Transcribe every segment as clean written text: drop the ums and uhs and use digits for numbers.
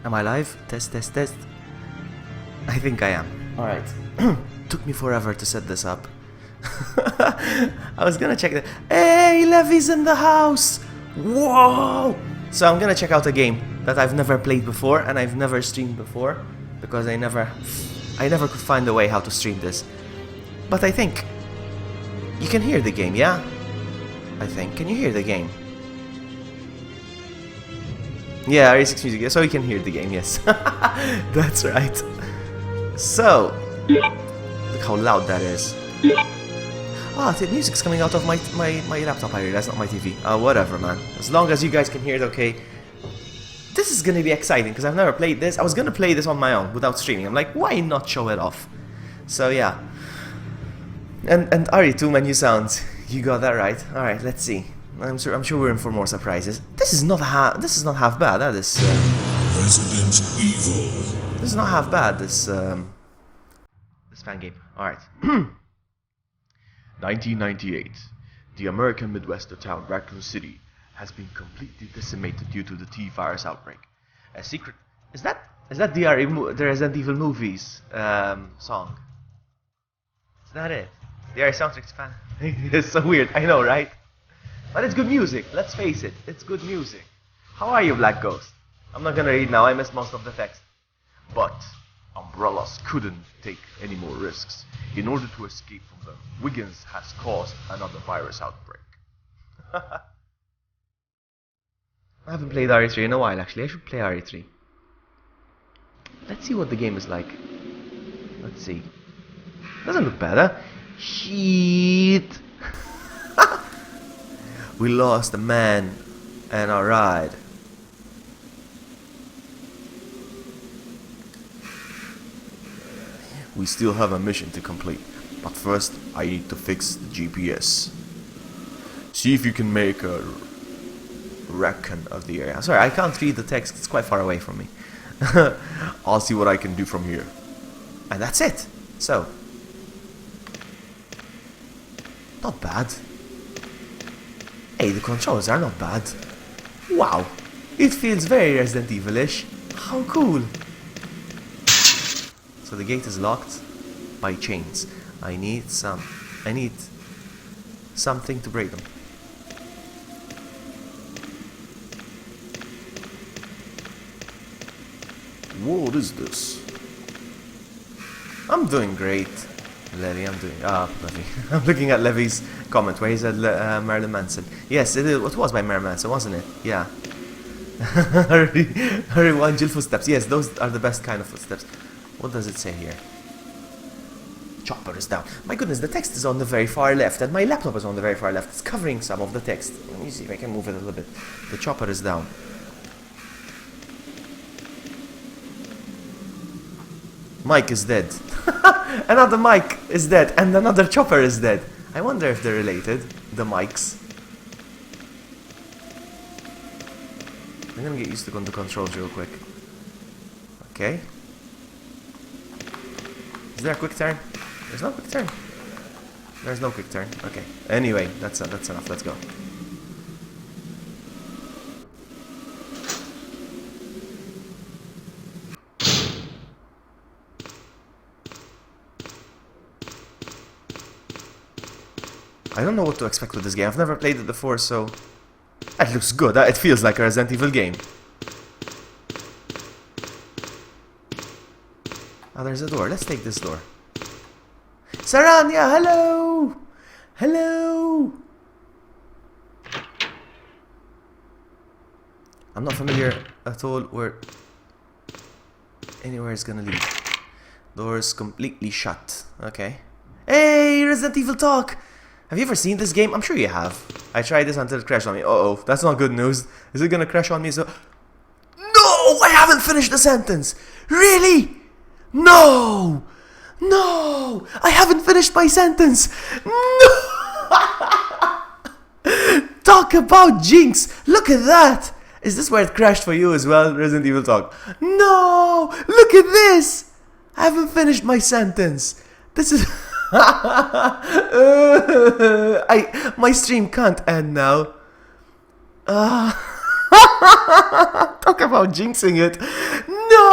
Am I live? Test, test, test. I think I am. Alright. Took me forever to set this up. I was gonna check that. Hey, Levy's in the house! Whoa! So I'm gonna check out a game that I've never played before and I've never streamed before because I never could find a way how to stream this. But I think you can hear the game, yeah? I think. Can you hear the game? Yeah, RE6 music. Yeah, so you can hear the game, yes. That's right. So, look how loud that is. Ah, the music's coming out of my laptop, I realize, not my TV. Whatever, man. As long as you guys can hear it, okay. This is gonna be exciting, because I've never played this. I was gonna play this on my own, without streaming. I'm like, why not show it off? So, yeah. And RE2 menu sounds. You got that right. Alright, let's see. I'm sure we're in for more surprises. This is not half bad. That is Resident Evil. This is not half bad. This fan game. All right. 1998. The American Midwest town Raccoon City has been completely decimated due to the T-virus outbreak. A secret Is that the Resident Evil movies song? Is that it? The RE soundtrack's fan. It's so weird. I know, right? But it's good music, let's face it, it's good music. How are you, Black Ghost? I'm not gonna read now, I missed most of the text. But Umbrellas couldn't take any more risks. In order to escape from them, Wiggins has caused another virus outbreak. I haven't played RE3 in a while, actually. I should play RE3. Let's see what the game is like. Let's see. Doesn't look bad, huh? Shit! We lost a man and our ride. We still have a mission to complete, but first I need to fix the GPS. See if you can make a reckon Of the area. Sorry, I can't read the text, it's quite far away from me. I'll see what I can do from here. And that's it. So. Not bad. Hey, the controls are not bad. Wow. It feels very Resident Evil-ish. How cool. So the gate is locked by chains. I need something to break them. What is this? I'm doing great. Levy, Levy. I'm looking at Levy's comment where he said Marilyn Manson. Yes, it was by Marilyn Manson, wasn't it? Yeah. Hurry, one Jill footsteps. Yes, those are the best kind of footsteps. What does it say here? Chopper is down. My goodness, the text is on the very far left, and my laptop is on the very far left. It's covering some of the text. Let me see if I can move it a little bit. The chopper is down. Mike is dead. Another Mike is dead, and another Chopper is dead. I wonder if they're related, the Mikes. I'm gonna get used to the controls real quick. Okay. Is there a quick turn? There's no quick turn. There's no quick turn. Okay. Anyway, that's enough. Let's go. I don't know what to expect with this game. I've never played it before, so it looks good. It feels like a Resident Evil game. Oh, there's a door. Let's take this door. Saranya, hello! Hello! I'm not familiar at all where anywhere is gonna lead. Door's completely shut. Okay. Hey, Resident Evil Talk! Have you ever seen this game? I'm sure you have. I tried this until it crashed on me. Uh-oh, that's not good news. Is it gonna crash on me? So, no! I haven't finished the sentence! Really? No! No! I haven't finished my sentence! No! Talk about jinx! Look at that! Is this where it crashed for you as well, Resident Evil Talk? No! Look at this! I haven't finished my sentence. This is... my stream can't end now. Talk about jinxing it.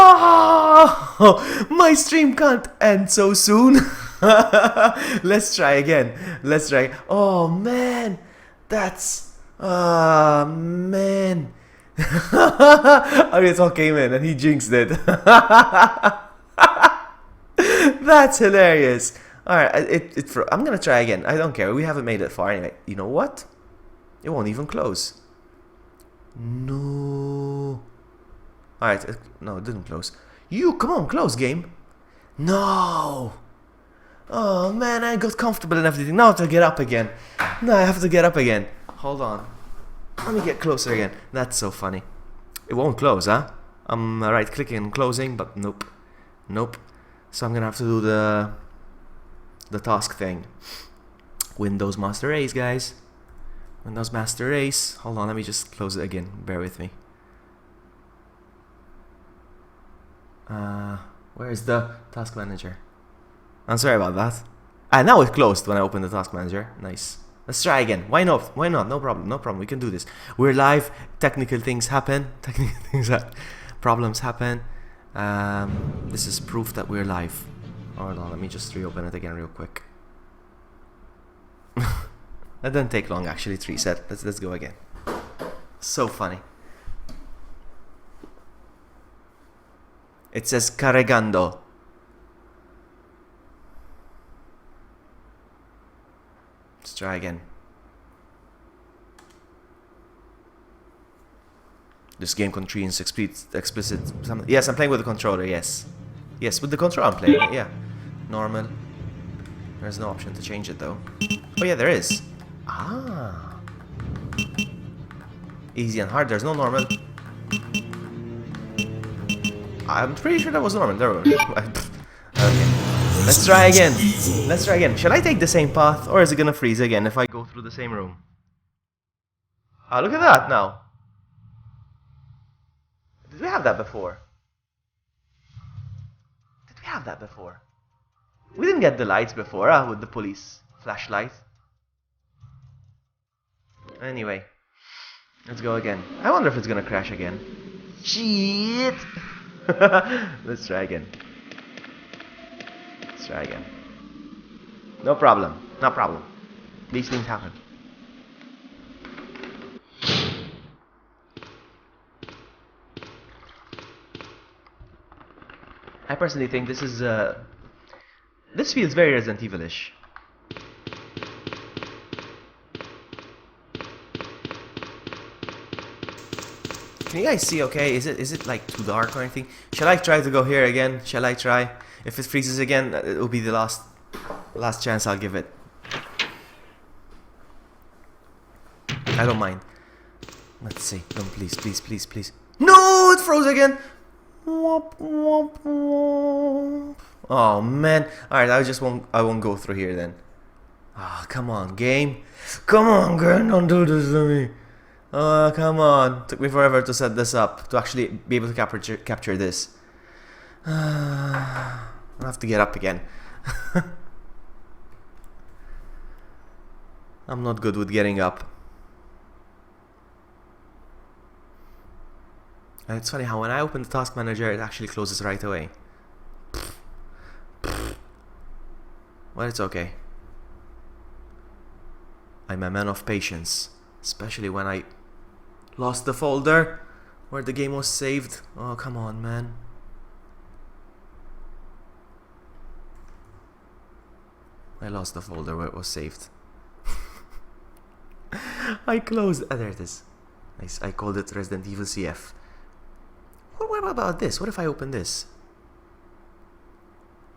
No! My stream can't end so soon. Let's try again. Let's try. Oh man, that's man. Ariel came in and he jinxed it. That's hilarious. Alright, I'm gonna try again. I don't care. We haven't made it far anyway. You know what? It won't even close. No. Alright, no, it didn't close. You, come on, close, game. No. Oh man, I got comfortable and everything. Now I have to get up again. No, I have to get up again. Hold on. Let me get closer again. That's so funny. It won't close, huh? I'm right clicking and closing, but nope. Nope. So I'm gonna have to do the task thing. Windows Master Race, guys. Windows Master Race. Hold on, let me just close it again. Bear with me. Where's the task manager? I'm sorry about that. Now it closed when I opened the task manager. Nice. Let's try again. Why not? Why not? No problem. No problem. We can do this. We're live. Technical things happen. Technical things happen. Problems happen. This is proof that we're live. Hold on. Let me just reopen it again real quick. That didn't take long actually to reset. Let's go again. So funny. It says cargando. Let's try again. This game contains explicit. Yes, I'm playing with the controller. Yes, yes, with the controller I'm playing. Yeah, normal. There's no option to change it though. Oh yeah, there is. Ah, easy and hard. There's no normal. I'm pretty sure that was normal. There we go. Okay. Let's try again. Let's try again. Shall I take the same path, or is it gonna freeze again if I go through the same room? Ah, look at that now. Did we have that before? Did we have that before? We didn't get the lights before, with the police flashlight. Anyway, let's go again. I wonder if it's gonna crash again. Shit! Let's try again. Let's try again. No problem. No problem. These things happen. I personally think this is this feels very Resident Evil-ish. Can you guys see okay? Is it like too dark or anything? Shall I try to go here again? Shall I try? If it freezes again, it will be the last chance I'll give it. I don't mind. Let's see. No, please, please, please, please. No, it froze again. Womp, womp, womp. Oh man. Alright, I won't go through here then. Ah, come on, game. Come on, girl, don't do this to me. Oh, come on. Took me forever to set this up, to actually be able to capture this. I'll have to get up again. I'm not good with getting up. And it's funny how when I open the task manager, it actually closes right away. Well, it's okay. I'm a man of patience. Especially when I lost the folder where the game was saved. Oh, come on, man. I lost the folder where it was saved. I closed. There it is. Nice. I called it Resident Evil CF. What about this? What if I open this?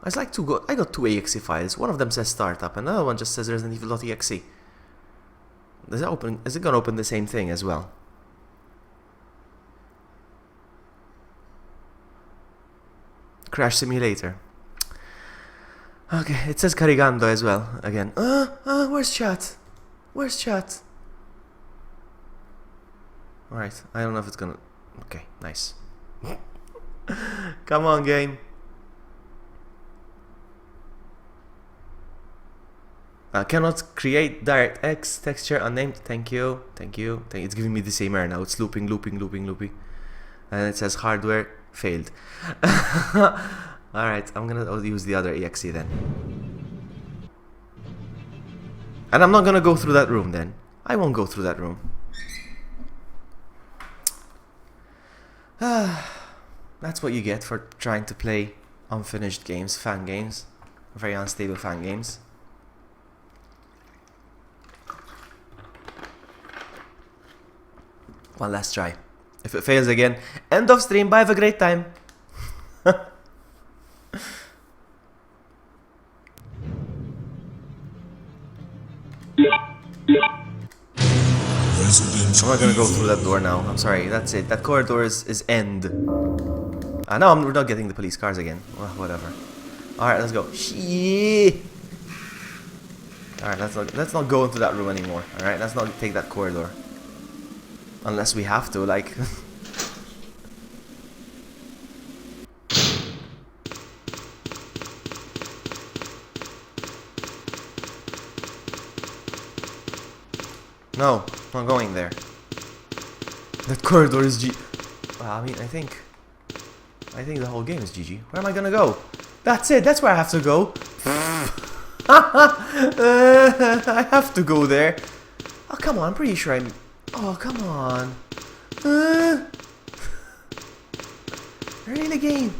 I got two exe files. One of them says startup, and another one just says Resident Evil.exe. Is it gonna open the same thing as well? Crash Simulator. Okay, it says Carigando as well again. Where's chat? Where's chat? Alright, I don't know if it's gonna. Okay, nice. Come on, game. Cannot create DirectX texture unnamed. Thank you. Thank you. It's giving me the same error now. It's looping. And it says hardware Failed. Alright, I'm gonna use the other EXE then. And I'm not gonna go through that room then. I won't go through that room. That's what you get for trying to play unfinished games, fan games. Very unstable fan games. One last try. If it fails again, end of stream, bye, have a great time. I'm not gonna go through that door now. I'm sorry, that's it. That corridor is end. No, we're not getting the police cars again. Well, whatever. Alright, let's go. Alright, let's not go into that room anymore. Alright, let's not take that corridor. Unless we have to, like... No, I'm not going there. That corridor is G... Well, I mean, I think the whole game is GG. Where am I gonna go? That's it, that's where I have to go. I have to go there. Oh, come on, I'm pretty sure I'm... Oh, come on. Really, game?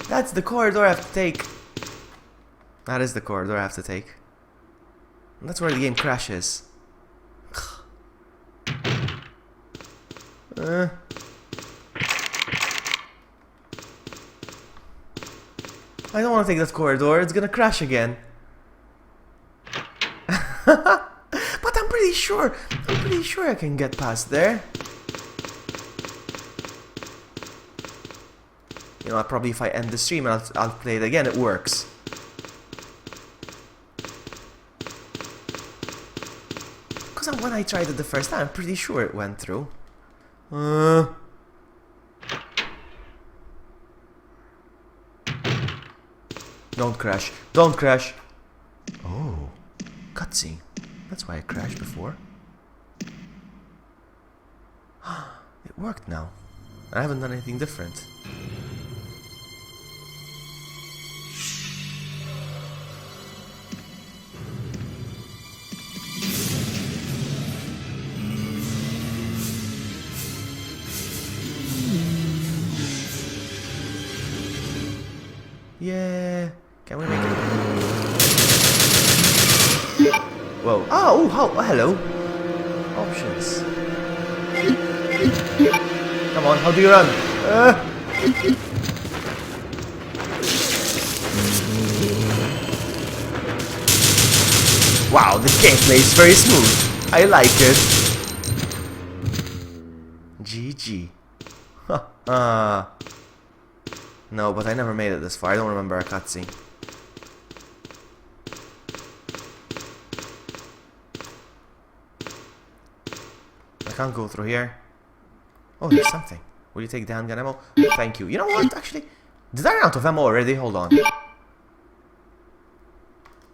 That's the corridor I have to take. That is the corridor I have to take. And that's where the game crashes. I don't want to take that corridor, it's gonna crash again. But I'm pretty sure I can get past there. You know, probably if I end the stream and I'll play it again, it works. Because when I tried it the first time, I'm pretty sure it went through. Don't crash. Don't crash. Oh, cutscene. That's why I crashed before. It worked now. I haven't done anything different. Yeah. Can we make it? Whoa. Oh, hello. Options. Come on, how do you run? Wow, the gameplay is very smooth. I like it. GG. No, but I never made it this far. I don't remember a cutscene. I can't go through here. Oh, there's something. Will you take the handgun ammo? Thank you. You know what, actually? Did I run out of ammo already? Hold on.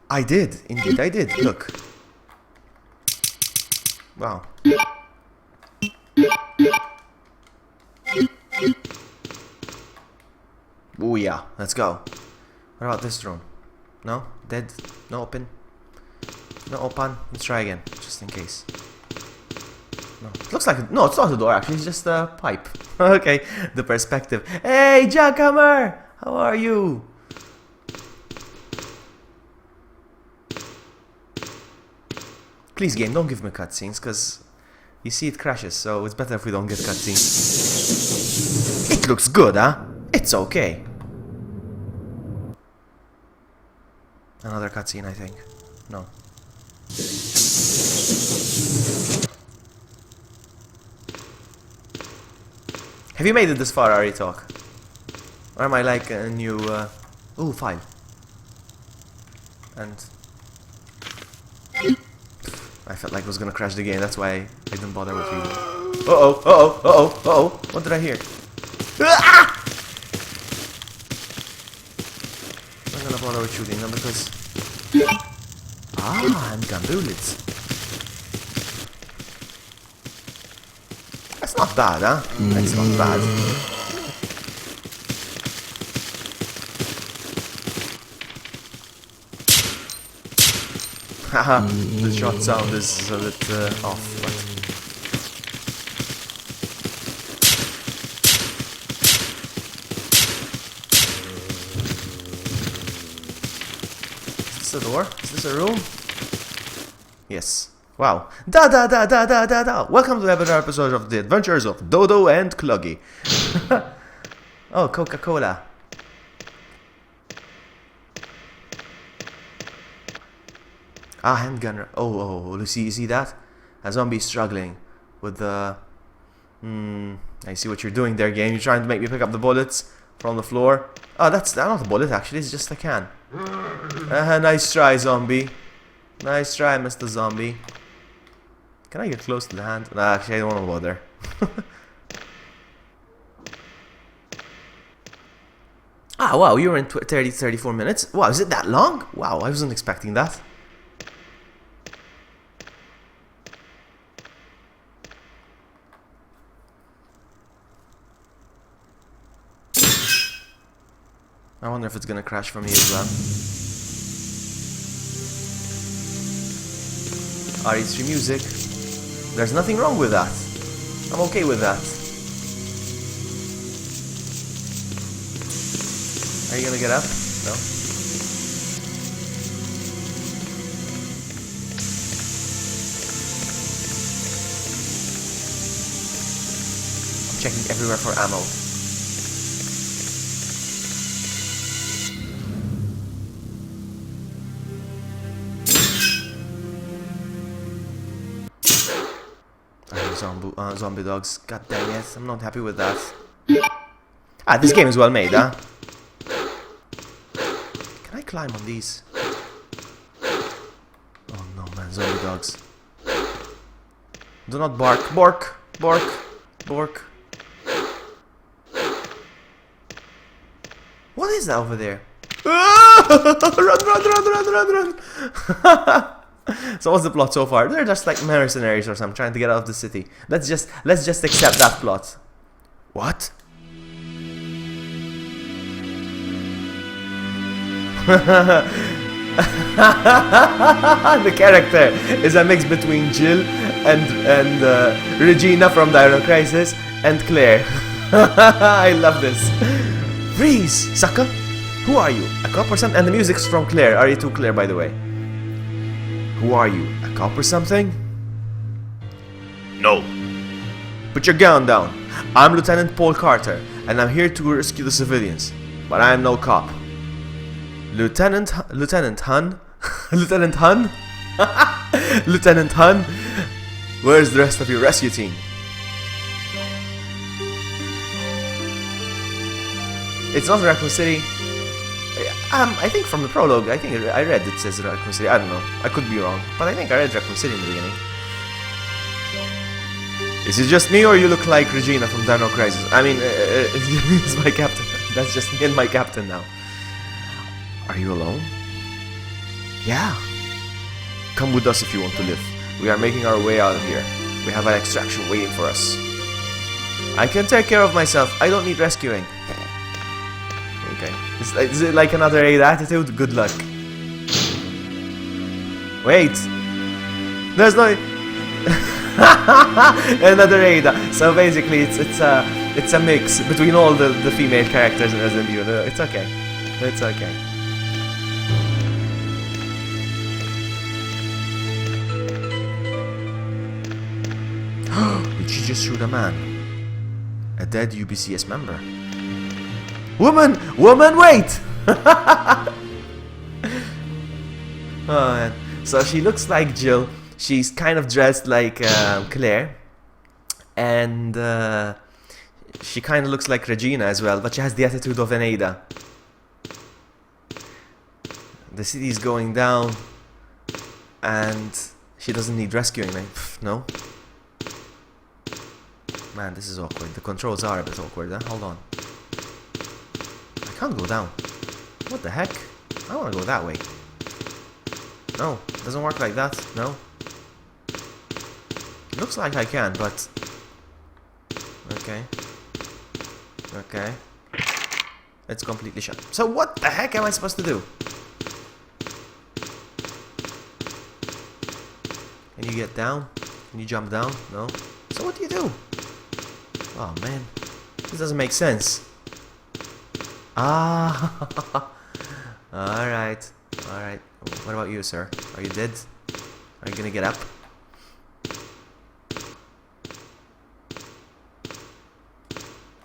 I did. Indeed, I did. Look. Wow. Oh yeah, let's go. What about this room? No? Dead? No open? No open? Let's try again, just in case. No. It looks like... No, it's not a door actually, it's just a pipe. Okay, the perspective. Hey, Jackhammer! How are you? Please game, don't give me cutscenes, because... You see it crashes, so it's better if we don't get cutscenes. It looks good, huh? It's okay. Another cutscene, I think. No. Have you made it this far, Ari Talk? Or am I like a new... Ooh, file. And... I felt like it was gonna crash the game, that's why I didn't bother with you. Uh-oh, uh-oh, uh-oh, uh-oh. What did I hear? Ah! I'm gonna bother with shooting them because... handgun bullets. That's not bad, huh? That's not bad. Haha, the shot sound is a bit off, but... Is this a door? Is this a room? Yes. Wow. Da da da da da da da! Welcome to another episode of The Adventures of Dodo and Cluggy. Oh, Coca-Cola. Ah, handgun. Oh, you see that? A zombie struggling with the... I see what you're doing there, game. You're trying to make me pick up the bullets from the floor. Oh, that's not a bullet, actually. It's just a can. Nice try, zombie. Nice try, Mr. Zombie. Can I get close to the hand? Nah, actually, I don't want to bother. Ah, wow, you were in 34 minutes. Wow, is it that long? Wow, I wasn't expecting that. I wonder if it's gonna crash for me as well. RE3 music. There's nothing wrong with that. I'm okay with that. Are you gonna get up? No? I'm checking everywhere for ammo. Zombie dogs. God dang it. I'm not happy with that. Ah, this game is well made, huh? Can I climb on these? Oh no, man. Zombie dogs. Do not bark. Bark. Bark. Bark. What is that over there? Run. So what's the plot so far? They're just like mercenaries or something trying to get out of the city. Let's just accept that plot. What? The character is a mix between Jill and Regina from Dino Crisis and Claire. I love this. Freeze, sucker! Who are you? A cop or something? And the music's from Claire. Are you too, Claire, by the way? Who are you? A cop or something? No. Put your gun down. I'm Lieutenant Paul Carter, and I'm here to rescue the civilians. But I am no cop. Lieutenant Hun? Lieutenant Hun? Lieutenant Hun? Where's the rest of your rescue team? It's not Raccoon City. I think from the prologue, I think I read it says Raccoon City. I don't know. I could be wrong. But I think I read Raccoon City in the beginning. Is it just me or you look like Regina from Dino Crisis? I mean, it's my captain. That's just me and my captain now. Are you alone? Yeah. Come with us if you want to live. We are making our way out of here. We have an extraction waiting for us. I can take care of myself. I don't need rescuing. Okay. Is it like another Ada attitude? Good luck. Wait. There's no... Another Ada. So basically it's a mix between all the female characters in Resident Evil. It's okay. It's okay. Did she just shoot a man? A dead UBCS member. Woman! Woman, wait! Oh man. So she looks like Jill. She's kind of dressed like Claire. And she kind of looks like Regina as well, but she has the attitude of an Ada. The city's going down. And she doesn't need rescuing, right? No? Man, this is awkward. The controls are a bit awkward, huh? Hold on. I can't go down. What the heck? I want to go that way. No, it doesn't work like that. No. Looks like I can, but... Okay. Okay. It's completely shut. So what the heck am I supposed to do? you get down? Can you jump down? No? So what do you do? Oh man, this doesn't make sense. Ah, alright, alright. What about you, sir? Are you dead? Are you gonna get up?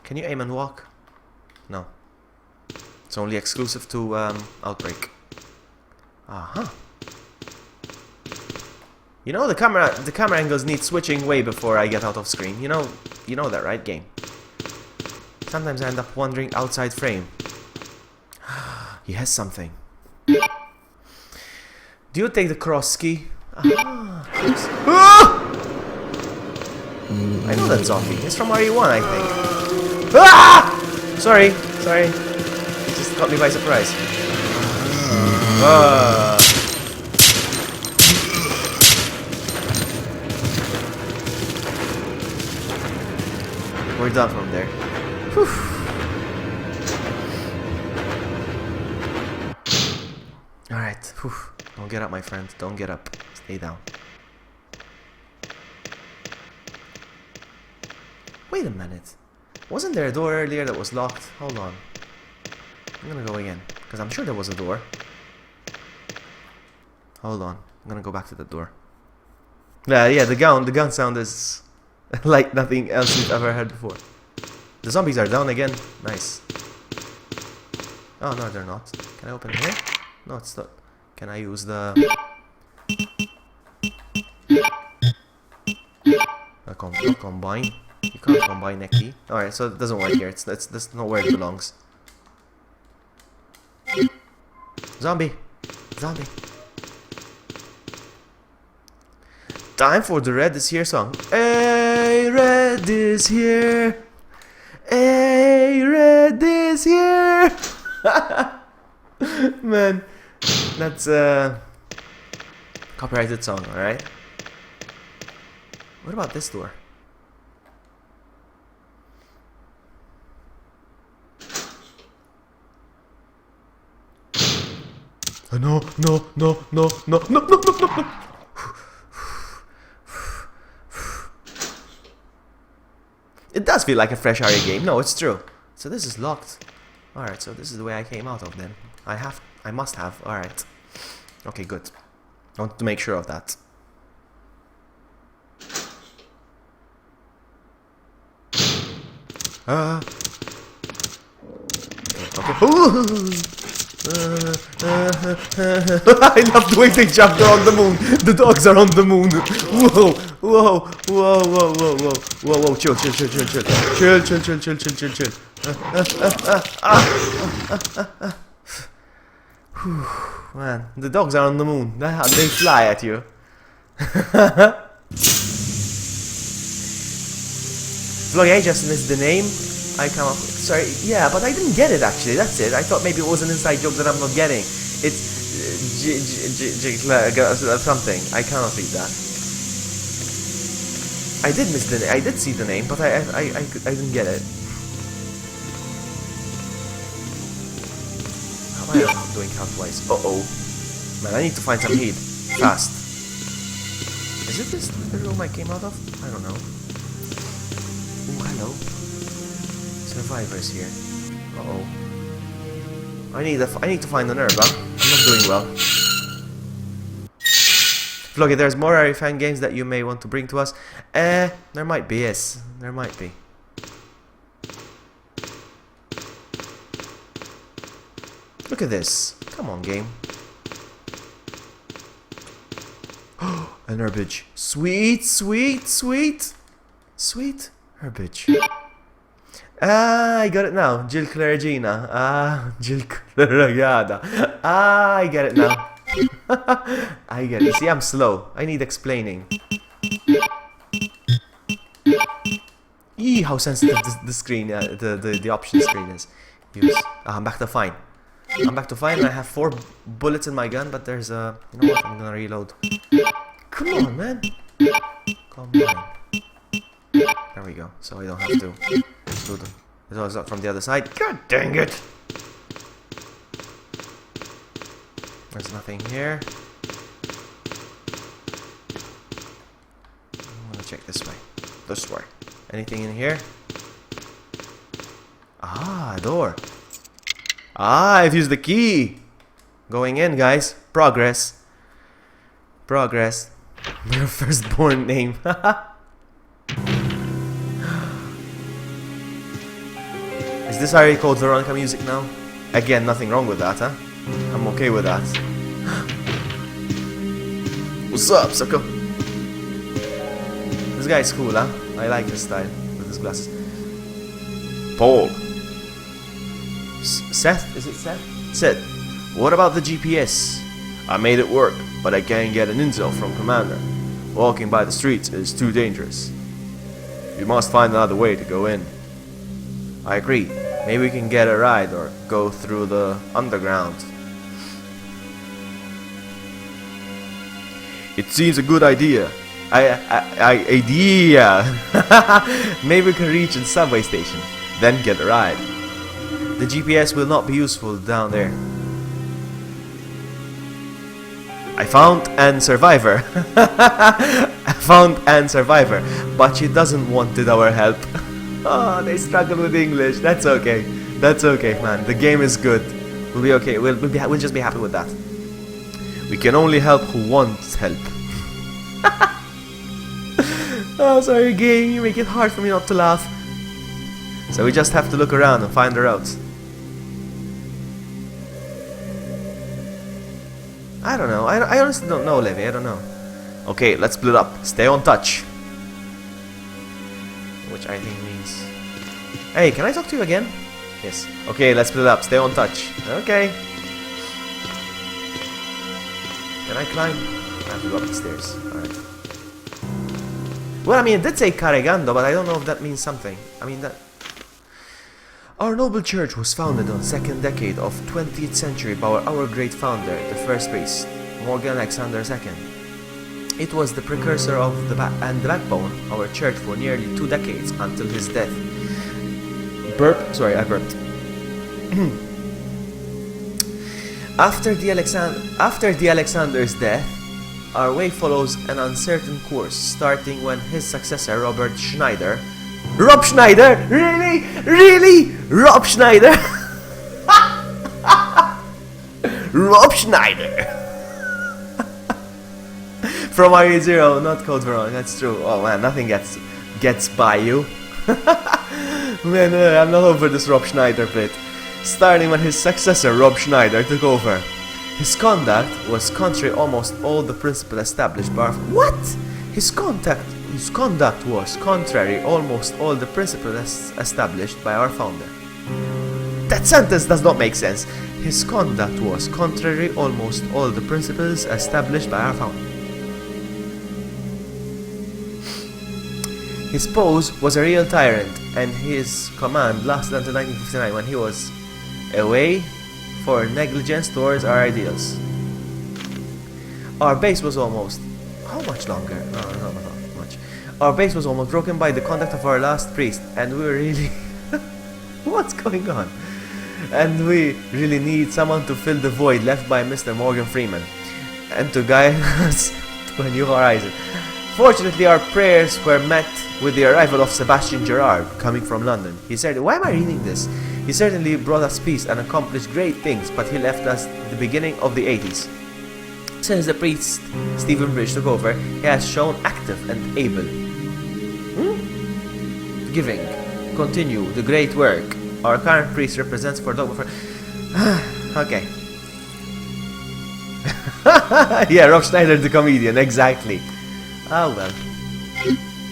Can you aim and walk? No. It's only exclusive to Outbreak. Uh-huh. You know the camera angles need switching way before I get out of screen. You know that, right, game? Sometimes I end up wandering outside frame. He has something. Do you take the cross key? Ah! I know that zombie. It's from RE1, I think. Ah! Sorry. It just caught me by surprise. We're done from there. Whew. Alright. Whew. Don't get up, my friend. Don't get up. Stay down. Wait a minute. Wasn't there a door earlier that was locked? Hold on. I'm gonna go again. Because I'm sure there was a door. Hold on. I'm gonna go back to the door. Yeah, the gun sound is like nothing else we've ever heard before. The zombies are down again. Nice. Oh, no, they're not. Can I open here? No, it's not. Can I use the... combine? You can't combine a key. Alright, so it doesn't work here. That's not where it belongs. Zombie! Zombie! Time for the Red is Here song. Hey, Red is here! Hey, Red is here! Man, that's a copyrighted song, alright? What about this door? No. It does feel like a fresh area game. No, it's true. So this is locked. Alright, so this is the way I came out of then. I must have. Alright. Okay, good. I want to make sure of that. Okay. I love the way they jumped on the moon. The dogs are on the moon. Whoa. Chill. Man, the dogs are on the moon. They fly at you. Vloggy, I just missed the name. I come up with, sorry, yeah, but I didn't get it actually, that's it. I thought maybe it was an inside joke that I'm not getting. It's something. I cannot read that. I did miss the name, I did see the name, but I didn't get it. How am I doing count-wise? Uh-oh. Man, I need to find some heat. Fast. Is it this the room I came out of? I don't know. Ooh, hello. Survivors here. Uh-oh. I need to find an herb, huh? I'm not doing well. Vloggy, there's more RE fan games that you may want to bring to us. There might be, yes. There might be. Look at this. Come on, game. An herbage. Sweet herbage. Ah, I got it now. Jill Claragina. Ah, Jill Claragada. Ah, I get it now. I get it. You see, I'm slow. I need explaining. Eee, how sensitive the screen, the option screen is. Use. I'm back to fine. I'm back to fine. I have 4 bullets in my gun, but there's a... You know what? I'm gonna reload. Come on, man. Come on. There we go. So I don't have to do them. It's always up from the other side. God dang it! There's nothing here. this way. Anything in here? Ah, a door. Ah, I've used the key. Going in, guys. Progress. Progress. Your firstborn name. Is this already called Veronica music now? Again, nothing wrong with that, huh? I'm okay with that. What's up, sucker? This guy's cool, huh? I like his style with his glasses. Paul. Seth? Is it Seth? Seth, what about the GPS? I made it work, but I can't get an intel from Commander. Walking by the streets is too dangerous. We must find another way to go in. I agree. Maybe we can get a ride or go through the underground. It seems a good idea. Idea. Maybe we can reach the subway station, then get a ride. The GPS will not be useful down there. I found Anne Survivor. I found Anne Survivor, but she doesn't wanted our help. Oh, they struggle with English. That's okay. That's okay, man. The game is good. We'll be okay. We'll just be happy with that. We can only help who wants help. Oh, sorry, game. You make it hard for me not to laugh. So we just have to look around and find the routes. I don't know. I honestly don't know, Levi. I don't know. Okay, let's split up. Stay on touch. Which I think means... Hey, can I talk to you again? Yes. Okay, let's split up. Stay on touch. Okay. Can I climb? I have to go up the stairs. Alright. Well, I mean, it did say carregando, but I don't know if that means something. I mean, that... Our noble church was founded on the second decade of 20th century by our great founder, the first priest, Morgan Alexander II. It was the precursor of the backbone of our church for nearly 2 decades until his death. Sorry, I burped. After the Alexander's death, our way follows an uncertain course, starting when his successor, Rob Schneider? Really? Really? Rob Schneider? Rob Schneider! From RE0, not Code Veronica, that's true. Oh man, nothing gets by you. Man, I'm not over this Rob Schneider bit. Starting when his successor, Rob Schneider, took over. His conduct was contrary almost all the principles established by our... What? His conduct was contrary almost all the principles established by our founder. That sentence does not make sense. His conduct was contrary almost all the principles established by our founder. His pose was a real tyrant, and his command lasted until 1959 when he was away for negligence towards our ideals. Our base was almost... How much longer? No, not much. Our base was almost broken by the conduct of our last priest, and we were really... What's going on? And we really need someone to fill the void left by Mr. Morgan Freeman, and to guide us to a new horizon. Fortunately, our prayers were met with the arrival of Sebastian Gerard, coming from London. He said, why am I reading this? He certainly brought us peace and accomplished great things, but he left us at the beginning of the 80s. Since the priest Stephen Bridge took over, he has shown active and able. Giving. Continue the great work. Our current priest represents for Dogma for... Okay. Yeah, Rob Schneider the comedian, exactly. Ah well.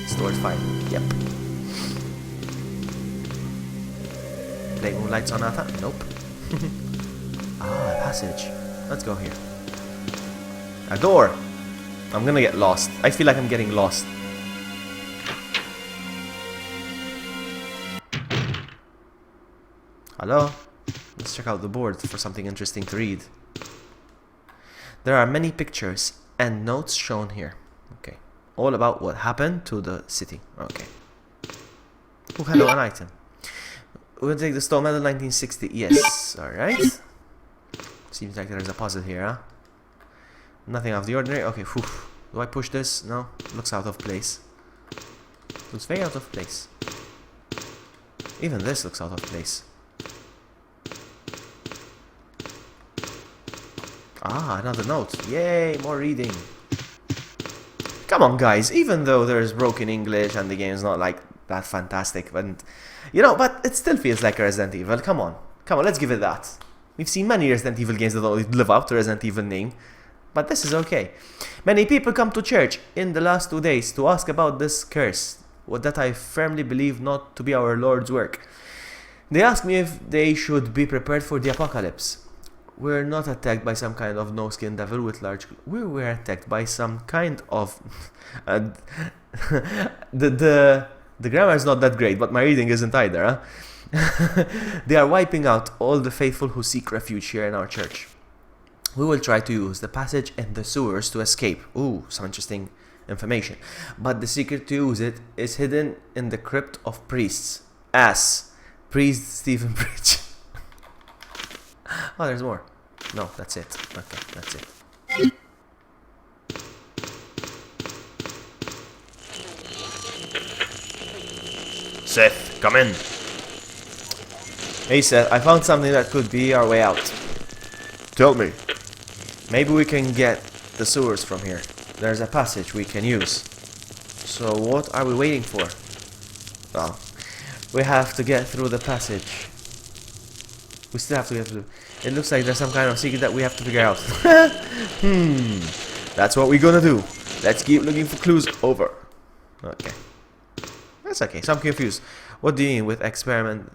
Stored file. Yep. Play Moonlight Sonata? Nope. A passage. Let's go here. A door! I'm gonna get lost. I feel like I'm getting lost. Hello? Let's check out the board for something interesting to read. There are many pictures and notes shown here. Okay. All about what happened to the city. Okay. Oh, hello, an item. We'll take the Stone Medal 1960. Yes. Alright. Seems like there's a puzzle here, huh? Nothing out of the ordinary. Okay, whew. Do I push this? No. Looks out of place. Looks very out of place. Even this looks out of place. Ah, another note. Yay, more reading. Come on, guys. Even though there's broken English and the game's not like that fantastic, and but it still feels like a Resident Evil. Come on, let's give it that. We've seen many Resident Evil games that don't live up to Resident Evil name, but this is okay. Many people come to church in the last 2 days to ask about this curse, that I firmly believe not to be our Lord's work. They ask me if they should be prepared for the apocalypse. We're not attacked by some kind of no-skin devil with large... We were attacked by some kind of... the grammar is not that great, but my reading isn't either, huh? They are wiping out all the faithful who seek refuge here in our church. We will try to use the passage in the sewers to escape. Ooh, some interesting information. But the secret to use it is hidden in the crypt of priests. Priest Stephen Bridge. Oh, there's more. No, that's it. Okay, that's it. Seth, come in. Hey Seth, I found something that could be our way out. Tell me. Maybe we can get the sewers from here. There's a passage we can use. So what are we waiting for? Well, we have to get through the passage. We still have to get through. It looks like there's some kind of secret that we have to figure out. That's what we're gonna do. Let's keep looking for clues. Over. Okay. That's okay. So I'm confused. What do you mean with experiment?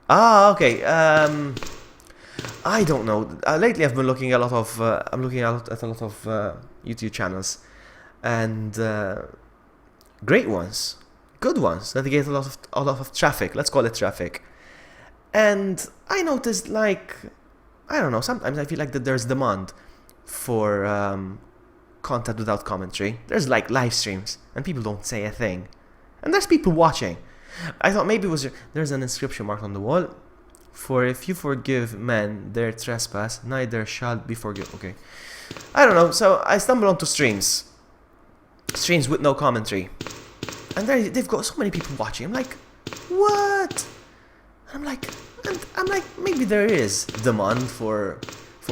Ah, okay. I don't know. Lately, I've been looking at a lot of. I'm looking at a lot of YouTube channels, and great ones, good ones that get a lot of traffic. Let's call it traffic. And I noticed, like, I don't know. Sometimes I feel like that there's demand for content without commentary. There's like live streams, and people don't say a thing, and there's people watching. I thought maybe it was there's an inscription marked on the wall. For if you forgive men their trespass, neither shall be forgiven. Okay. I don't know. So I stumbled onto streams. Streams with no commentary. And they've got so many people watching. I'm like, what? I'm like, maybe there is demand for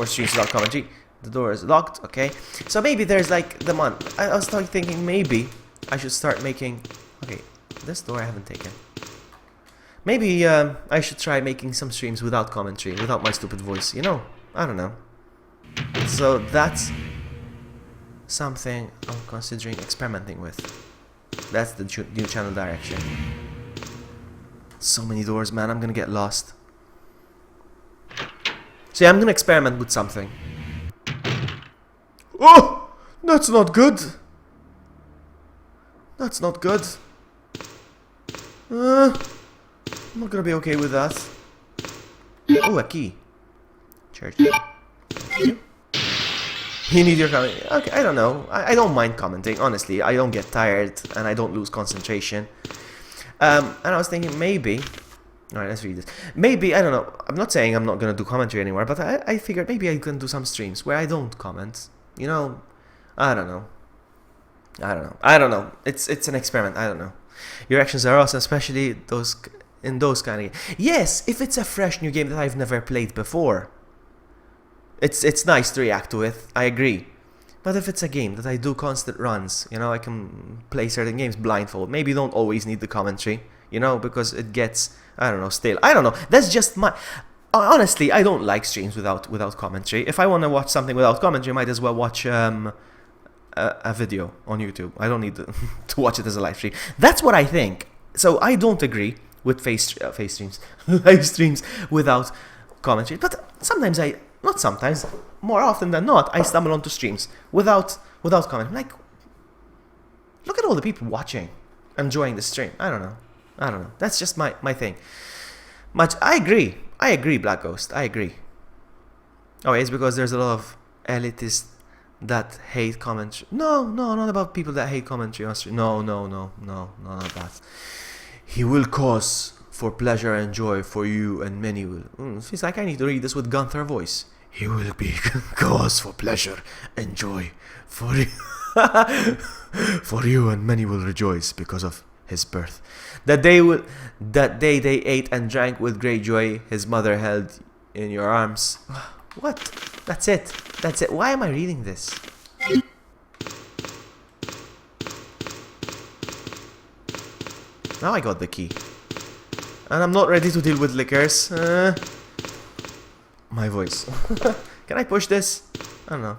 streams without commentary. The door is locked. Okay. So maybe there's like demand. I was thinking maybe I should start making... Okay. This door I haven't taken. Maybe I should try making some streams without commentary, without my stupid voice, I don't know. So that's something I'm considering experimenting with. That's the new channel direction. So many doors, man, I'm gonna get lost. So yeah, I'm gonna experiment with something. Oh! That's not good! That's not good. I'm not gonna be okay with that. Oh, a key. Church. You need your comment. Okay, I don't know. I don't mind commenting, honestly. I don't get tired and I don't lose concentration. And I was thinking maybe... Alright, let's read this. Maybe, I don't know. I'm not saying I'm not gonna do commentary anymore, but I figured maybe I can do some streams where I don't comment. I don't know. I don't know. It's an experiment. I don't know. Your actions are awesome, especially those... in those kind of games. Yes, if it's a fresh new game that I've never played before, it's nice to react to it. I agree. But if it's a game that I do constant runs, I can play certain games blindfold. Maybe you don't always need the commentary, because it gets, I don't know, stale. I don't know. That's just my... Honestly, I don't like streams without commentary. If I want to watch something without commentary, I might as well watch a video on YouTube. I don't need to watch it as a live stream. That's what I think. So I don't agree with live streams without commentary. But sometimes not sometimes, more often than not, I stumble onto streams without commentary. I'm like, look at all the people watching, enjoying the stream. I don't know. That's just my thing. I agree, Black Ghost. I agree. Oh, it's because there's a lot of elitists that hate commentary. No, not about people that hate commentary on stream. No, not that. He will cause for pleasure and joy for you, and many will. Feels like I need to read this with Gunther voice. He will be cause for pleasure and joy for you, for you, and many will rejoice because of his birth. That day they ate and drank with great joy, his mother held in your arms. What? That's it. That's it. Why am I reading this? Now I got the key. And I'm not ready to deal with liquors. My voice. Can I push this? I don't know.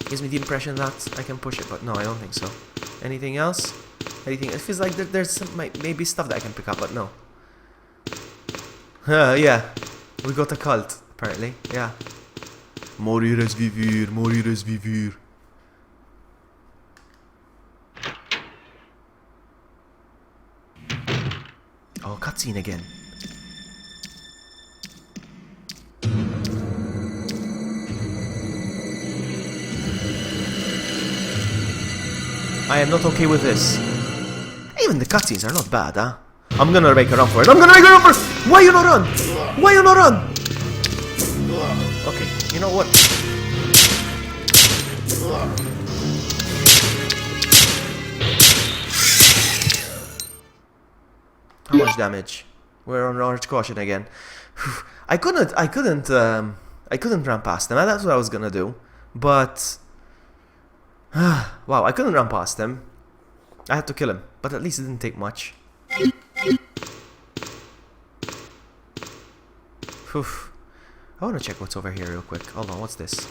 Gives me the impression that I can push it, but no, I don't think so. Anything else? Anything? It feels like there's some, maybe stuff that I can pick up, but no. Yeah. We got a cult, apparently. Yeah. Mourir est vivre, mourir est vivre. Oh, cutscene again. I am not okay with this. Even the cutscenes are not bad, huh? I'm gonna make a run for it. I'm gonna make a run for it! Why you not run? Why you not run? Okay, you know what? How much damage? We're on large caution again. I couldn't run past them. That's what I was gonna do, but wow, I couldn't run past them. I had to kill him, but at least it didn't take much. Whew. I want to check what's over here real quick. Hold on, what's this?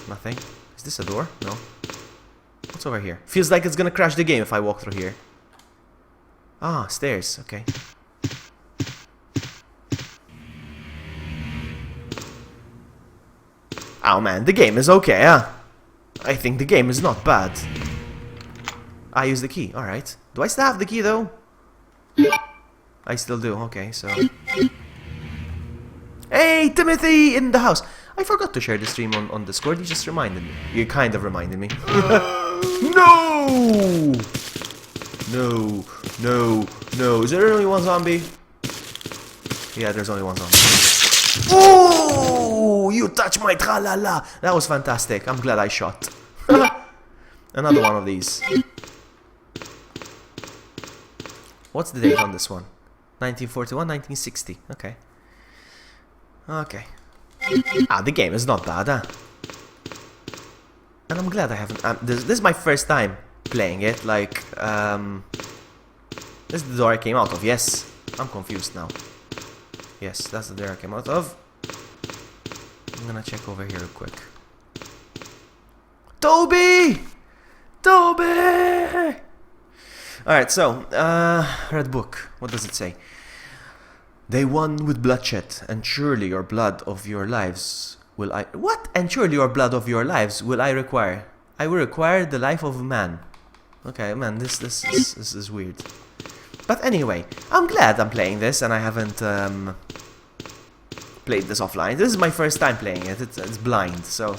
Nothing. Is this a door? No. What's over here? Feels like it's gonna crash the game if I walk through here. Ah, stairs. Okay. Oh man, the game is okay, huh? I think the game is not bad. I use the key. Alright. Do I still have the key though? I still do. Okay, so... Hey, Timothy in the house! I forgot to share the stream on Discord. You just reminded me. You kind of reminded me. No! No, no, no. Is there only one zombie? Yeah, there's only one zombie. Oh! You touch my tra-la-la! That was fantastic. I'm glad I shot. Another one of these. What's the date on this one? 1941, 1960. Okay. Okay. Ah, the game is not bad, huh? And I'm glad I haven't... this is my first time playing it. Like, this is the door I came out of. Yes. I'm confused now. Yes, that's the door I came out of. I'm gonna check over here real quick. Toby! Toby! Alright, so, red book. What does it say? They won with bloodshed, and surely your blood of your lives will I... What? And surely your blood of your lives will I require. I will require the life of a man. Okay, man, this is weird. But anyway, I'm glad I'm playing this, and I haven't played this offline. This is my first time playing it. It's blind, so...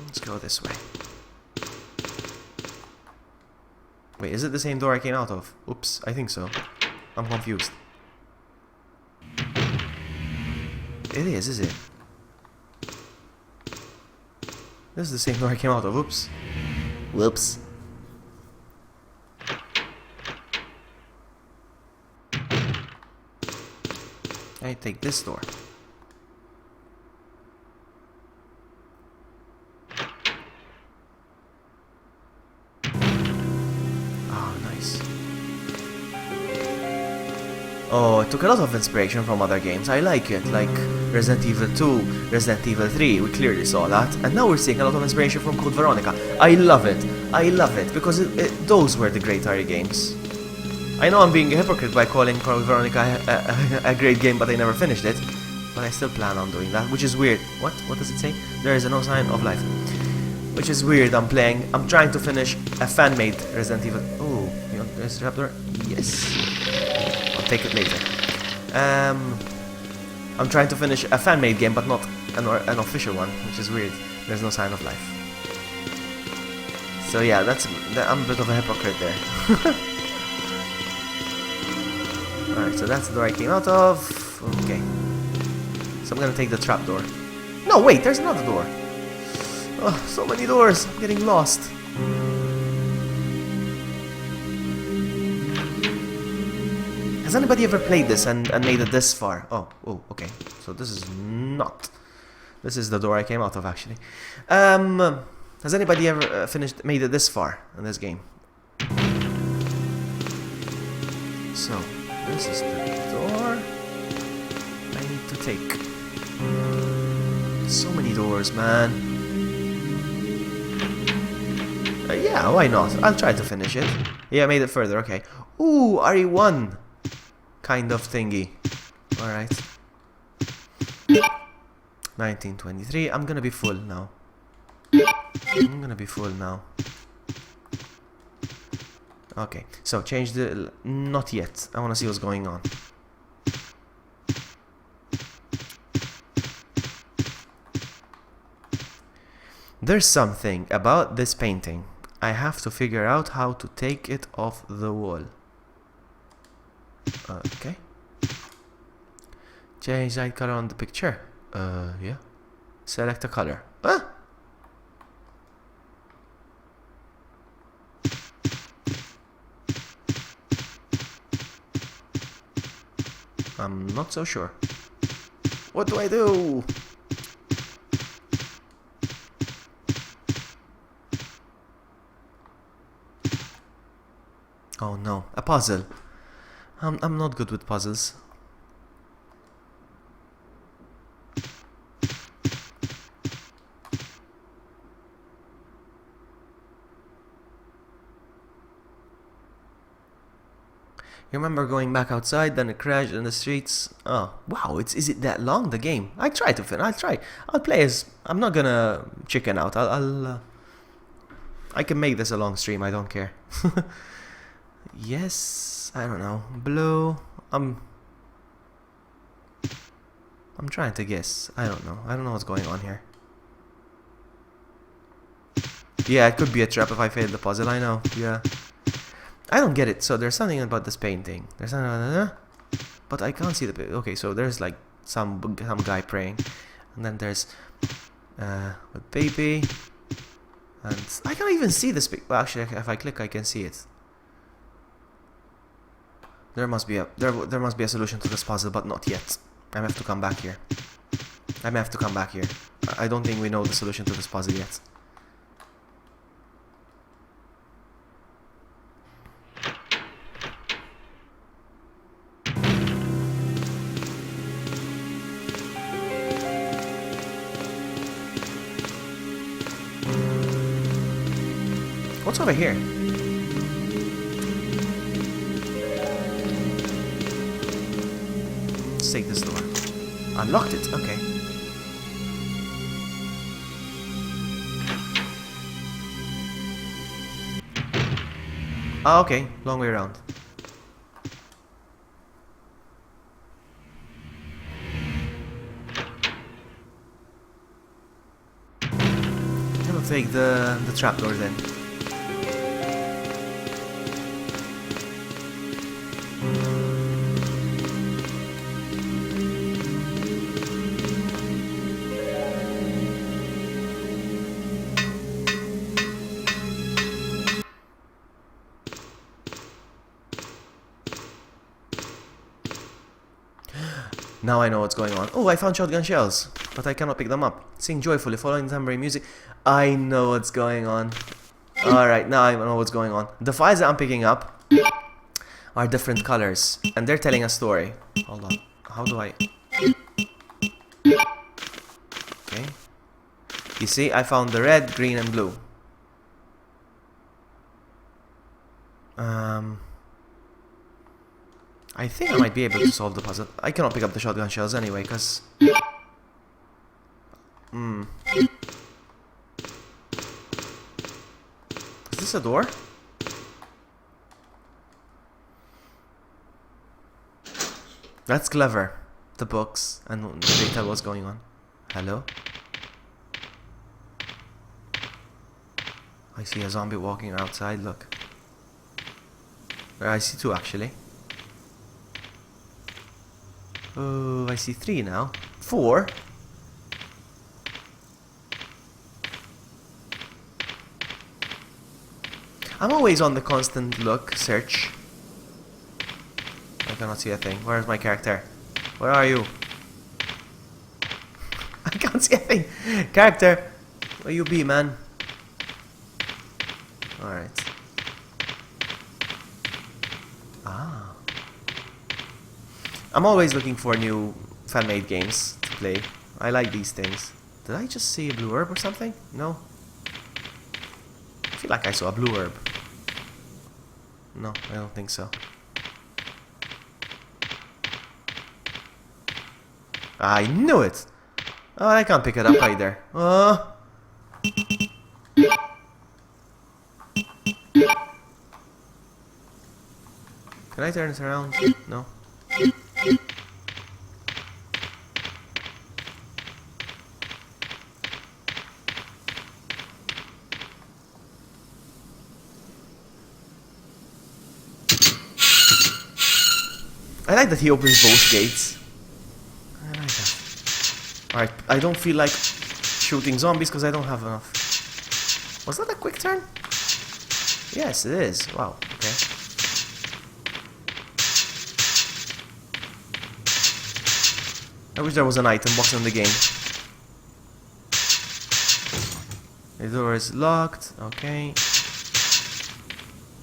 Let's go this way. Wait, is it the same door I came out of? Oops, I think so. I'm confused. It is it? This is the same door I came out of. Oops. Whoops. I take this door. Oh, it took a lot of inspiration from other games. I like it, like Resident Evil 2, Resident Evil 3, we clearly saw that. And now we're seeing a lot of inspiration from Code Veronica. I love it, because those were the great RE games. I know I'm being a hypocrite by calling Code Veronica a great game, but I never finished it. But I still plan on doing that, which is weird. What does it say? There is no sign of life. Which is weird, I'm trying to finish a fan-made Resident Evil. Oh, you want this raptor? Yes. Take it later. I'm trying to finish a fan-made game, but not an official one, which is weird. There's no sign of life. So yeah, I'm a bit of a hypocrite there. Alright, so that's the door I came out of. Okay. So I'm gonna take the trapdoor. No, wait, there's another door. Oh, so many doors. I'm getting lost. Has anybody ever played this and made it this far? Oh, okay. So this is not. This is the door I came out of, actually. Has anybody ever made it this far in this game? So, this is the door I need to take. So many doors, man. Yeah, why not? I'll try to finish it. Yeah, I made it further, okay. Ooh, RE1 kind of thingy. Alright. 1923. I'm gonna be full now. Okay, so change the... Not yet. I wanna see what's going on. There's something about this painting. I have to figure out how to take it off the wall. Okay. Change light color on the picture. Yeah. Select a color. Ah! I'm not so sure. What do I do? Oh no, a puzzle. I'm not good with puzzles. You remember going back outside, then it crashed in the streets? Oh, wow, is it that long, the game? I'll try. I'll play as... I'm not gonna chicken out. I can make this a long stream, I don't care. Yes, I don't know. Blue. I'm trying to guess. I don't know. I don't know what's going on here. Yeah, it could be a trap if I fail the puzzle, I know. Yeah. I don't get it. So there's something about this painting. There's something, but I can't see the... Okay, so there's like some guy praying. And then there's a baby. And I can't even see this... Well, actually, if I click, I can see it. There must be a solution to this puzzle, but not yet. I have to come back here. I don't think we know the solution to this puzzle yet. What's over here? Let's take this door. Unlocked it, okay. Ah, okay, long way around. I'll take the trapdoor then. Now I know what's going on. Oh, I found shotgun shells, but I cannot pick them up. Sing joyfully, following the tambourine music. I know what's going on. Alright, now I know what's going on. The files that I'm picking up are different colors, and they're telling a story. Hold on. How do I... Okay. You see, I found the red, green, and blue. I think I might be able to solve the puzzle. I cannot pick up the shotgun shells anyway, because... Is this a door? That's clever. The books, and they tell what's going on. Hello? I see a zombie walking outside, look. I see two, actually. Oh, I see 3 now. 4. I'm always on the constant search. I cannot see a thing. Where's my character? Where are you? I can't see a thing. Character, where you be, man? Alright. Ah. I'm always looking for new fan-made games to play. I like these things. Did I just see a blue herb or something? No. I feel like I saw a blue herb. No, I don't think so. I knew it! Oh, I can't pick it up either. Can I turn it around? No. I like that he opens both gates. I like that. Alright, I don't feel like shooting zombies because I don't have enough. Was that a quick turn? Yes, it is. Wow, okay. I wish there was an item box in the game. The door is locked. Okay.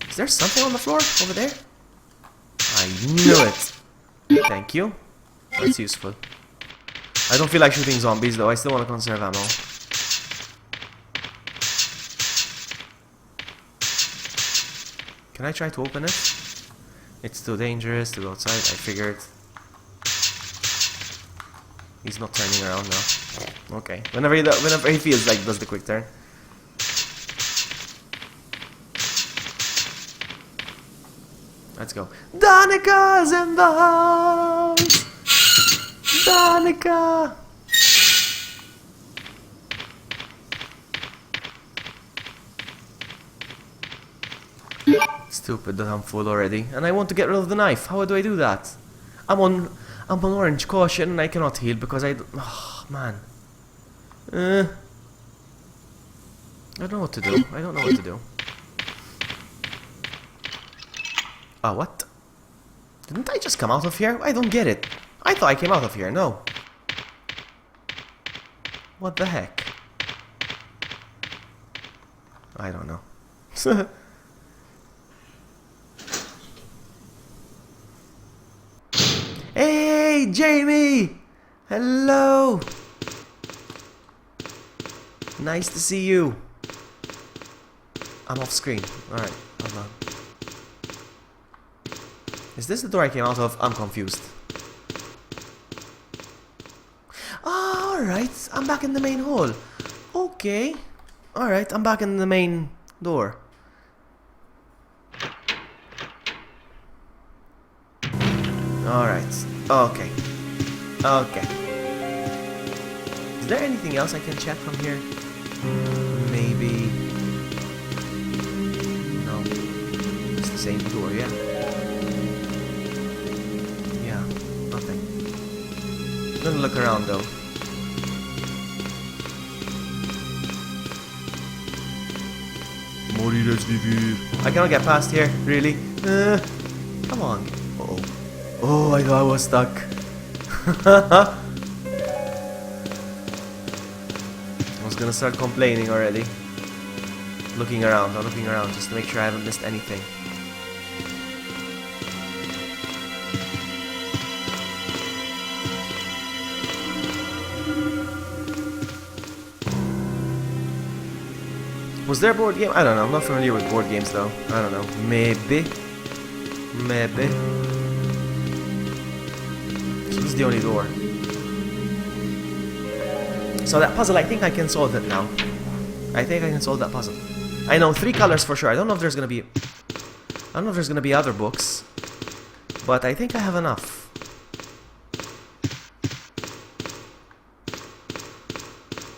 Is there something on the floor over there? I knew it. Thank you. That's useful. I don't feel like shooting zombies though. I still want to conserve ammo. Can I try to open it? It's too dangerous to go outside. I figured. He's not turning around now. Okay. Whenever he feels like does the quick turn. Let's go. Danica's in the house! Danica! Stupid that I'm full already. And I want to get rid of the knife. How do I do that? I'm on orange caution and I cannot heal because oh, man. I don't know what to do. I don't know what to do. Ah, what? Didn't I just come out of here? I don't get it. I thought I came out of here. No. What the heck? I don't know. Hey, Jamie! Hello! Nice to see you. I'm off screen. Alright, hold on. Is this the door I came out of? I'm confused. Alright, I'm back in the main hall. Okay. Alright, I'm back in the main door. Alright. Okay. Okay. Is there anything else I can check from here? Maybe... No. It's the same door, yeah. Yeah, nothing. I'm gonna look around though. I cannot get past here, really. Come on. Uh-oh. Oh, I thought I was stuck. I was gonna start complaining already. Looking around just to make sure I haven't missed anything. Was there a board game? I don't know. I'm not familiar with board games though. I don't know. Maybe. Maybe. So this is the only door. So that puzzle, I think I can solve it now. I think I can solve that puzzle. I know 3 colors for sure. I don't know if there's gonna be... I don't know if there's gonna be other books. But I think I have enough.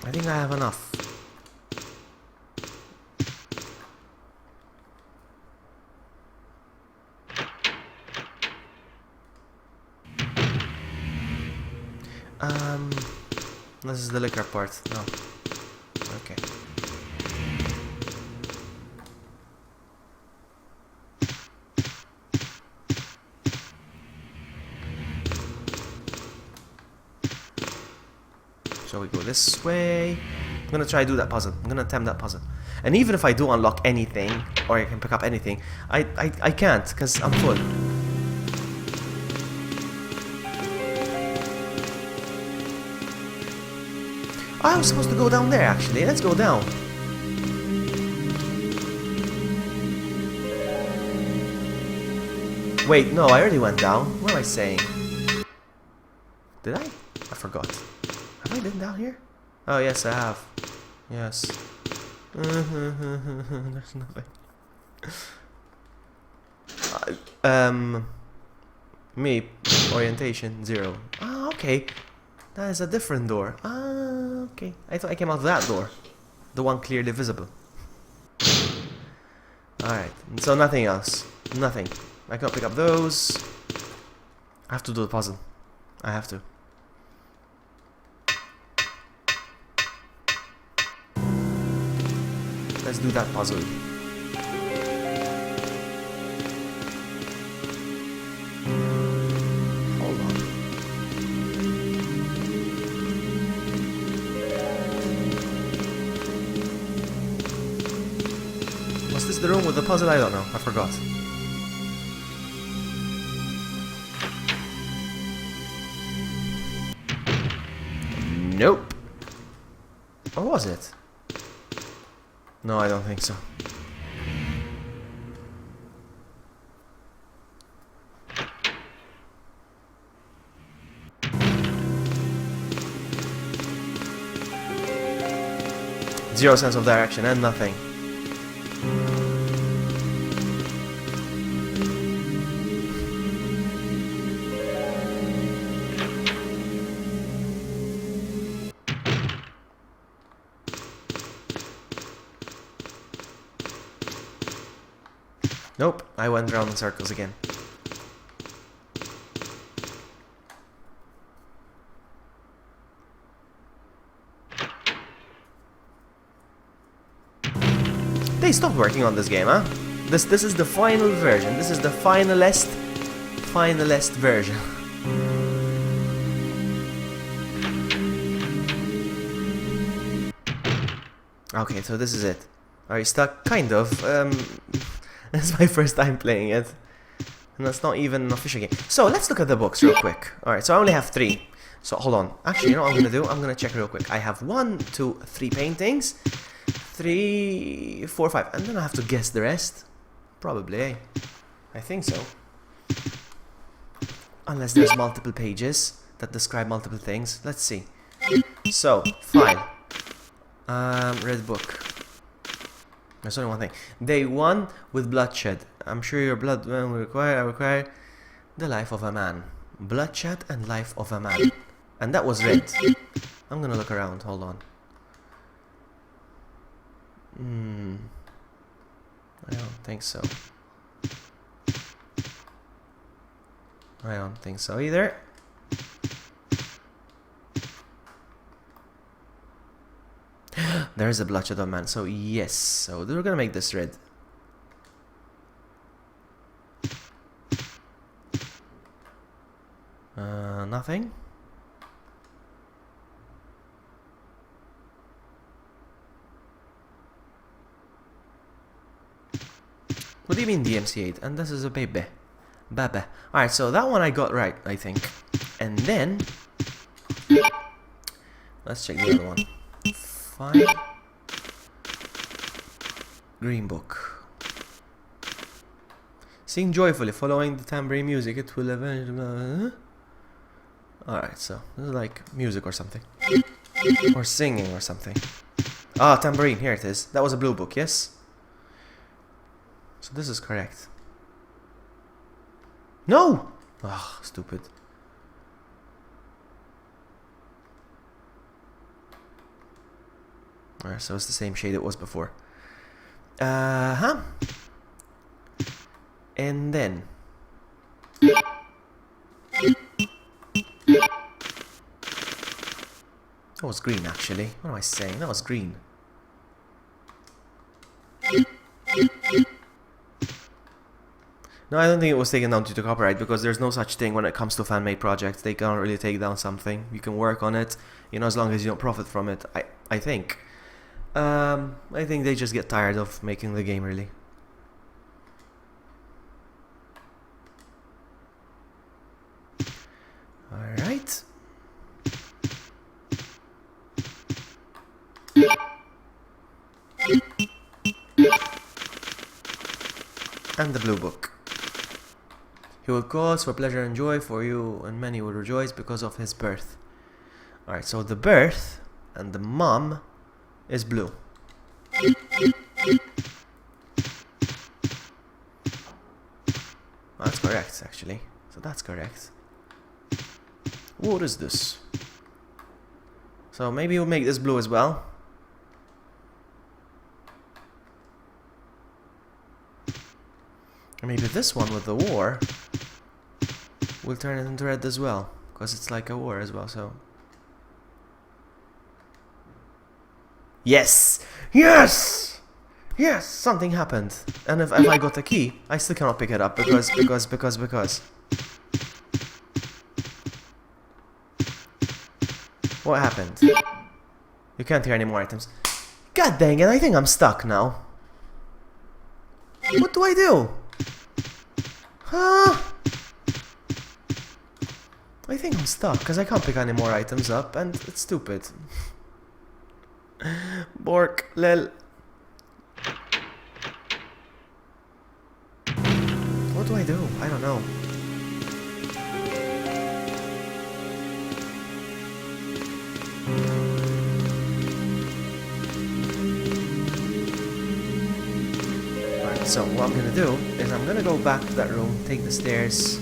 I think I have enough. This is the liquor part. No. Okay. So we go this way. I'm gonna try to do that puzzle. I'm gonna attempt that puzzle. And even if I do unlock anything, or I can pick up anything, I can't, because I'm full. Oh, I was supposed to go down there, actually. Let's go down. Wait, no, I already went down. What am I saying? Did I? I forgot. Have I been down here? Oh, yes, I have. Yes. There's nothing. Me, orientation, 0. Ah, okay. That is a different door. Ah, okay. I thought I came out of that door. The one clearly visible. Alright, so nothing else. Nothing. I can't pick up those. I have to do the puzzle. I have to. Let's do that puzzle. Hold on. Was this the room with the puzzle? I don't know. I forgot. Nope. Or was it? No, I don't think so. Zero sense of direction and nothing. Nope, I went around in circles again. They stopped working on this game, huh? This is the final version. This is the finalist version. Okay, so this is it. Are you stuck? Kind of. This is my first time playing it. And that's not even an official game. So, let's look at the books real quick. Alright, so I only have 3. So, hold on. Actually, you know what I'm gonna do? I'm gonna check real quick. I have 1, 2, 3 paintings. 3, 4, 5. And then I have to guess the rest. Probably, eh? I think so. Unless there's multiple pages that describe multiple things. Let's see. So, file. Red book. There's only one thing. Day 1 with bloodshed. I'm sure your blood will require. I require the life of a man. Bloodshed and life of a man. And that was red. I'm gonna look around. Hold on. I don't think so. I don't think so either. There is a bloodshed of man, so yes. So we're gonna make this red. Nothing. What do you mean DMC8? And this is a baby. Baba. Alright, so that one I got right, I think. And then let's check the other one. Fine. Green book. Sing joyfully, following the tambourine music, it will eventually... Alright, so this is like music or something. Or singing or something. Ah, tambourine, here it is. That was a blue book, yes? So this is correct. No! Ah, stupid. Alright, so it's the same shade it was before. And then that was green, actually. What am I saying? That was green. No, I don't think it was taken down due to copyright, because there's no such thing when it comes to fan-made projects. They can't really take down something. You can work on it, you know, as long as you don't profit from it. I think. I think they just get tired of making the game, really. Alright. And the blue book. He will cause for pleasure and joy for you, and many will rejoice because of his birth. Alright, so the birth and the mom is blue. That's correct, actually. So that's correct. What is this? So maybe we'll make this blue as well. Or maybe this one with the war will turn it into red as well, because it's like a war as well, so... Yes! Yes! Yes! Something happened. And if I got the key, I still cannot pick it up because... What happened? You can't hear any more items. God dang it, I think I'm stuck now. What do I do? Huh? I think I'm stuck because I can't pick any more items up and it's stupid. Bork, lel. What do I do? I don't know. Alright, so what I'm gonna do is I'm gonna go back to that room, take the stairs,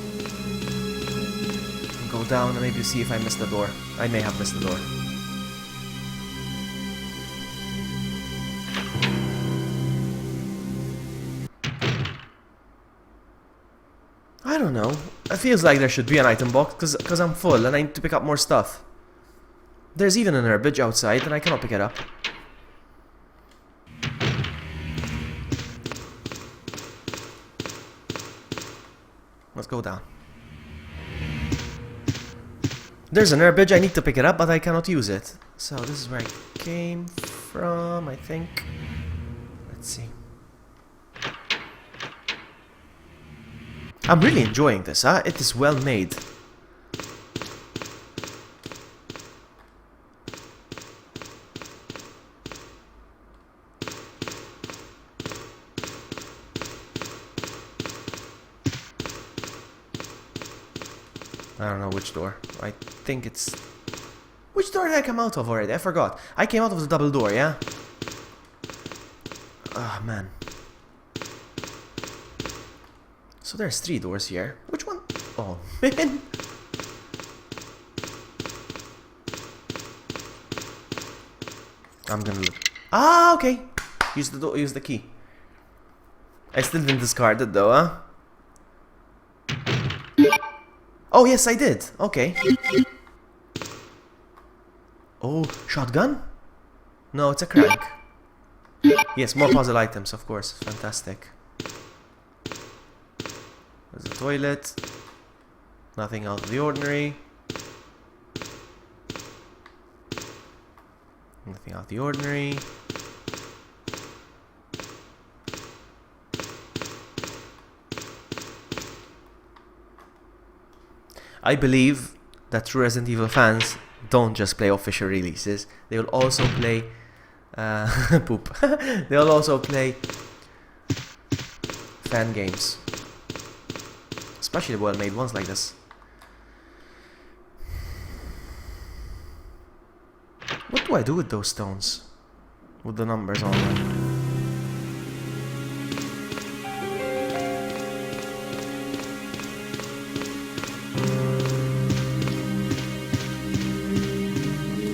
and go down and maybe see if I missed the door. I may have missed the door. I don't know. It feels like there should be an item box because I'm full and I need to pick up more stuff. There's even an herbage outside and I cannot pick it up. Let's go down. There's an herbage, I need to pick it up, but I cannot use it. So this is where I came from, I think. Let's see. I'm really enjoying this, huh? It is well made. I don't know which door. I think it's... Which door did I come out of already? I forgot. I came out of the double door, yeah? Ah, man. So there's 3 doors here. Which one? Oh, man. I'm gonna look. Ah, okay. Use the door. Use the key. I still didn't discard it though, huh? Oh, yes, I did. Okay. Oh, shotgun? No, it's a crank. Yes, more puzzle items, of course. Fantastic. There's a toilet. Nothing out of the ordinary. Nothing out of the ordinary. I believe that true Resident Evil fans don't just play official releases. They will also play... poop. They will also play fan games. Especially well-made ones like this. What do I do with those stones? With the numbers on them?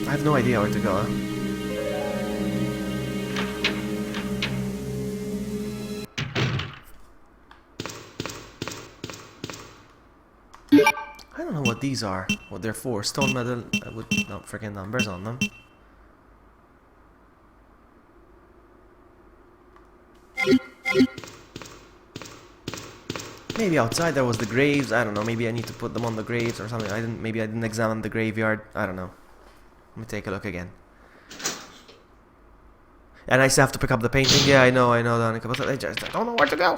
I have no idea where to go, huh? I don't know what these are, what they're for. Stone medal with no freaking numbers on them. Maybe outside there was the graves. I don't know. Maybe I need to put them on the graves or something. Maybe I didn't examine the graveyard. I don't know. Let me take a look again. And I still have to pick up the painting. Yeah, I know, Danica, but I don't know where to go.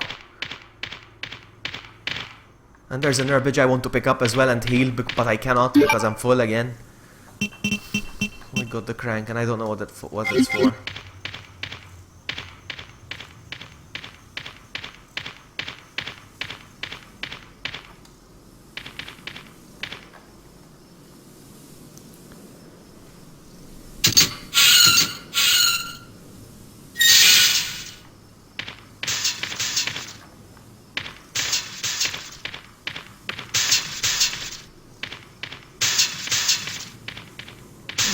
And there's an herbage I want to pick up as well and heal, but I cannot because I'm full again. We got the crank, and I don't know what it's for.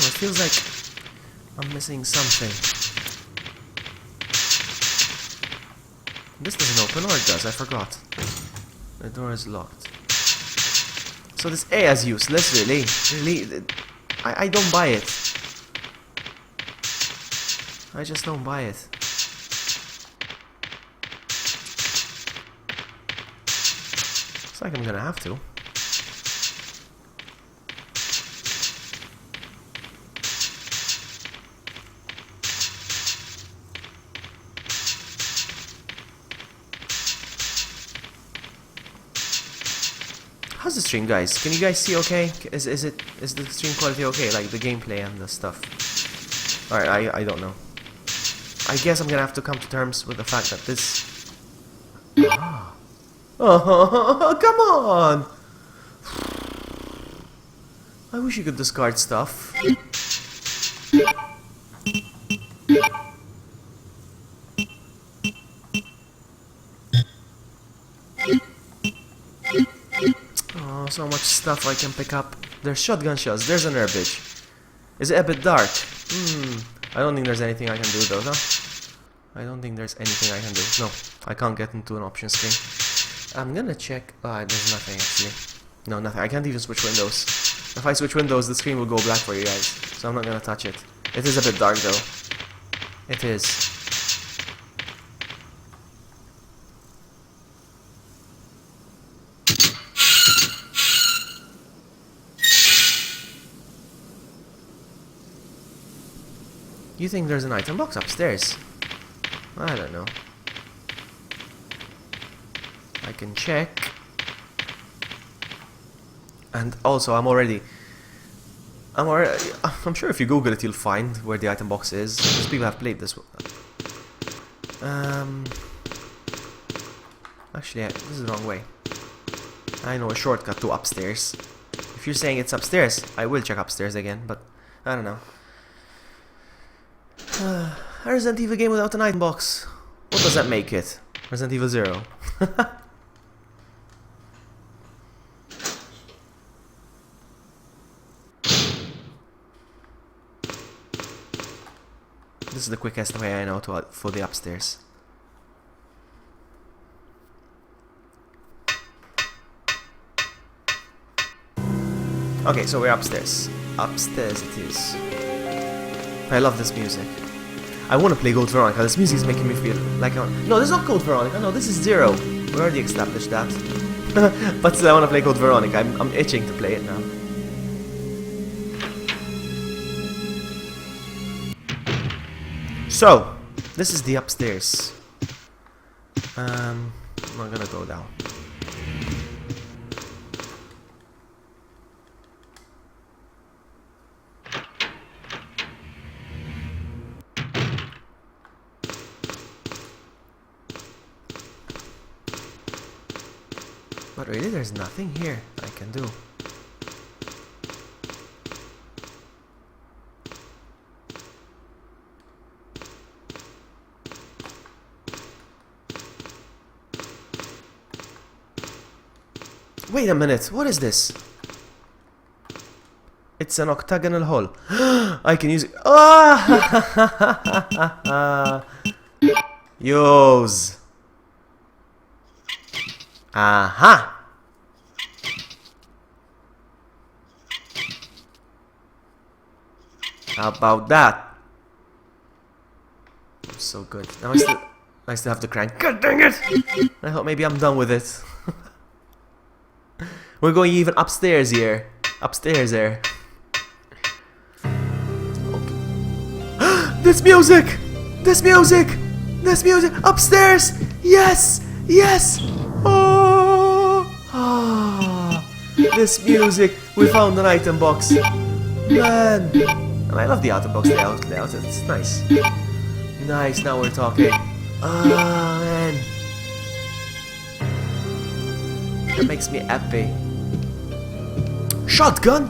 It feels like I'm missing something. This doesn't open, or it does, I forgot. The door is locked. So this A is useless, really. Really, I don't buy it. I just don't buy it. Looks like I'm gonna have to. How's the stream, guys? Can you guys see okay? Is the stream quality okay? Like the gameplay and the stuff. Alright, I don't know. I guess I'm gonna have to come to terms with the fact that this. Oh, come on! I wish you could discard stuff. Oh, so much stuff I can pick up. There's shotgun shells. There's an herbage. Is it a bit dark? I don't think there's anything I can do though, no? I don't think there's anything I can do. No, I can't get into an option screen. I'm gonna check. There's nothing actually. No, nothing. I can't even switch windows. If I switch windows, the screen will go black for you guys. So I'm not gonna touch it. It is a bit dark though. It is. You think there's an item box upstairs? I don't know. I can check. And also, I'm sure if you Google it, you'll find where the item box is. Because people have played this one. Actually, this is the wrong way. I know a shortcut to upstairs. If you're saying it's upstairs, I will check upstairs again, but I don't know. A Resident Evil game without an item box. What does that make it? Resident Evil 0. This is the quickest way I know for the upstairs. Okay, so we're upstairs. Upstairs it is. I love this music. I want to play Code Veronica. This music is making me feel like no, this is not Code Veronica. No, this is 0. We already established that. But still, I want to play Code Veronica. I'm itching to play it now. So, this is the upstairs. I'm not gonna go down. But really, there's nothing here I can do. Wait a minute, what is this? It's an octagonal hole. I can use it. Ah! Yos. Aha! How about that? So good. Now I still have the crank. God dang it! I thought maybe I'm done with it. We're going even upstairs here. Upstairs there. Okay. This music! This music! This music! Upstairs! Yes! Yes! Oh! Ah! This music! We found an item box. Man! And I love the item box layout. It's nice. Nice, now we're talking. Ah, man. That makes me happy. Shotgun?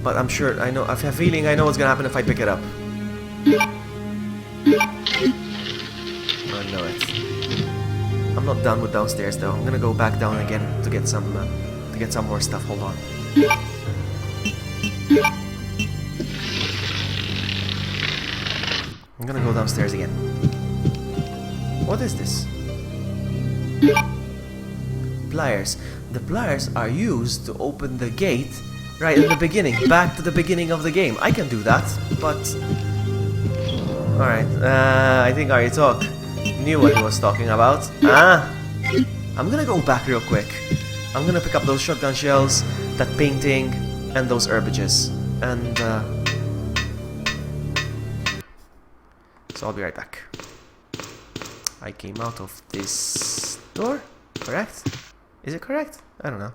But I'm sure, I have a feeling I know what's gonna happen if I pick it up. I know it. I'm not done with downstairs though. I'm gonna go back down again to get some more stuff. Hold on. I'm gonna go downstairs again. What is this? Pliers. The pliers are used to open the gate right in the beginning, back to the beginning of the game. I can do that, but... Alright, I think Aritok knew what he was talking about. I'm gonna go back real quick. I'm gonna pick up those shotgun shells, that painting, and those herbages. And, so I'll be right back. I came out of this door, correct? Is it correct? I don't know.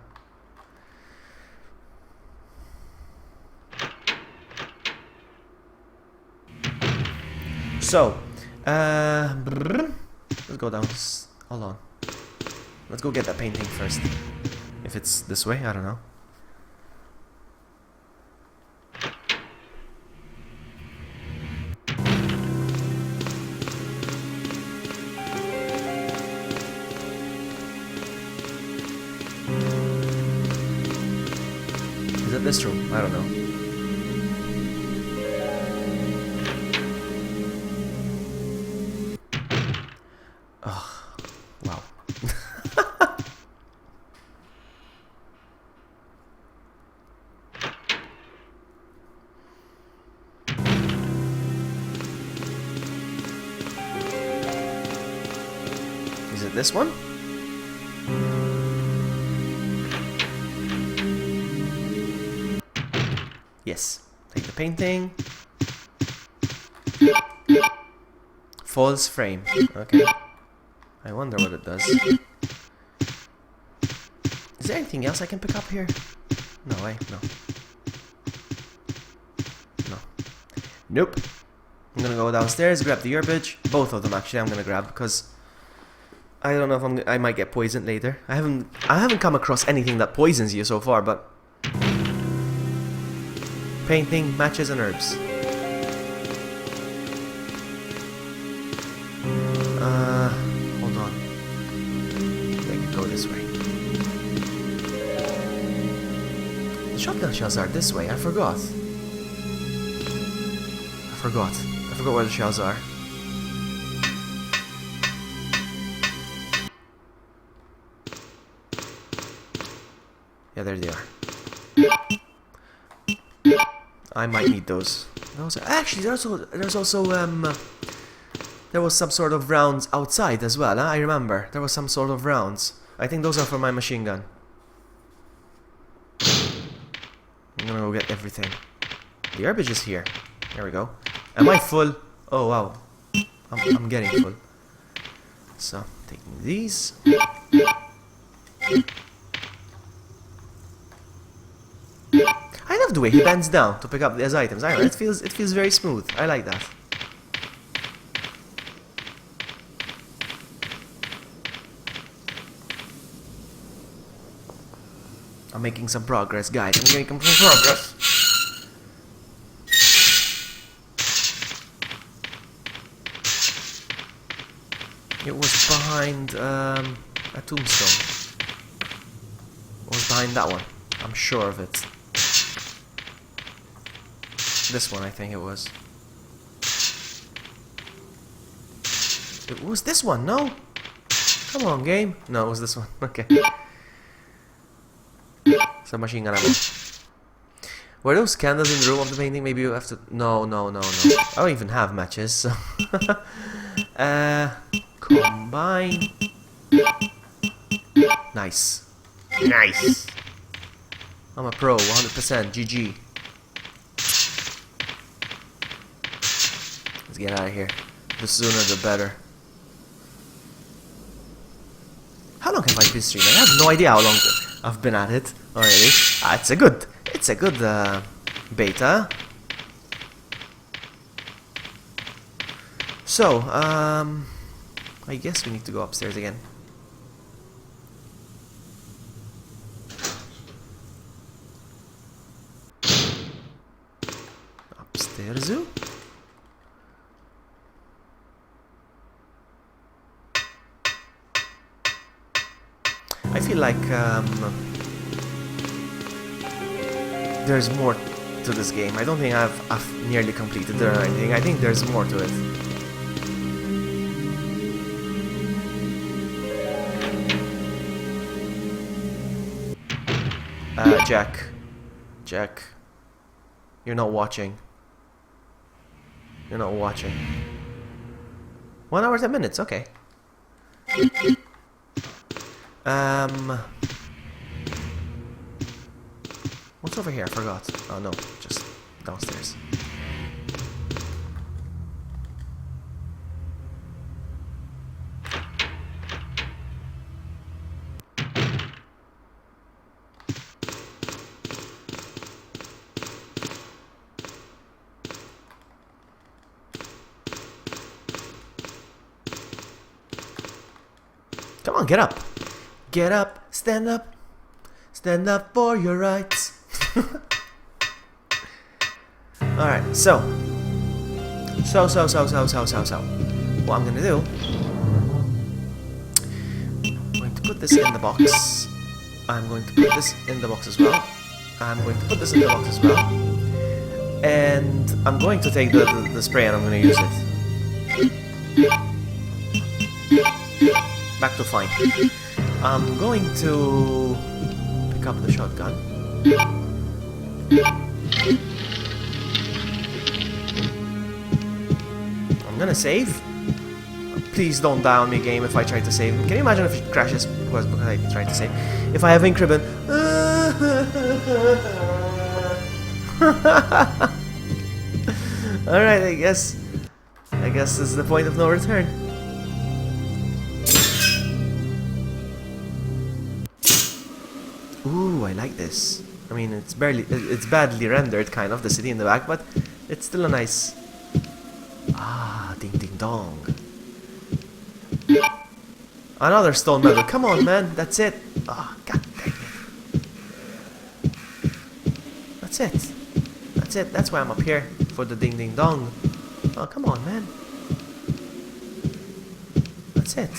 So, let's go down. Hold on. Let's go get that painting first. If it's this way, I don't know. Is it this room? I don't know. Oh, wow. Is it this one? Yes. Take the painting. False frame. Okay. I wonder what it does. Is there anything else I can pick up here? No, no. No. Nope. I'm gonna go downstairs, grab the herbage. Both of them actually I'm gonna grab because I don't know if I might get poisoned later. I haven't come across anything that poisons you so far, but painting, matches, and herbs. Hold on. I can go this way. The shotgun shells are this way. I forgot where the shells are. Yeah, there they are. I might need those. Actually, there was some sort of rounds outside as well. Huh? I remember there was some sort of rounds. I think those are for my machine gun. I'm gonna go get everything. The herbage is here. There we go. Am I full? Oh wow, I'm getting full. So taking these. I love the way he bends down to pick up these items. I don't know, it feels very smooth. I like that. I'm making some progress, guys. I'm making some progress. It was behind a tombstone. It was behind that one. I'm sure of it. This one, I think it was. It was this one, no? Come on, game. No, it was this one. Okay. So machine gun ammo. Were those candles in the room of the painting? Maybe you have to... No. I don't even have matches, so... Combine. Nice. Nice. I'm a pro, 100%. GG. Let's get out of here. The sooner the better. How long have I been streaming? I have no idea how long I've been at it already. It's a good beta. So, I guess we need to go upstairs again. Upstairs. I feel like there's more to this game. I don't think I've nearly completed it or anything. I think there's more to it. Jack, you're not watching. You're not watching. 1 hour 10 minutes, okay. What's over here? I forgot. Oh no, just downstairs. Come on, get up. Get up, stand up. Stand up for your rights. Alright, so. What I'm gonna do, I'm going to put this in the box. I'm going to put this in the box as well. I'm going to put this in the box as well. And I'm going to take the spray and I'm going to use it. Back to fine. I'm going to pick up the shotgun. I'm gonna save. Please don't die on me, game, if I try to save. Can you imagine if it crashes because I tried to save? If I have ink ribbon. Alright, I guess this is the point of no return. Ooh, I like this. I mean, it's badly rendered, kind of, the city in the back, but it's still a nice... Ah, ding ding dong. Another stone medal. Come on, man. That's it. Ah, oh, god dang it. That's it. That's it. That's why I'm up here. For the ding ding dong. Oh, come on, man. That's it.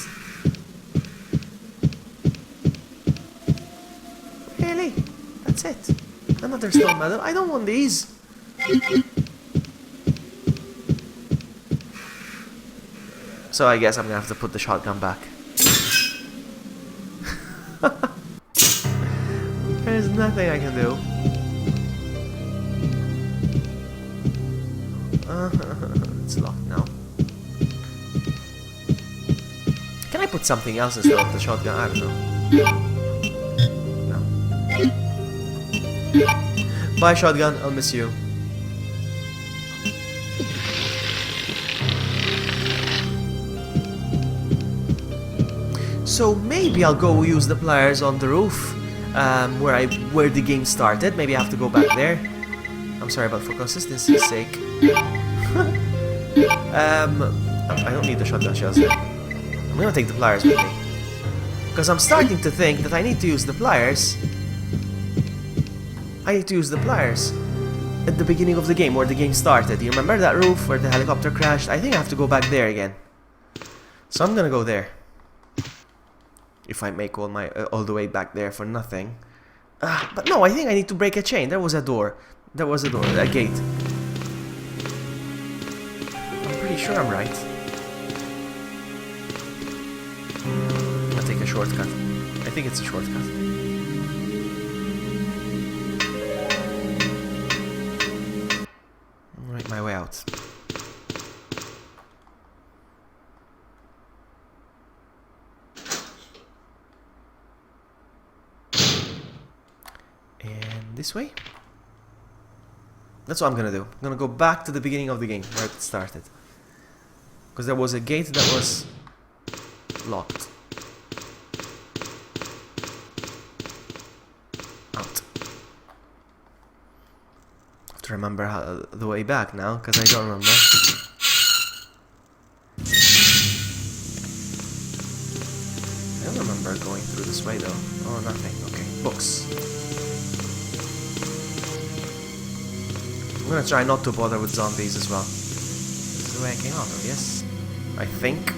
Really? That's it. Another stone medal. I don't want these. So I guess I'm gonna have to put the shotgun back. There's nothing I can do. It's locked now. Can I put something else instead of the shotgun? I don't know. No. Bye, shotgun. I'll miss you. So maybe I'll go use the pliers on the roof, where the game started. Maybe I have to go back there. I'm sorry, but for consistency's sake, I don't need the shotgun shells there. I'm gonna take the pliers with me because I'm starting to think that I need to use the pliers. I need to use the pliers at the beginning of the game, where the game started. You remember that roof where the helicopter crashed? I think I have to go back there again. So I'm gonna go there. If I make all the way back there for nothing. But no, I think I need to break a chain. There was a door. There was a door, a gate. I'm pretty sure I'm right. I'll take a shortcut. I think it's a shortcut. I'll make my way out. This way? That's what I'm gonna do. I'm gonna go back to the beginning of the game, where it started. Because there was a gate that was locked. Out. I have to remember how, the way back now, because I don't remember. I don't remember going through this way though. Oh, nothing. Okay, books. I'm gonna try not to bother with zombies as well. This is the way I came out of, yes? I think.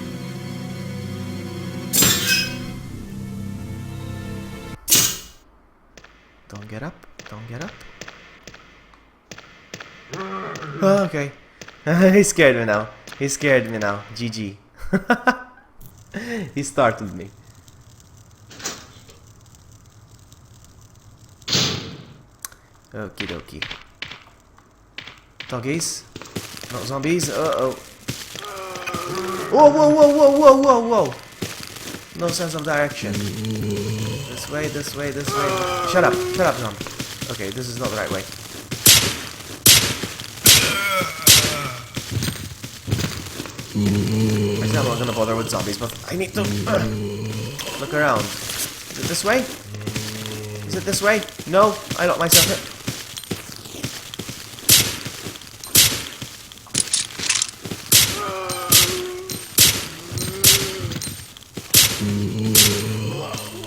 Don't get up. Don't get up. Oh, okay. He scared me now. He scared me now. GG. He startled me. Okie dokie. Doggies. Not zombies. Uh-oh. Whoa, whoa, whoa, whoa, whoa, whoa, whoa. No sense of direction. This way, this way, this way. Shut up, zombie. Okay, this is not the right way. Actually, I'm not gonna bother with zombies, but I need to look around. Is it this way? Is it this way? No, I locked myself in.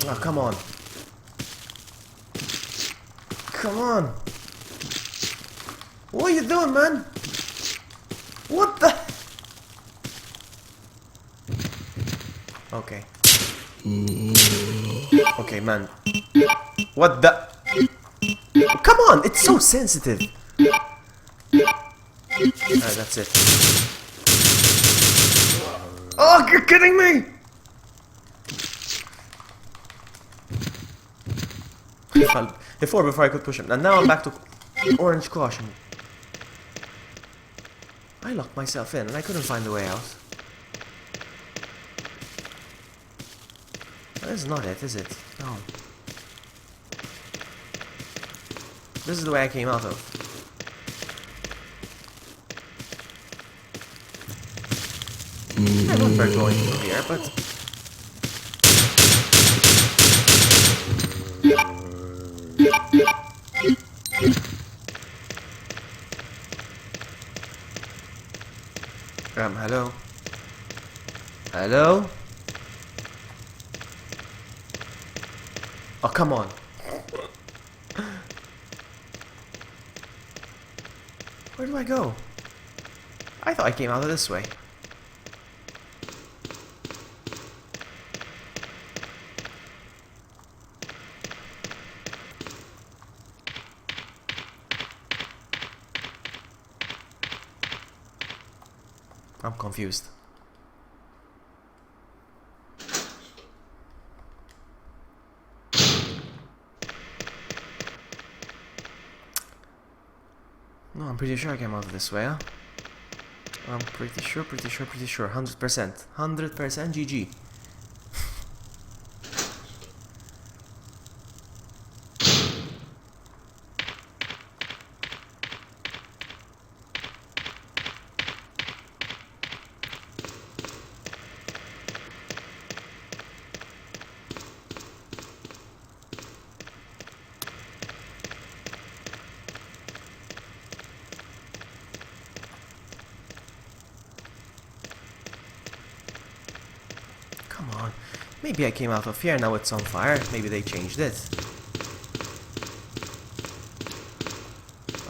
Oh, come on. Come on. What are you doing, man? What the? Okay. Okay, man. What the? Oh, come on! It's so sensitive. Alright, that's it. Oh, you're kidding me! He fell before I could push him. And now I'm back to orange caution. I locked myself in and I couldn't find the way out. That is not it, is it? No. This is the way I came out of. I remember going through here, but... hello? Hello? Oh, come on. Where do I go? I thought I came out of this way. I'm confused. No, I'm pretty sure I came out this way, huh? I'm pretty sure, 100%. 100% GG. Come on. Maybe I came out of here, now it's on fire. Maybe they changed it.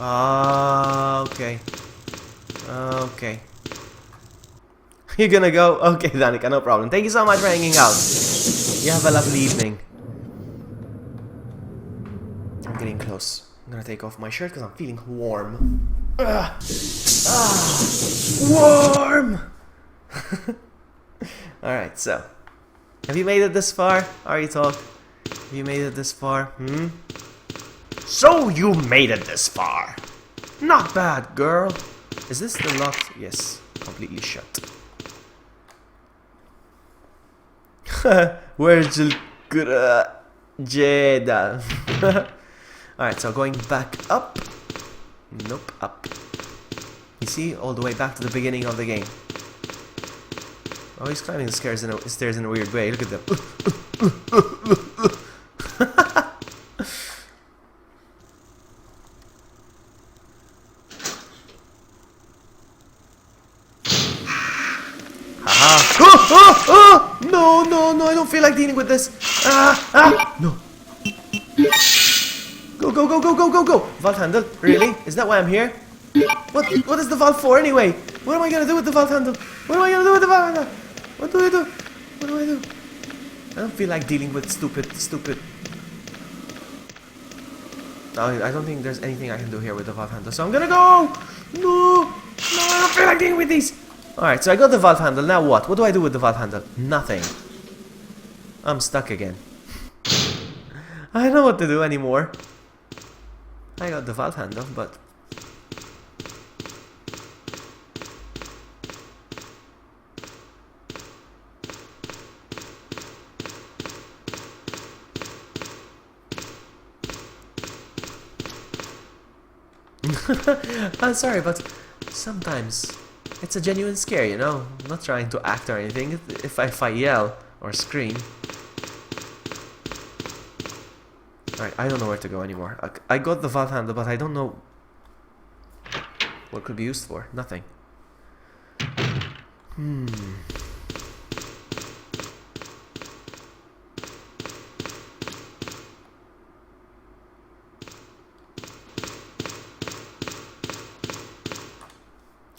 Okay. Okay. You're gonna go? Okay, Danica, no problem. Thank you so much for hanging out. You have a lovely evening. I'm getting close. I'm gonna take off my shirt because I'm feeling warm. Warm! Alright, so. Have you made it this far? Are you talk? Have you made it this far? Hmm? So you made it this far! Not bad, girl! Is this the locked? Yes, completely shut. Where's Jeda? Alright, so going back up. Nope, up. You see, all the way back to the beginning of the game. Oh, he's climbing the stairs in a weird way. Look at them. No, no, no, I don't feel like dealing with this. No. Go, go, go, go, go, go, go. Vault handle? Really? Is that why I'm here? What is the vault for anyway? What am I gonna do with the vault handle? What am I gonna do with the vault handle? What do I do? What do I do? I don't feel like dealing with stupid. No, I don't think there's anything I can do here with the vault handle, so I'm gonna go! No! No, I don't feel like dealing with these! Alright, so I got the vault handle, now what? What do I do with the vault handle? Nothing. I'm stuck again. I don't know what to do anymore. I got the vault handle, but... I'm sorry, but sometimes it's a genuine scare, you know? I'm not trying to act or anything. If I yell or scream. Alright, I don't know where to go anymore. I got the vault handle, but I don't know what could be used for. Nothing.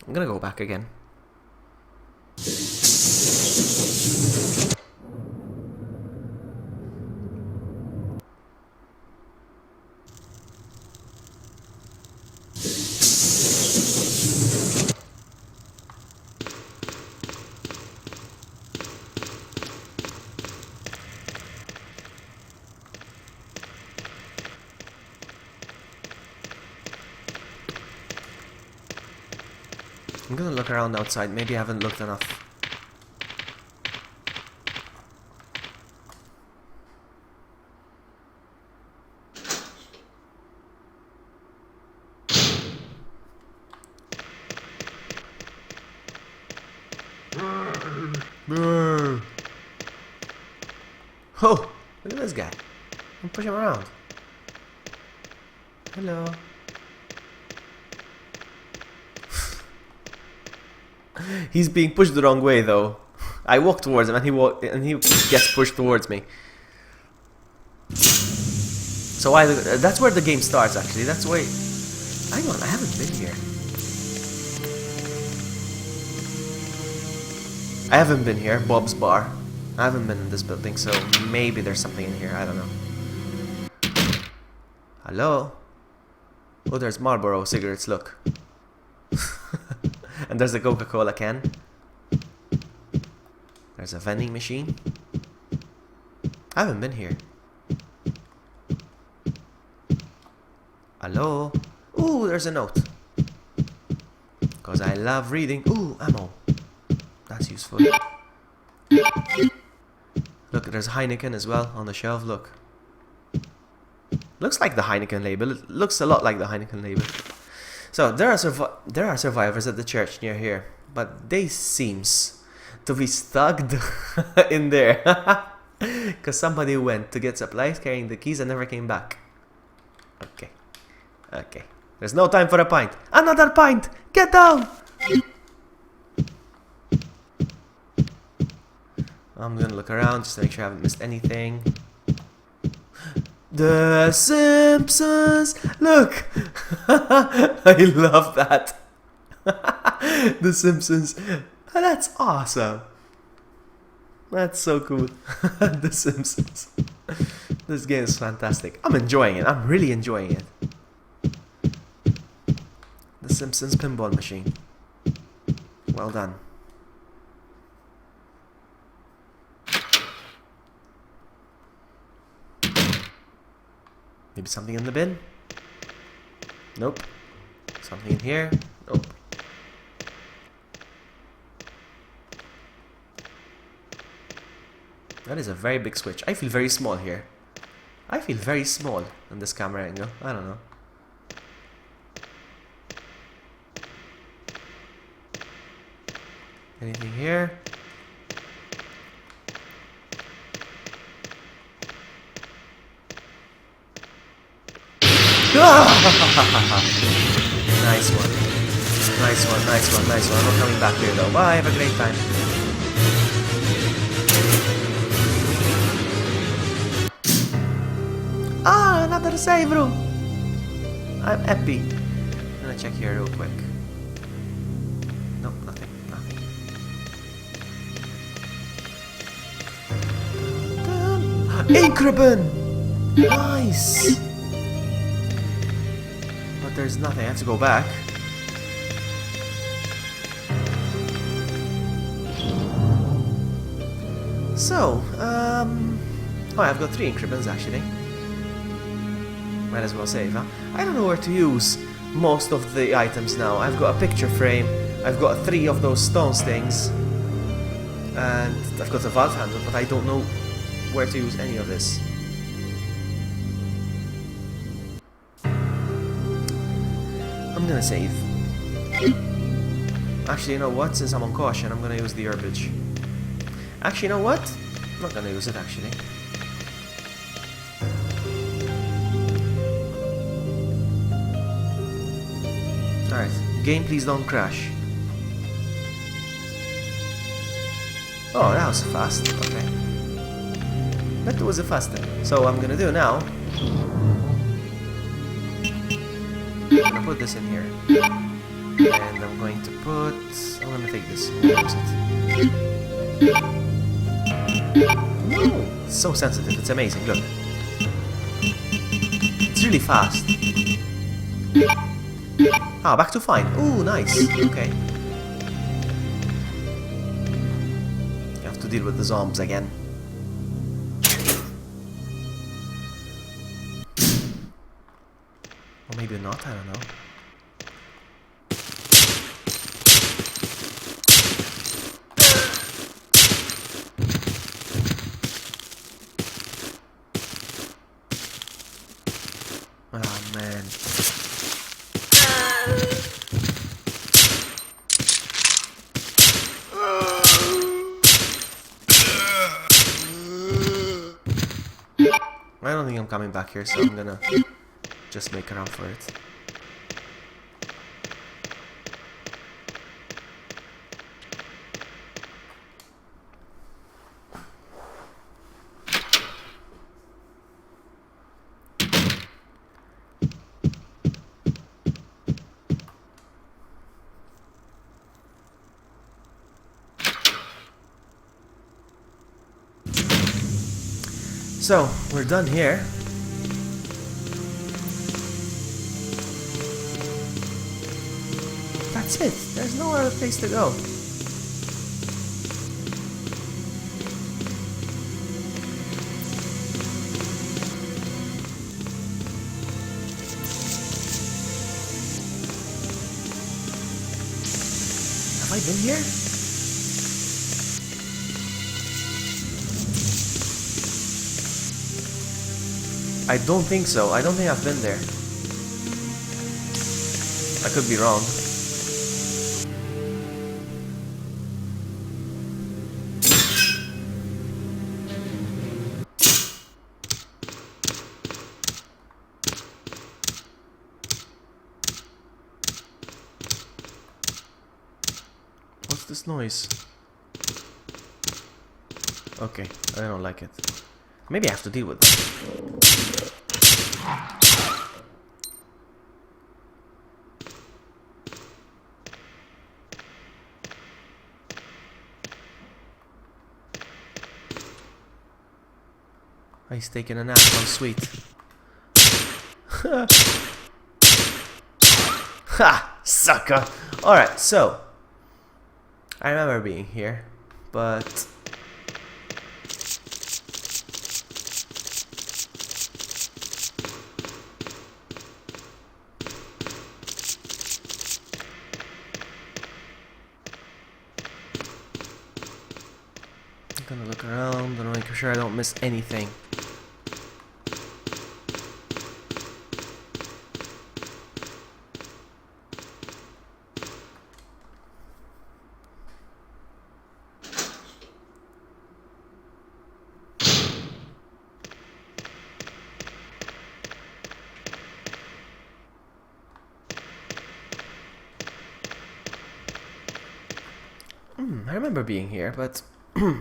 I'm gonna go back again. I'm gonna look around outside. Maybe I haven't looked enough. Oh, look at this guy. I'm pushing him around. Hello. He's being pushed the wrong way, though. I walk towards him, and he gets pushed towards me. So that's where the game starts. Actually, that's why. Hang on, I haven't been here. I haven't been here. Bob's Bar. I haven't been in this building, so maybe there's something in here. I don't know. Hello. Oh, there's Marlboro cigarettes. Look. And there's a Coca-Cola can. There's a vending machine. I haven't been here. Hello? Ooh, there's a note. Because I love reading. Ooh, ammo. That's useful. Look, there's Heineken as well on the shelf. Look. Looks like the Heineken label. It looks a lot like the Heineken label. So there are survivors at the church near here, but they seems to be stuck in there because somebody went to get supplies carrying the keys and never came back. Okay, okay. There's no time for a pint. Another pint. Get down. I'm gonna look around just to make sure I haven't missed anything. The Simpsons! Look! I love that. The Simpsons. That's awesome. That's so cool. The Simpsons. This game is fantastic. I'm enjoying it. I'm really enjoying it. The Simpsons pinball machine. Well done. Maybe something in the bin? Nope. Something in here? Nope. That is a very big switch. I feel very small here. I feel very small in this camera angle. I don't know. Anything here? Nice one. Nice one, nice one, nice one. I'm not coming back here though. Bye, have a great time. Ah, another save room. I'm happy. I'm gonna check here real quick. Nope, nothing, nothing. Ink ribbon! Nice! But there's nothing, I have to go back. So, oh, I've got 3 ink ribbons actually. Might as well save, huh? I don't know where to use most of the items now. I've got a picture frame, I've got 3 of those stones things, and I've got a valve handle, but I don't know where to use any of this. I'm gonna save. Actually, you know what? Since I'm on caution, I'm gonna use the herbage. Actually, you know what? I'm not gonna use it actually. Alright, game, please don't crash. Oh, that was fast. Okay. That was a fast thing. So what I'm gonna do now, I'm gonna put this in here. And I'm going to put... I'm gonna take this. Use it. No! It's so sensitive, it's amazing, look. It's really fast. Ah, back to fine. Ooh, nice. Okay. You have to deal with the zombies again. Or maybe not, I don't know. Oh man. I don't think I'm coming back here, so I'm gonna just make a run for it. So, we're done here. That's it. There's no other place to go. Have I been here? I don't think so. I don't think I've been there. I could be wrong. What's this noise? Okay, I don't like it. Maybe I have to deal with it. He's taking a nap, how sweet. Ha! Sucker! Alright, so I remember being here, but I'm gonna look around and make sure I don't miss anything. I remember being here, but I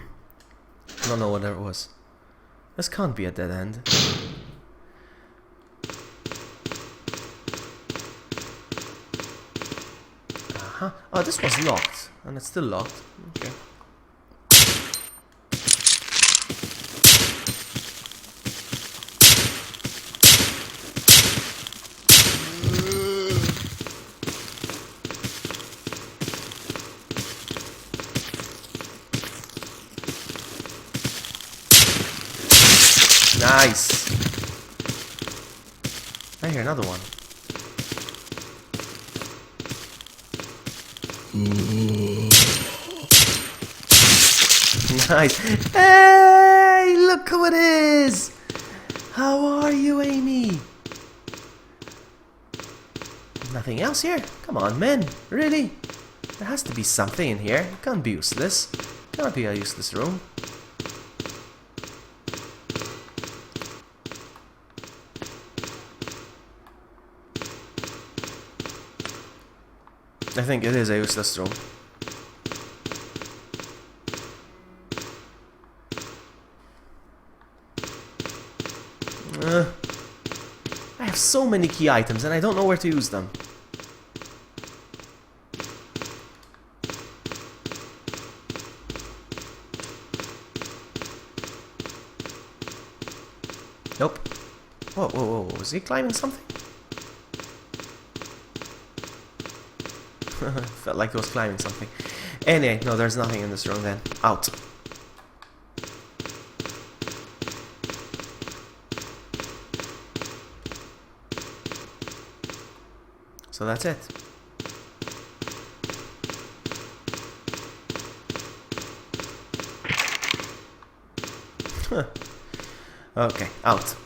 don't know what it was. This can't be a dead end. Uh-huh. Oh, this was locked, and it's still locked. Okay. Nice! I hear another one. Nice! Hey! Look who it is! How are you, Amy? Nothing else here? Come on, men. Really? There has to be something in here. It can't be useless. It can't be a useless room. I think it is a useless room. I have so many key items and I don't know where to use them. Nope. Whoa, whoa, whoa. Was he climbing something? Felt like he was climbing something. Anyway, no, there's nothing in this room then. Out. So that's it. Okay, out.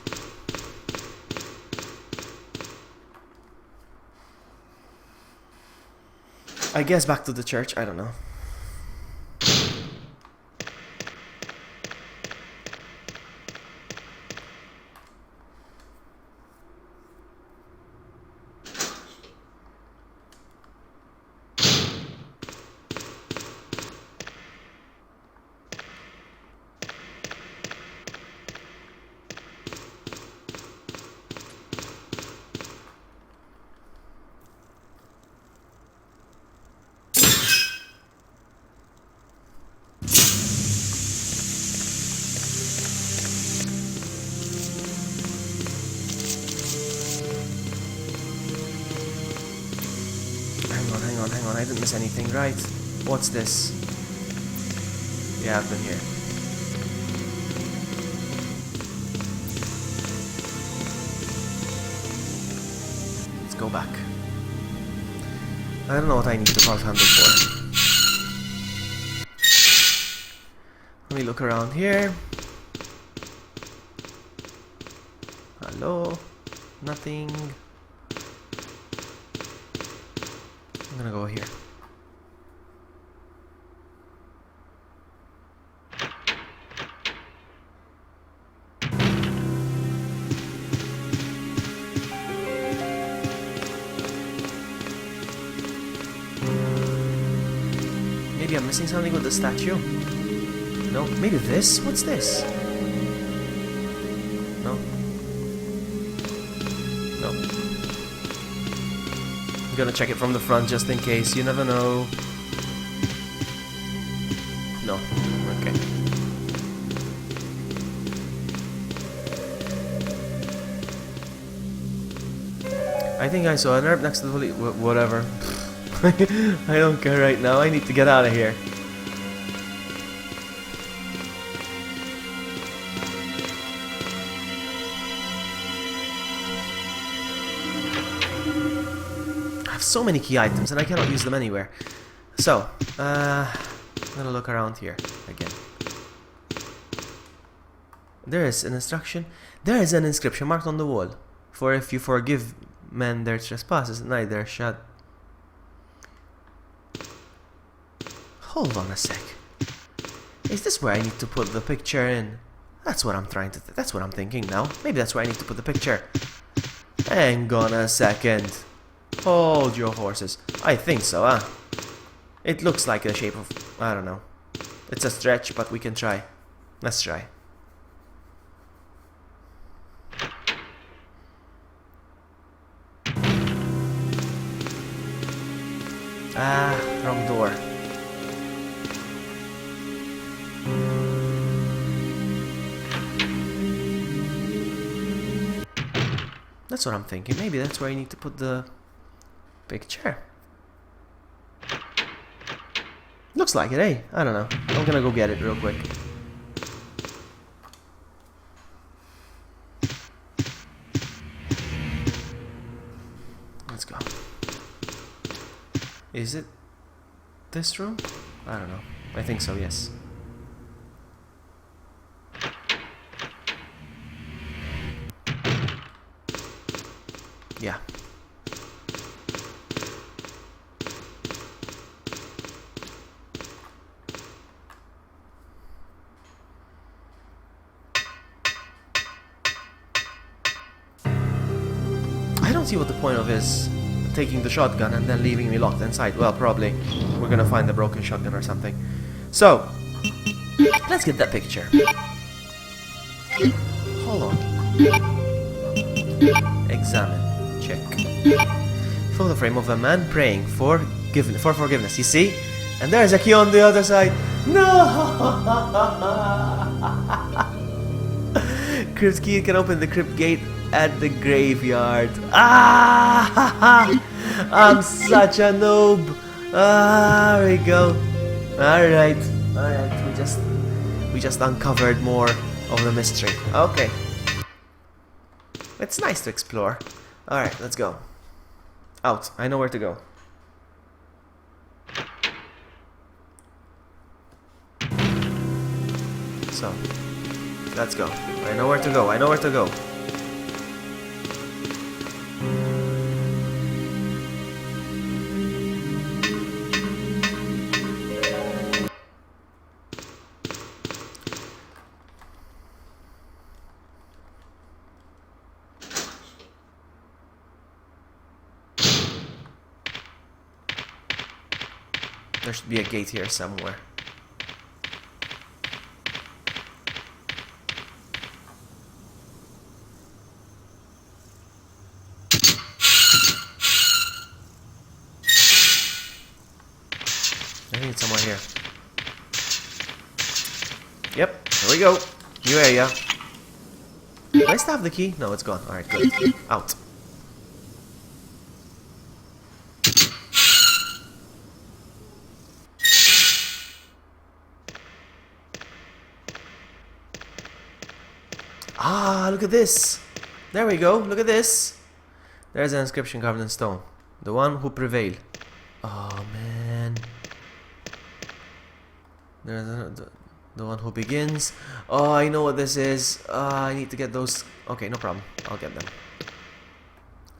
I guess back to the church, I don't know. Hang on, I didn't miss anything, right? What's this? Yeah, I've been here. Let's go back. I don't know what I need the pulse handle for. Let me look around here. Hello? Nothing. I'm gonna go here. Maybe I'm missing something with the statue. No, maybe this? What's this? No. No. I'm gonna check it from the front just in case, you never know. No. Okay. I think I saw an herb next to the police. Whatever. I don't care right now. I need to get out of here. I have so many key items and I cannot use them anywhere. So, I'm gonna look around here again. There is an instruction. There is an inscription marked on the wall. For if you forgive men their trespasses, neither shall... Hold on a sec. Is this where I need to put the picture in? That's what I'm trying to... that's what I'm thinking now. Maybe that's where I need to put the picture. Hang on a second. Hold your horses. I think so, huh? It looks like the shape of... I don't know. It's a stretch, but we can try. Let's try. Ah, wrong door. That's what I'm thinking. Maybe that's where I need to put the picture. Looks like it, eh? I don't know. I'm gonna go get it real quick. Let's go. Is it this room? I don't know. I think so, yes. Yeah. I don't see what the point of is taking the shotgun and then leaving me locked inside. Well, probably we're gonna find a broken shotgun or something. So, let's get that picture. Hold on. Examine. Check. Photo frame of a man praying for forgiveness. You see? And there's a key on the other side. No! Crypt key can open the crypt gate at the graveyard. Ah! I'm such a noob. Ah, there we go. Alright. We just uncovered more of the mystery. Okay. It's nice to explore. Alright, let's go. Out. I know where to go. So, let's go. I know where to go. I know where to go. There should be a gate here somewhere. I think it's somewhere here. Yep, here we go. New area. Do I still have the key? No, it's gone. Alright, good. Out. Ah, look at this. There we go. Look at this. There's an inscription carved in stone. The one who prevailed. Oh, man. There's the one who begins. Oh, I know what this is. I need to get those. Okay, no problem. I'll get them.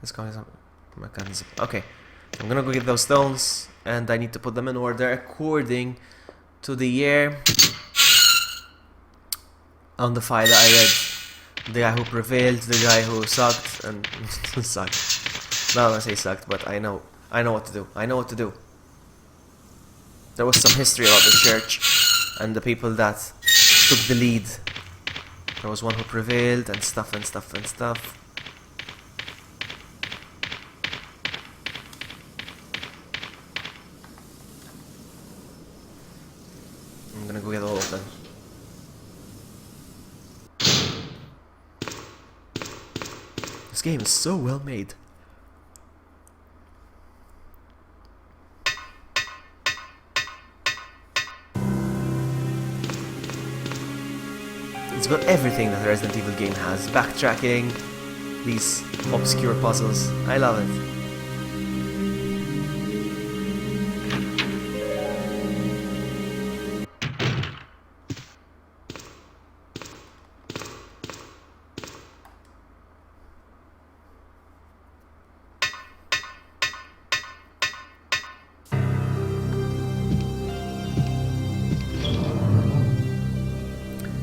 Let's go. Mechanism. Okay. I'm gonna go get those stones. And I need to put them in order according to the year on the file that I read. The guy who prevailed, the guy who sucked, and sucked. Not gonna say sucked, but I know what to do. I know what to do. There was some history about the church and the people that took the lead. There was one who prevailed and stuff and stuff and stuff. I'm gonna go get all of them. This game is so well made. It's got everything that a Resident Evil game has. Backtracking, these obscure puzzles. I love it.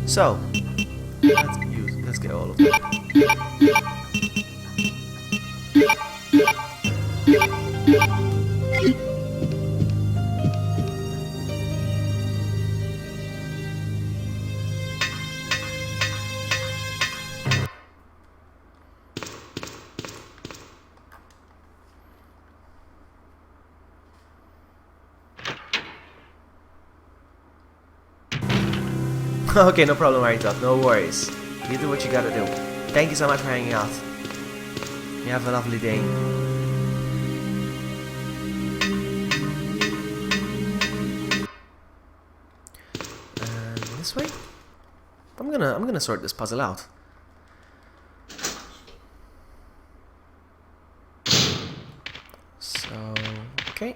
So, let's get all of them. Okay, no problem, Maritop. No worries. You do what you gotta do. Thank you so much for hanging out. You have a lovely day. And this way? I'm gonna sort this puzzle out. So, okay.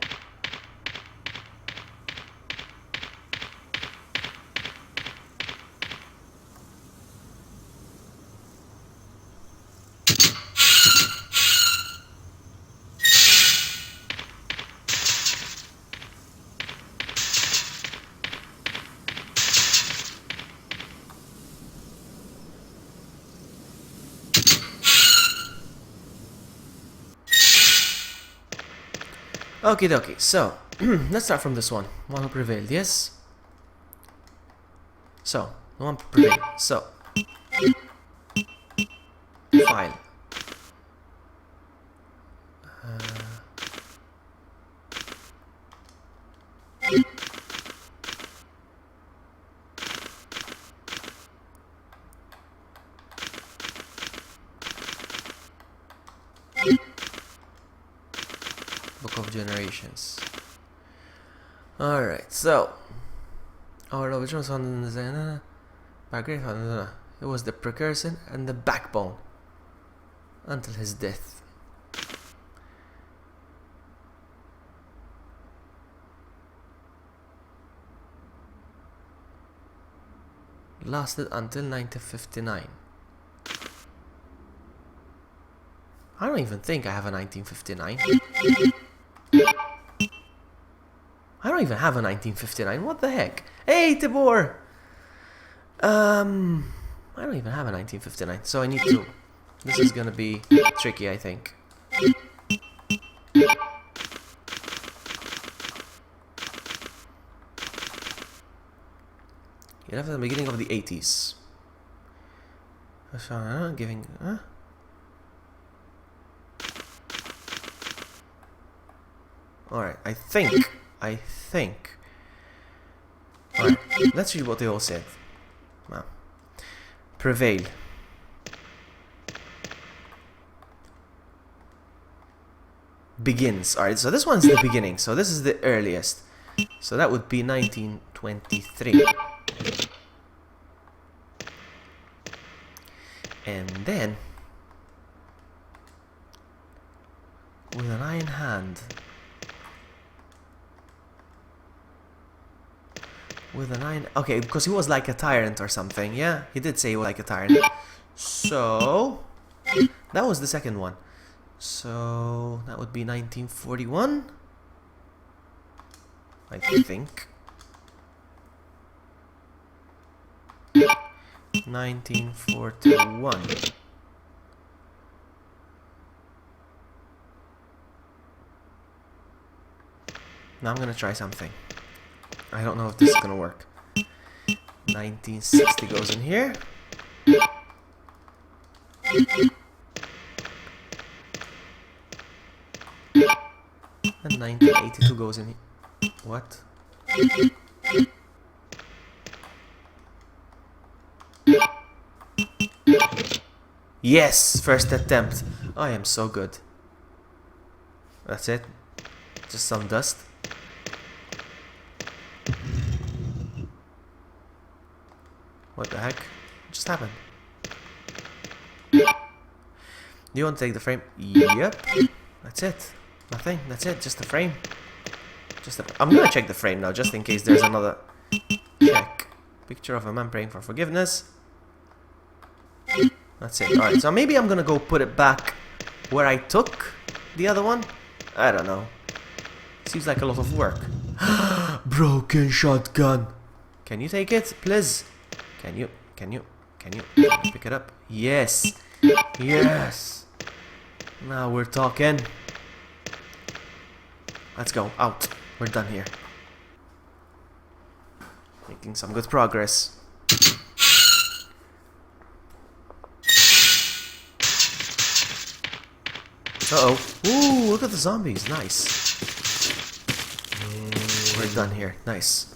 Okie dokie, so let's start from this one. One who prevailed, yes? So, the one who prevailed. So, file. Book of Generations. Alright, so which one's on the design? It was the precursor and the backbone until his death. Lasted until 1959. I don't even think I have a 1959. I don't even have a 1959. What the heck? Hey, Tibor! I don't even have a 1959, so I need to... This is gonna be tricky, I think. You left at the beginning of the 80s. Giving... Alright, I think. Alright, let's read what they all said. Wow. Prevail. Begins. Alright, so this one's the beginning. So this is the earliest. So that would be 1923. And then, with an iron hand, okay, because he was like a tyrant or something. Yeah, he did say he was like a tyrant. So that was the second one. So that would be 1941, I think. 1941. Now I'm gonna try something. I don't know if this is gonna work. 1960 goes in here. And 1982 goes in here. What? Yes! First attempt. I am so good. That's it. Just some dust. What the heck just happened? Do you want to take the frame? Yep. That's it. Nothing. That's it. Just the frame. I'm gonna check the frame now, just in case there's another check. Picture of a man praying for forgiveness. That's it. Alright, so maybe I'm gonna go put it back where I took the other one. I don't know. Seems like a lot of work. Broken shotgun. Can you take it, please? Can you pick it up? Yes. Yes. Now we're talking. Let's go. Out. We're done here. Making some good progress. Uh-oh. Ooh, look at the zombies. Nice. We're done here. Nice.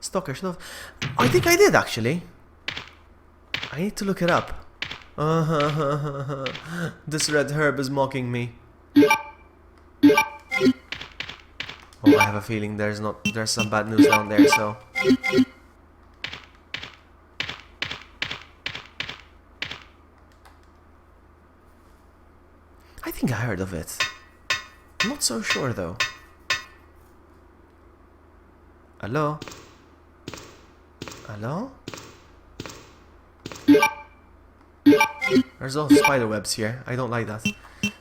Stalker should have... I think I did, actually. I need to look it up. This red herb is mocking me. Oh, I have a feeling there's some bad news down there, so... I think I heard of it. I'm not so sure, though. Hello? Hello? There's also spider webs here. I don't like that.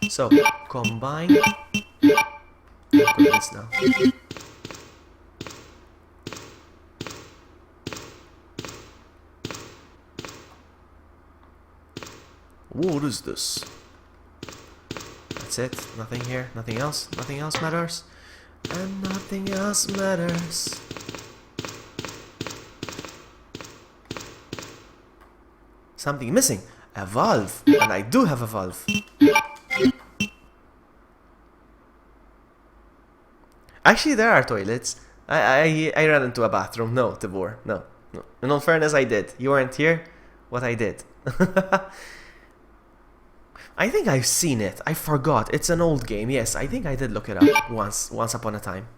So, combine. Look at this now. What is this? That's it. Nothing here. Nothing else. Nothing else matters. And nothing else matters. Something missing. A valve. And I do have a valve. Actually, there are toilets. I ran into a bathroom. No, Tibor. No. In all fairness, I did. You weren't here. What I did. I think I've seen it. I forgot. It's an old game. Yes, I think I did look it up once upon a time.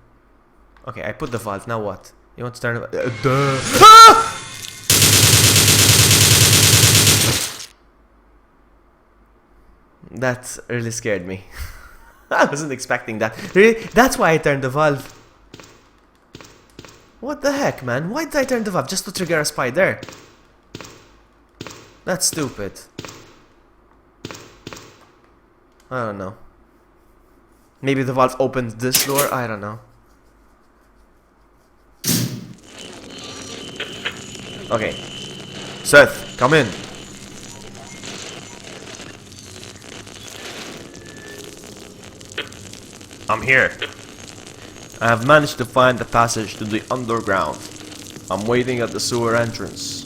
Okay, I put the valve. Now what? You want to turn it? Ah! That really scared me. I wasn't expecting that. Really? That's why I turned the valve. What the heck, man? Why did I turn the valve? Just to trigger a spider? That's stupid. I don't know. Maybe the valve opened this door? I don't know. Okay. Seth, come in. I'm here. I have managed to find the passage to the underground. I'm waiting at the sewer entrance.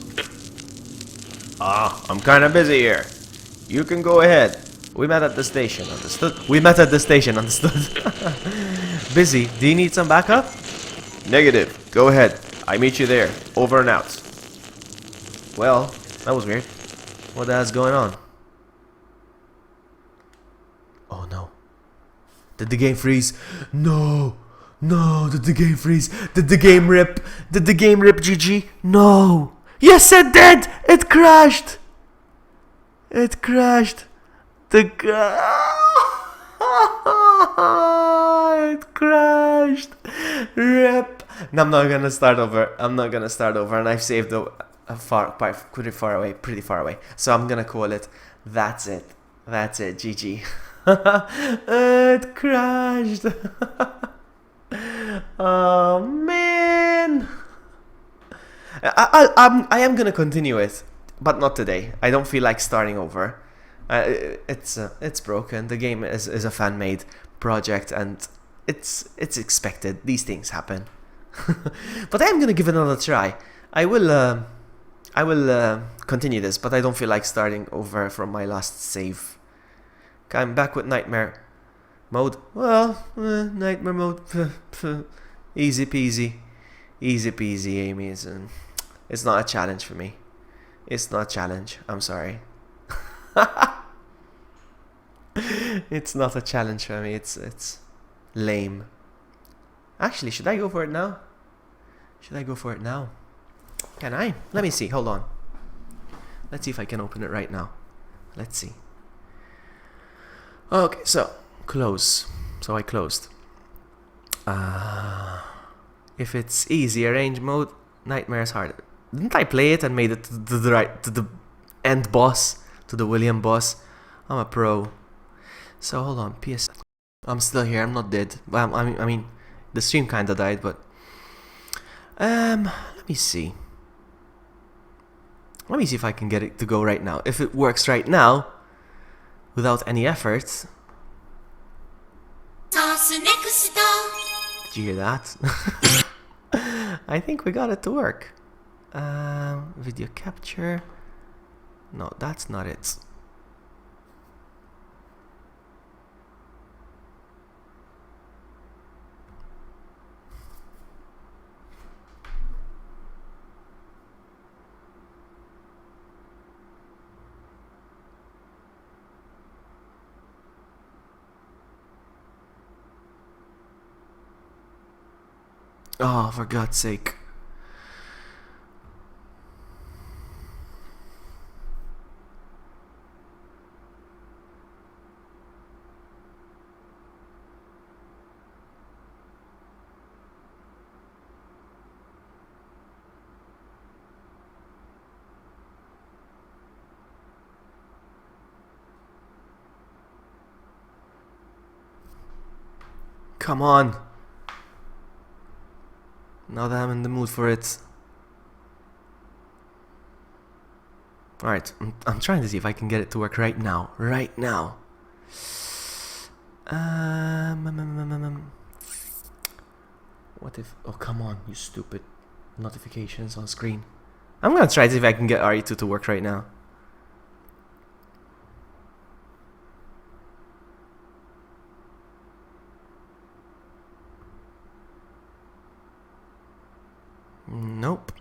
I'm kinda busy here. You can go ahead. We met at the station, understood? We met at the station, understood? Busy. Do you need some backup? Negative. Go ahead. I meet you there. Over and out. Well, that was weird. What the hell's going on? Oh no. Did the game freeze? No! No! Did the game freeze? Did the game rip? Did the game rip, GG? No! Yes, it did! It crashed! It crashed! It crashed! Rip! No, I'm not gonna start over. I'm not gonna start over, and I've saved pretty far away. So I'm gonna call it. That's it. That's it. GG. It crashed. Oh man. I am gonna continue it, but not today. I don't feel like starting over. It's broken. The game is a fan-made project, and it's expected. These things happen. But I am gonna give it another try. I will continue this, but I don't feel like starting over from my last save. Okay, I'm back with nightmare mode. Well, nightmare mode. Easy peasy, Amy. It's not a challenge for me. It's not a challenge. I'm sorry. It's not a challenge for me. It's lame. Actually, should I go for it now? Can I? Let me see. Hold on. Let's see if I can open it right now. Let's see. Okay, so close. So I closed. If it's easy, arrange mode, nightmare is harder. Didn't I play it and made it to the end boss, to the William boss? I'm a pro. So hold on, PS. I'm still here. I'm not dead. Well, I mean, the stream kinda died, but let me see. Let me see if I can get it to go right now. If it works right now, without any effort. Did you hear that? I think we got it to work. Video capture. No, that's not it. Oh, for God's sake. Come on. Now that I'm in the mood for it. Alright, I'm trying to see if I can get it to work right now. Right now. What if... Oh, come on, you stupid notifications on screen. I'm gonna try to see if I can get RE2 to work right now. Nope.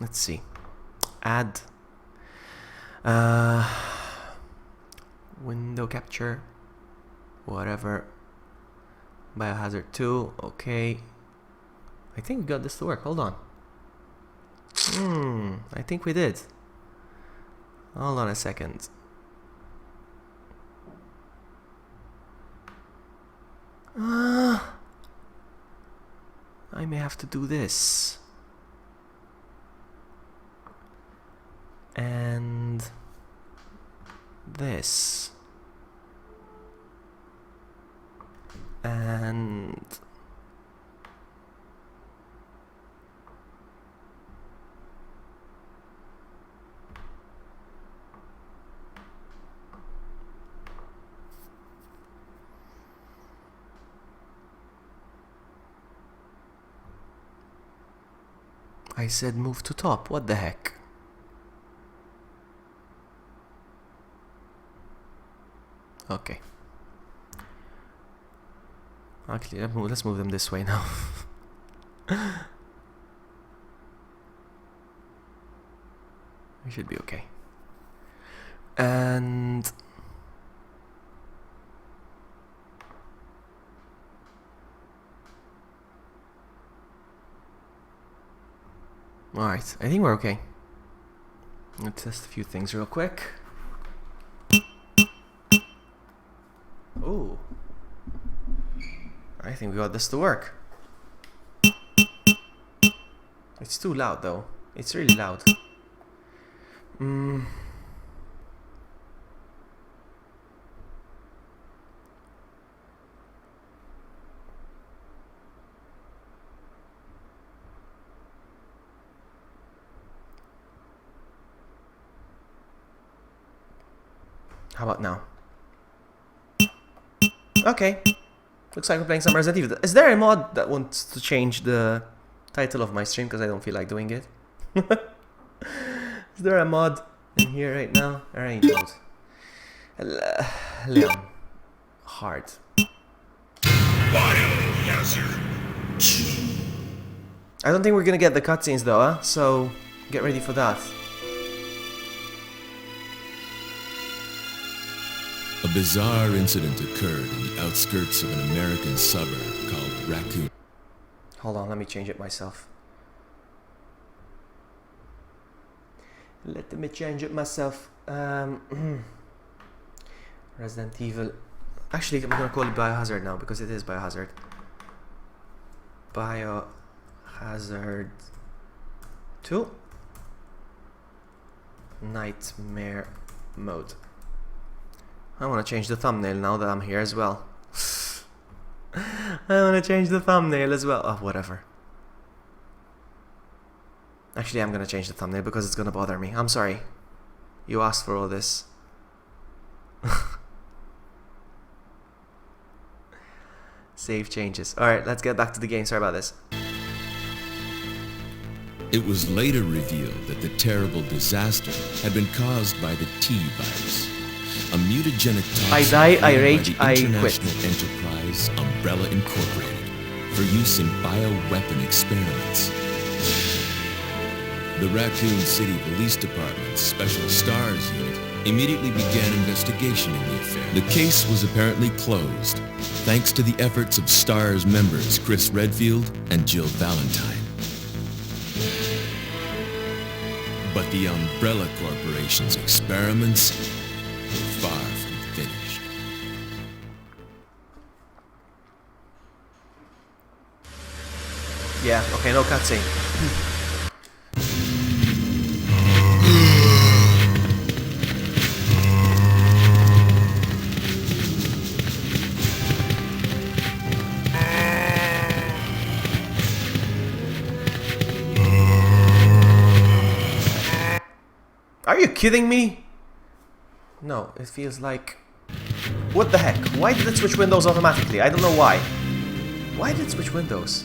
Let's see. Add window capture, whatever. Biohazard 2, okay. I think we got this to work. Hold on. I think we did. Hold on a second. I may have to do this. And this. And I said move to top. What the heck? Okay. Actually, let's move them this way now. We should be okay. And alright, I think we're okay. Let's test a few things real quick. Ooh. I think we got this to work. It's too loud though. It's really loud. How about now? Okay. Looks like we're playing some Resident Evil. Is there a mod that wants to change the title of my stream because I don't feel like doing it? Is there a mod in here right now? Arrange mode. Leon. Hard. Biohazard. I don't think we're gonna get the cutscenes though, huh? So get ready for that. A bizarre incident occurred in the outskirts of an American suburb called Raccoon. Hold on, let me change it myself. Let me change it myself. Resident Evil. Actually, I'm gonna call it Biohazard now because it is Biohazard. Biohazard 2 Nightmare Mode. I want to change the thumbnail now that I'm here as well. I want to change the thumbnail as well. Oh, whatever. Actually, I'm going to change the thumbnail because it's going to bother me. I'm sorry. You asked for all this. Save changes. Alright, let's get back to the game. Sorry about this. It was later revealed that the terrible disaster had been caused by the T virus, a mutagenic toxin I die, I made rage, by I the quit. international enterprise Umbrella Incorporated for use in bioweapon experiments. The Raccoon City Police Department's Special Stars Unit immediately began investigation in the affair. The case was apparently closed, thanks to the efforts of STARS members Chris Redfield and Jill Valentine. But the Umbrella Corporation's experiments were far from finished. Yeah, okay, no cutscene. Are you kidding me? No, it feels like... What the heck? Why did it switch windows automatically? I don't know why. Why did it switch windows?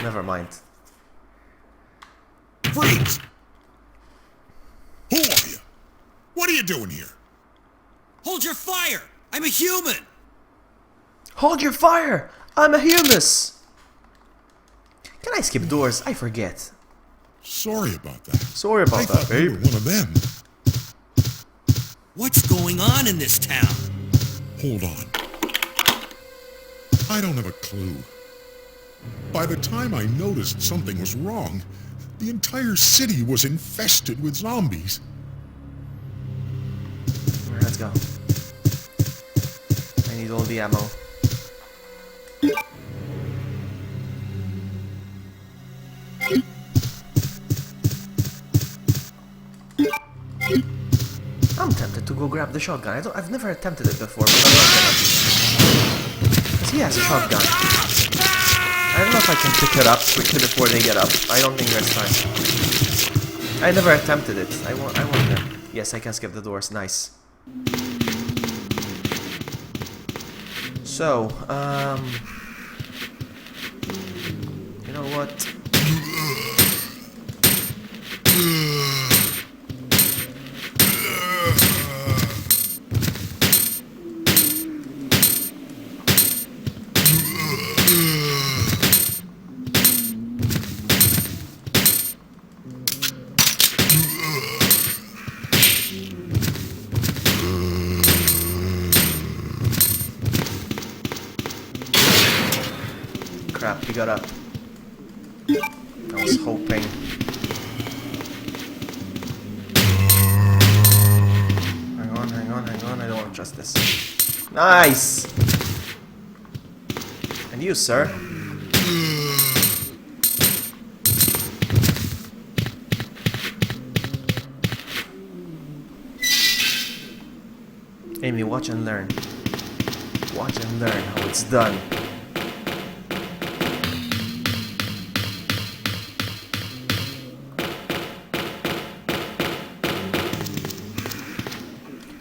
Never mind. Freeze! Who are you? What are you doing here? Hold your fire! I'm a human! Hold your fire! I'm a humus! Can I skip doors? I forget. Sorry about that. Sorry about I that, thought you babe. were one of them. What's going on in this town? Hold on. I don't have a clue. By the time I noticed something was wrong, the entire city was infested with zombies. Alright, let's go. I need all the ammo. I'm tempted to go grab the shotgun. I've never attempted it before, but I'm not gonna. Because he has a shotgun. I don't know if I can pick it up quickly before they get up. I don't think there's time. I never attempted it. I wonder. Yes, I can skip the doors. Nice. So, you know what? Crap, he got up. I was hoping. Hang on, hang on, hang on. I don't want to trust this. Nice! And you, sir? Amy, watch and learn. Watch and learn how it's done.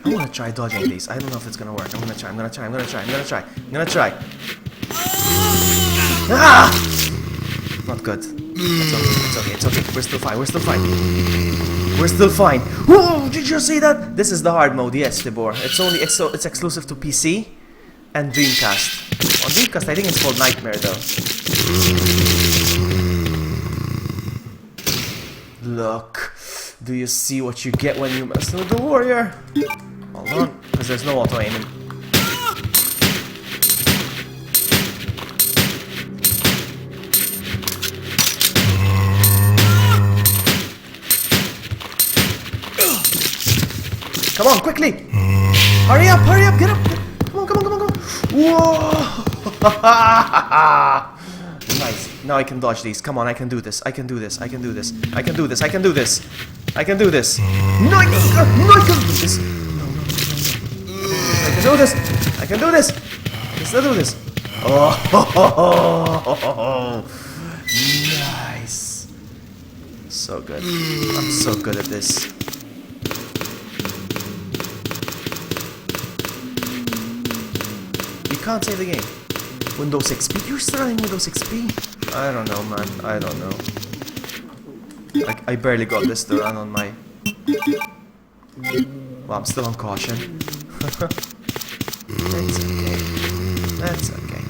I'm gonna try dodging these. I don't know if it's gonna work. I'm gonna try. Ah! Not good. It's okay. We're still fine. We're still fine. Whoa! Did you see that? This is the hard mode. Yes, Tibor. It's exclusive to PC and Dreamcast. On Dreamcast, I think it's called Nightmare though. Look. Do you see what you get when you mess with the warrior? Hold on, because there's no auto aiming. Come on, quickly! Hurry up, get up! Come on. Whoa! Nice. Now I can dodge these. Come on, I can do this. I can do this. No, I can do this. I can do this. Let's do this. Oh, nice. So good. I'm so good at this. You can't save the game. Windows XP? You're starting Windows XP? I don't know, man. I don't know. I barely got this to run on my... Well, I'm still on caution. That's okay.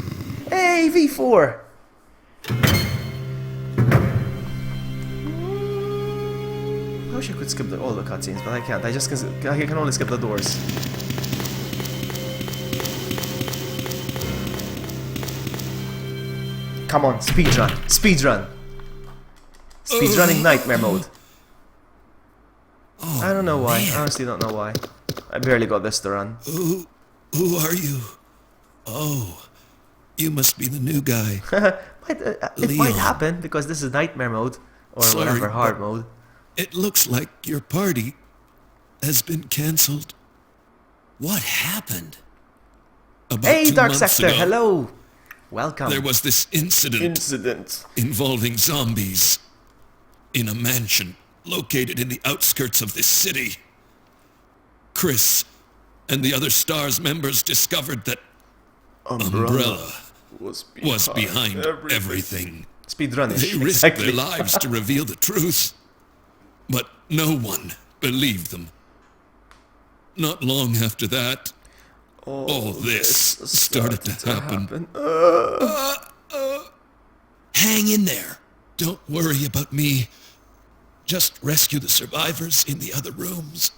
Hey, V4! wish I could skip all the cutscenes, but I can't. I can only skip the doors. Come on, speedrun! Speedrun! Speedrunning nightmare mode. Oh, I don't know why. man. I honestly don't know why. I barely got this to run. Who are you? Oh, you must be the new guy. It might Leon. happen because this is nightmare mode or Sorry, whatever hard but- mode. It looks like your party has been cancelled. What happened? About Hey, 2 Dark months Sector, ago, hello! Welcome. there was this incident involving zombies in a mansion located in the outskirts of this city. Chris and the other STARS members discovered that Umbrella was behind everything. Speedrunish. They risked exactly. their lives to reveal the truth, but no one believed them. Not long after that, all this started to happen. Hang in there. Don't worry about me. Just rescue the survivors in the other rooms.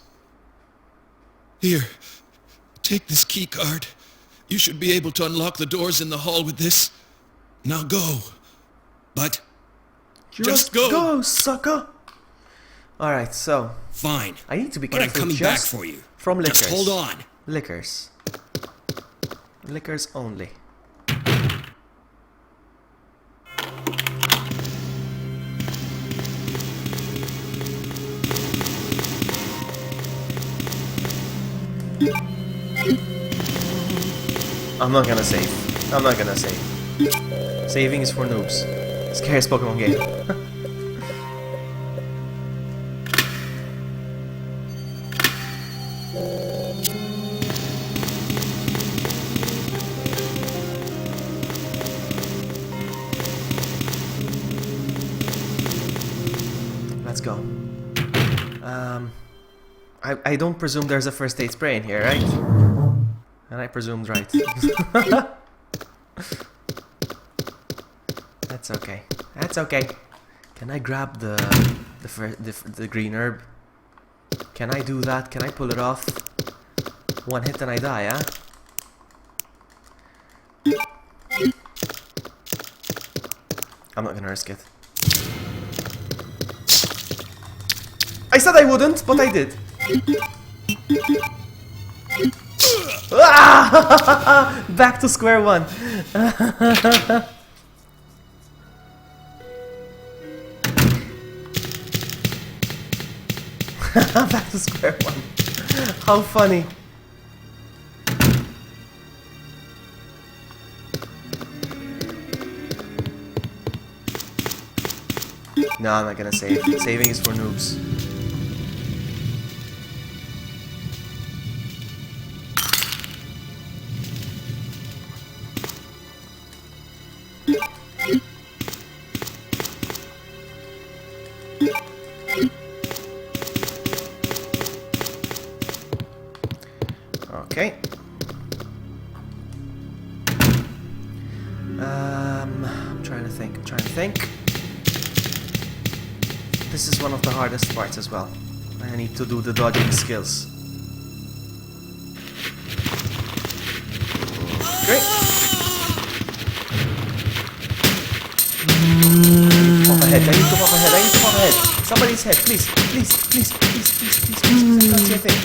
Here, take this key card. You should be able to unlock the doors in the hall with this. Now go. But just go. Go, sucker! Alright, so Fine. I need to be But careful I'm coming back just for you. from liquors. Just hold on. Liquors. Liquors only. I'm not gonna save. I'm not gonna save. Saving is for noobs. Scariest Pokemon game. Let's go. I don't presume there's a first aid spray in here, right? And I presumed right. That's okay. That's okay. Can I grab the green herb? Can I do that? Can I pull it off? One hit and I die, huh? I'm not gonna risk it. I said I wouldn't, but I did. Ah! Back to square one. Back to square one. How funny. No, I'm not gonna save. Saving is for noobs. Okay. I'm trying to think. This is one of the hardest parts as well. I need to do the dodging skills. Great. Pop ahead. I need to pop ahead. I need to pop ahead. Somebody's head, please. Please. I can't see a thing.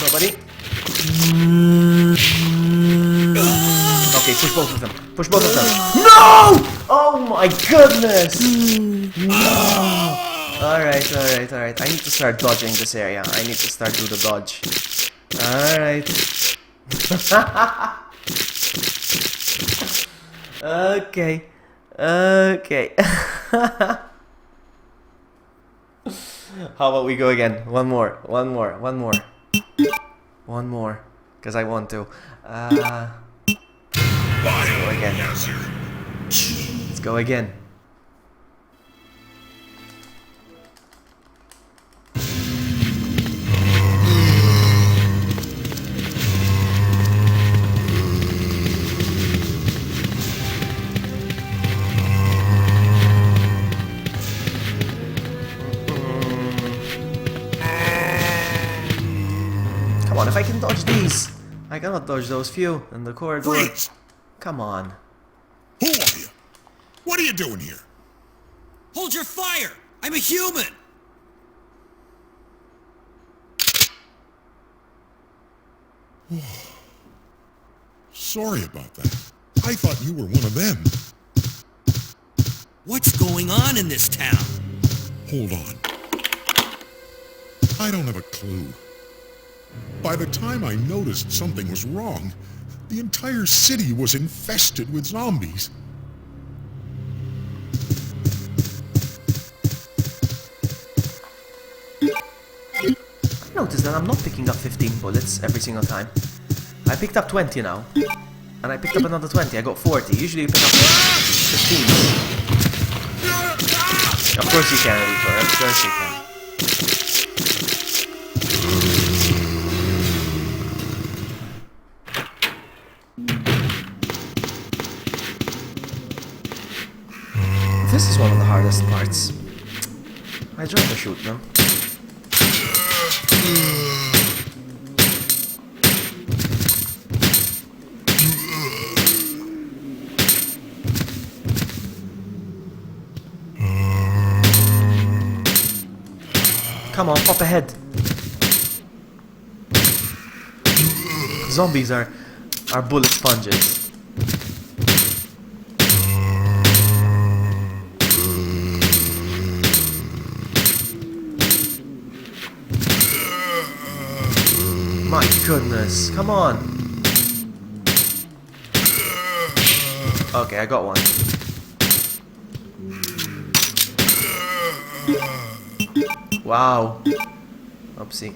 Nobody. Okay, push both of them. Push both of them. No! Oh my goodness! No! Alright. I need to start dodging this area. I need to start do the dodge. Alright. Okay. How about we go again? One more. Because I want to. Let's go again. I can dodge these. I cannot dodge those few in the corridor. Freeze! Come on. Who are you? What are you doing here? Hold your fire! I'm a human! Sorry about that. I thought you were one of them. What's going on in this town? Hold on. I don't have a clue. By the time I noticed something was wrong, the entire city was infested with zombies. Notice that I'm not picking up 15 bullets every single time. I picked up 20 now. And I picked up another 20. I got 40. Usually you pick up 15. Of course you can, Reaper. Of course you can. This is one of the hardest parts. I try to shoot them. Come on, pop ahead. Zombies are bullet sponges. My goodness, come on. Okay, I got one. Wow. Oopsie.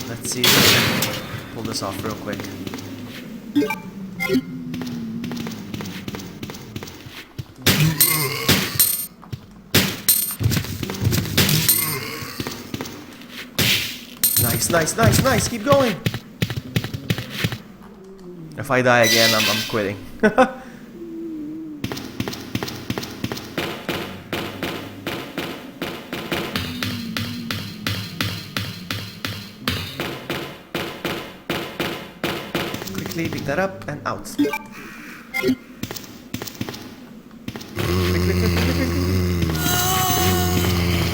Let's see if we can pull this off real quick. Nice. Keep going. If I die again, I'm quitting. Quickly pick that up and out. Quick.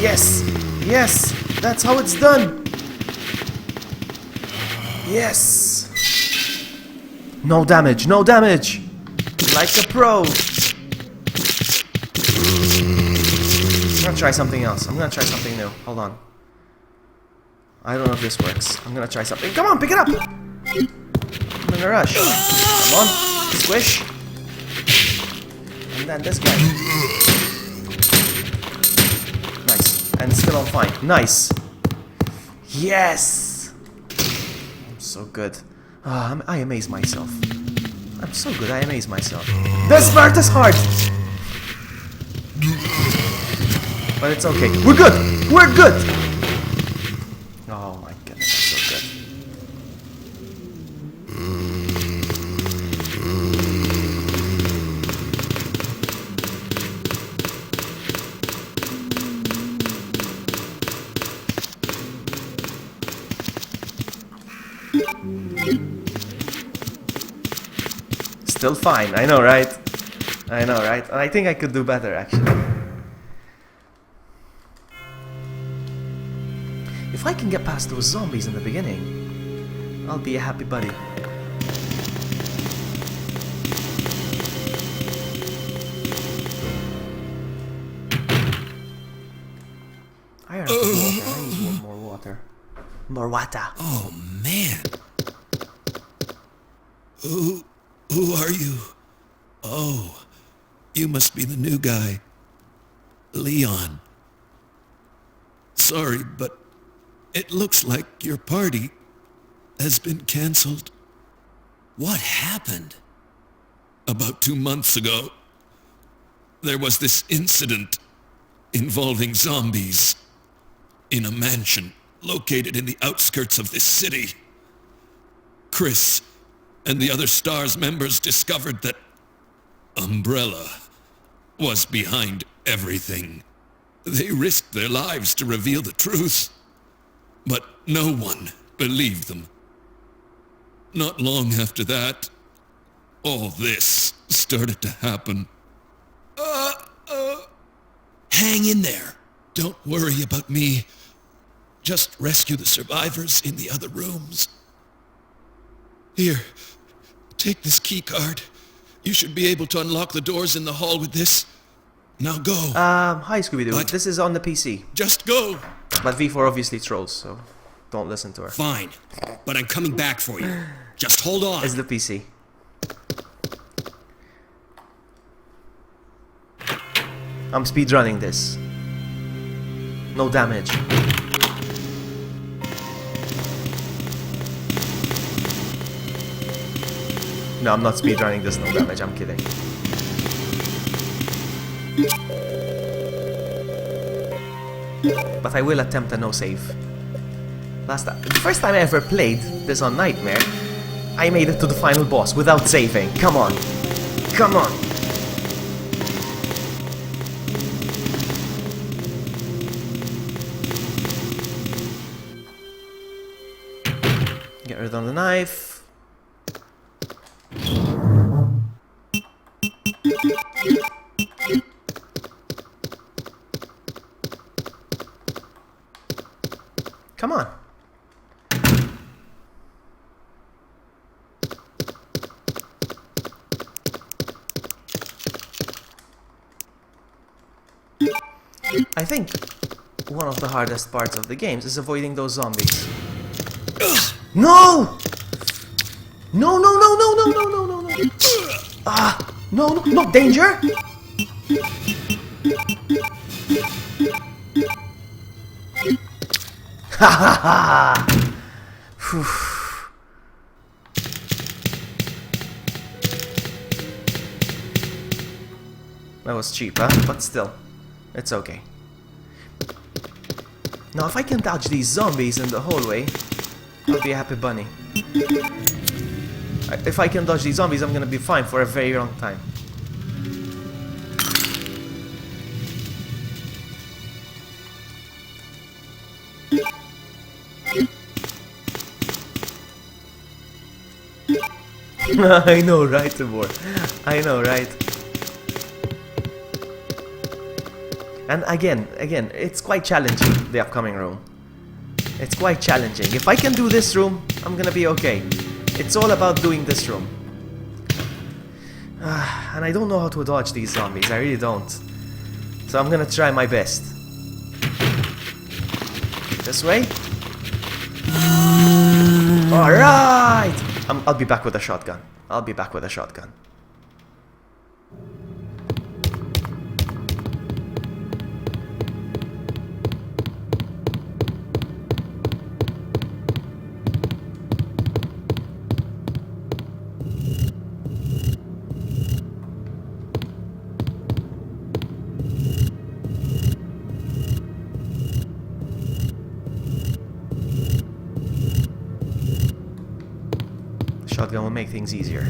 Yes. That's how it's done. Yes! No damage! Like a pro! I'm gonna try something else. I'm gonna try something new. Hold on. I don't know if this works. I'm gonna try something. Come on, pick it up! I'm in a rush. Come on. Squish. And then this guy. Nice. And still on fine. Nice. Yes! So good. I amaze myself. I'm so good, I amaze myself. This part is hard! But it's okay. We're good! Oh my goodness, that's so good. Still fine, I know, right? And I think I could do better, actually. If I can get past those zombies in the beginning, I'll be a happy buddy. I need more water. More water. Oh, man. Who are you? Oh, you must be the new guy. Leon. Sorry, but it looks like your party has been cancelled. What happened? About 2 months ago, there was this incident involving zombies in a mansion located in the outskirts of this city. Chris and the other STARS members discovered that Umbrella was behind everything. They risked their lives to reveal the truth. But no one believed them. Not long after that, all this started to happen. Hang in there. Don't worry about me. Just rescue the survivors in the other rooms. Here, take this key card. You should be able to unlock the doors in the hall with this. Now go. Hi Scooby-Doo. What? This is on the PC. Just go. But V4 obviously trolls, so don't listen to her. Fine, but I'm coming back for you. Just hold on. It's the PC. I'm speedrunning this. No damage. No, I'm not speedrunning this, no damage, I'm kidding. But I will attempt a no save. The first time I ever played this on Nightmare, I made it to the final boss without saving. Come on. Come on. Get rid of the knife. Come on. I think one of the hardest parts of the games is avoiding those zombies. No! No, no, no, no, no, no, no, no, no. Ah, no, no, not danger. Ha ha ha! That was cheap, huh? But still, it's okay. Now, if I can dodge these zombies in the hallway, I'll be a happy bunny. If I can dodge these zombies, I'm gonna be fine for a very long time. I know, right, Tibor? I know, right? And again, it's quite challenging, the upcoming room. It's quite challenging. If I can do this room, I'm gonna be okay. It's all about doing this room. And I don't know how to dodge these zombies, I really don't. So I'm gonna try my best. This way? Alright! I'll be back with a shotgun. I'll be back with a shotgun. Shotgun will make things easier.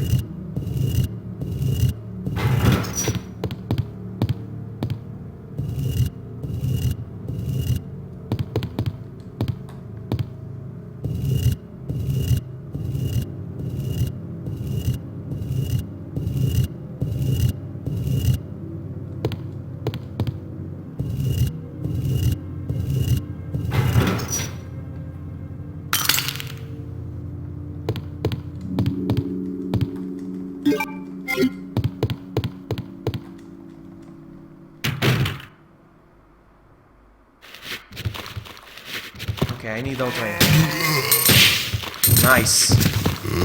Okay, I need auto aim. Nice.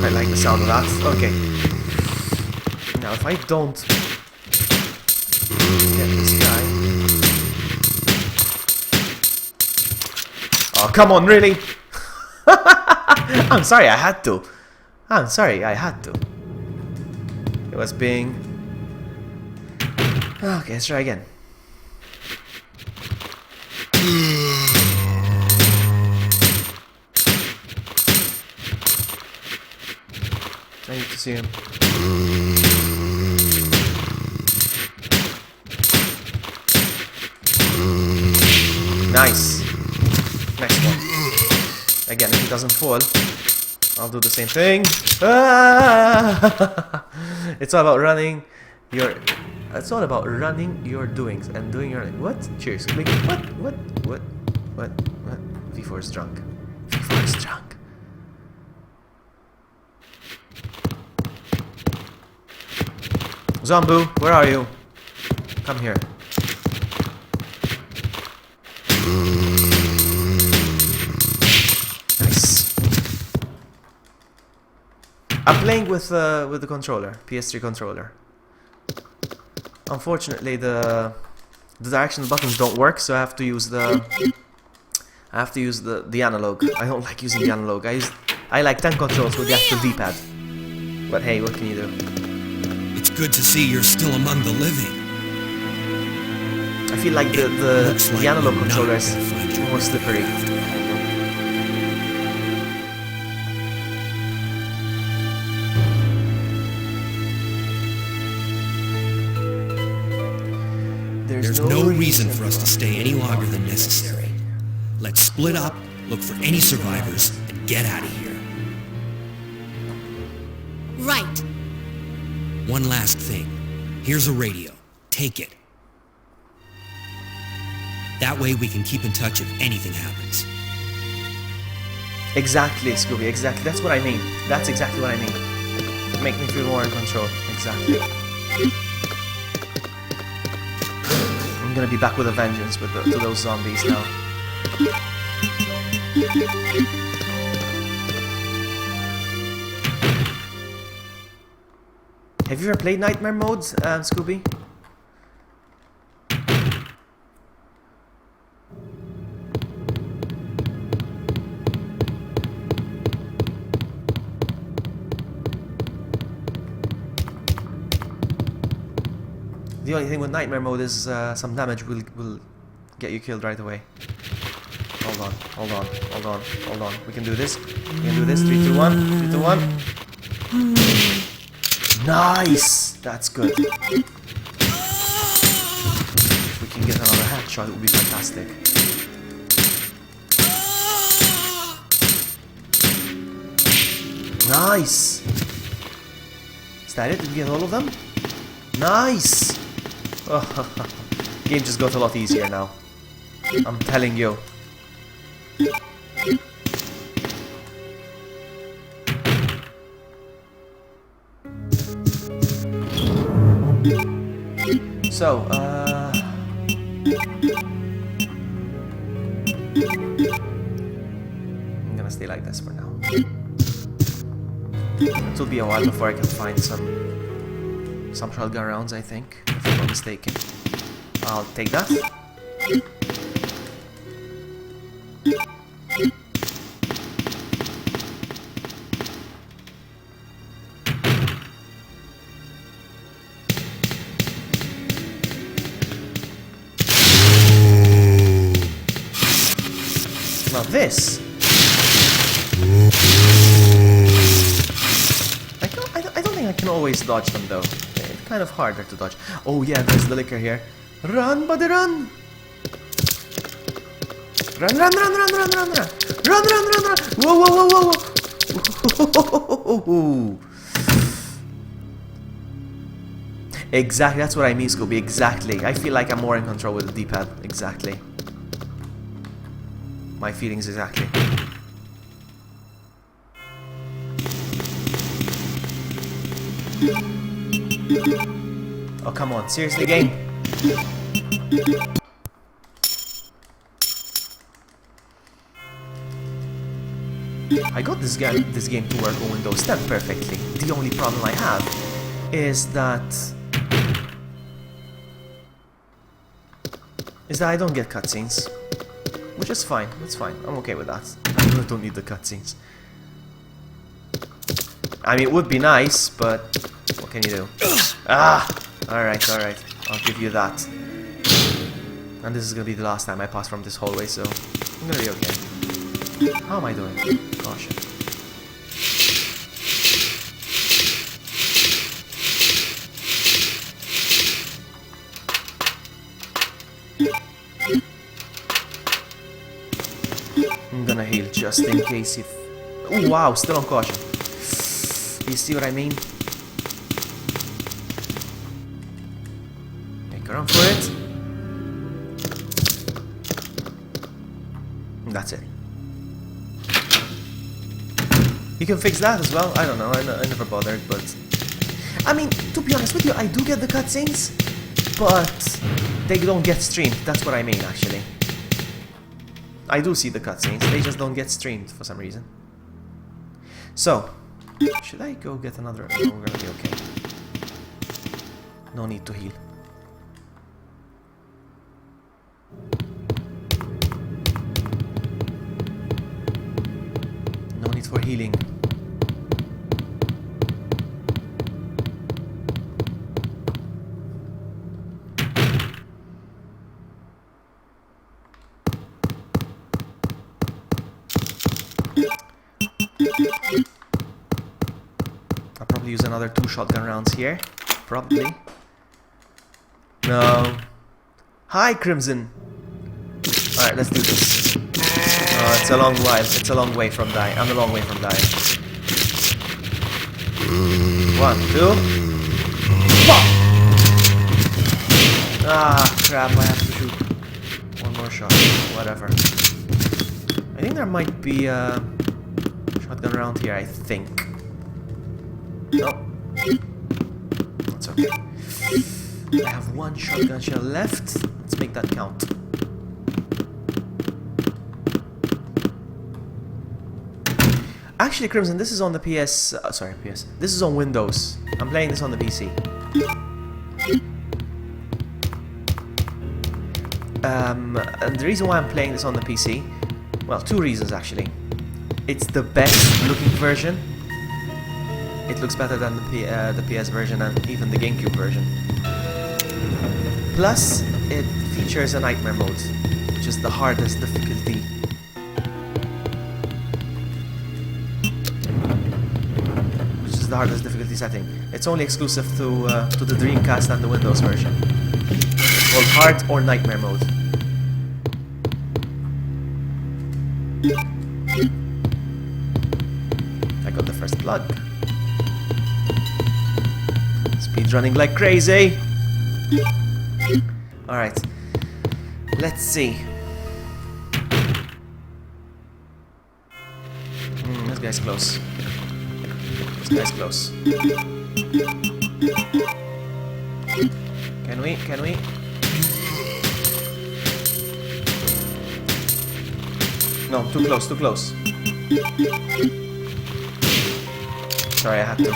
I like the sound of that. Okay. Now, if I don't get this guy. Oh, come on, really? I'm sorry, I had to. I'm sorry, I had to. It was being... Okay, let's try again. I need to see him. Nice. Next one. Again, if it doesn't fall, I'll do the same thing. Ah! It's all about running your... It's all about running your doings and doing your... What? Cheers. What? V4 is drunk. V4 is drunk. Zombu, where are you? Come here. Nice. I'm playing with the controller, PS3 controller. Unfortunately, the directional buttons don't work, so I have to use the analog. I don't like using the analog. I like 10 controls with the actual D-pad. But hey, what can you do? It's good to see you're still among the living. I feel like the analog controller is more slippery. There's no reason for us to stay any longer than necessary. Let's split up, look for any survivors, and get out of here. Right. One last thing. Here's a radio. Take it. That way we can keep in touch if anything happens. Exactly, Scooby, exactly. That's what I mean. That's exactly what I mean. Make me feel more in control. Exactly. I'm gonna be back with a vengeance with to those zombies now. Have you ever played Nightmare modes, Scooby? The only thing with Nightmare mode is some damage will get you killed right away. Hold on. We can do this. 3, 2, 1. 3, 2, 1. Nice! That's good. If we can get another headshot, it would be fantastic. Nice! Is that it? Did we get all of them? Nice! Oh, game just got a lot easier now. I'm telling you. So, I'm gonna stay like this for now. It will be a while before I can find some shotgun rounds, I think, if I'm not mistaken. I'll take that. Now this. I don't think I can always dodge them though. It's kind of harder to dodge. Oh yeah, there's the liquor here. Run, buddy, run! Run! Run! Whoa! Exactly, that's what I mean, Scooby. Exactly. I feel like I'm more in control with the D-pad. Exactly. My feelings exactly. Oh, come on. Seriously, game? I got this game to work on Windows 10 perfectly. The only problem I have is that I don't get cutscenes. Which is fine, that's fine, I'm okay with that. I don't need the cutscenes. I mean, it would be nice, but what can you do? Ah! Alright, I'll give you that. And this is gonna be the last time I pass from this hallway, so I'm gonna be okay. How am I doing? Gosh. heal just in case if... Oh wow, still on caution. You see what I mean? Make a run for it. And that's it. You can fix that as well. I don't know, I never bothered, but... I mean, to be honest with you, I do get the cutscenes, but they don't get streamed. That's what I mean, actually. I do see the cutscenes, they just don't get streamed for some reason. So, should I go get another? No, we're gonna be okay. No need to heal. No need for healing. I'll probably use another 2 shotgun rounds here. Probably. No. Hi, Crimson. Alright, let's do this. Oh, it's a long while. It's a long way from dying. I'm a long way from dying. 1, 2. Fuck! Ah, crap. I have to shoot 1 more shot. Whatever. I think there might be a shotgun round here, I think. No. That's okay. I have 1 shotgun shell left. Let's make that count. Actually, Crimson, this is on the PS... sorry, PS. This is on Windows. I'm playing this on the PC. And the reason why I'm playing this on the PC... Well, 2 reasons, actually. It's the best looking version. It looks better than the PS version and even the GameCube version. Plus, it features a nightmare mode, which is the hardest difficulty. Which is the hardest difficulty setting. It's only exclusive to the Dreamcast and the Windows version. It's called Hard or Nightmare mode. I got the first plug. Speed running like crazy. Alright. Let's see. This guy's close. This guy's close. Can we? Can we? No, too close, too close. Sorry, I had to.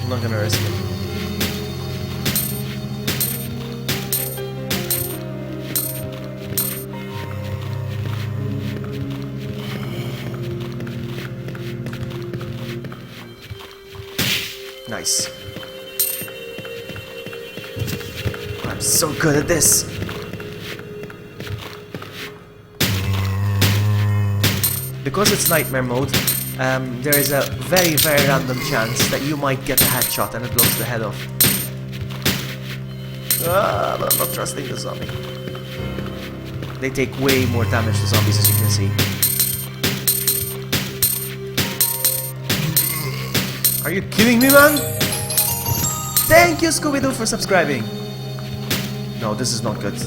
I'm not gonna risk it. Nice. I'm so good at this. Because it's nightmare mode, there is a very, very random chance that you might get a headshot and it blows the head off. But I'm not trusting the zombie. They take way more damage, the zombies, as you can see. Are you kidding me, man? Thank you, Scooby-Doo, for subscribing. No, this is not good.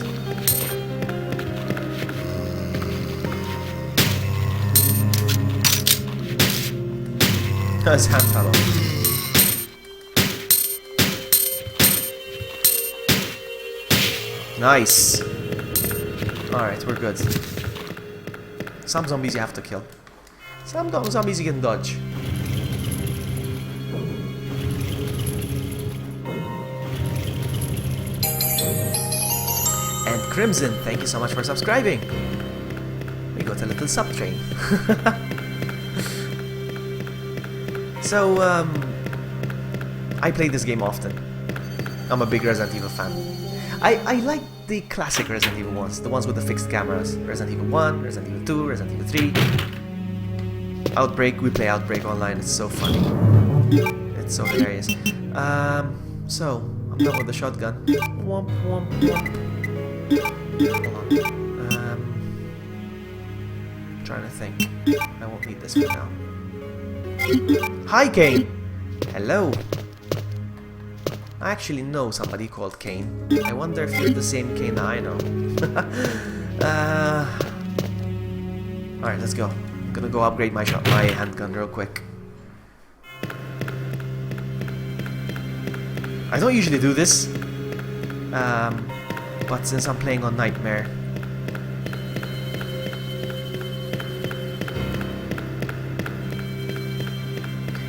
His hand fell off. Nice. Alright, we're good. Some zombies you have to kill. Some zombies you can dodge. And Crimson, thank you so much for subscribing. We got a little sub train. So, I play this game often. I'm a big Resident Evil fan. I like the classic Resident Evil ones, the ones with the fixed cameras. Resident Evil 1, Resident Evil 2, Resident Evil 3. Outbreak, we play Outbreak online, it's so funny. It's so hilarious. So, I'm done with the shotgun. Womp, womp, womp. Hold on. trying to think. I won't need this for now. Hi, Kane! Hello! I actually know somebody called Kane. I wonder if you're the same Kane that I know. Alright, let's go. I'm gonna go upgrade my handgun real quick. I don't usually do this, but since I'm playing on Nightmare,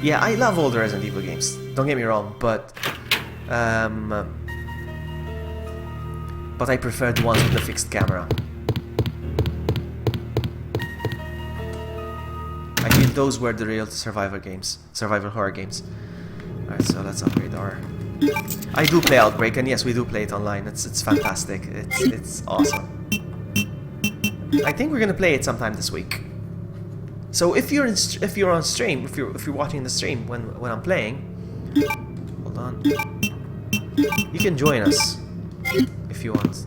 yeah, I love all the Resident Evil games. Don't get me wrong, but I prefer the ones with the fixed camera. I feel those were the real survival horror games. Alright, so let's upgrade our... I do play Outbreak, and yes, we do play it online. It's fantastic. It's awesome. I think we're gonna play it sometime this week. So if you're on stream, if you're watching the stream when I'm playing, hold on, you can join us if you want.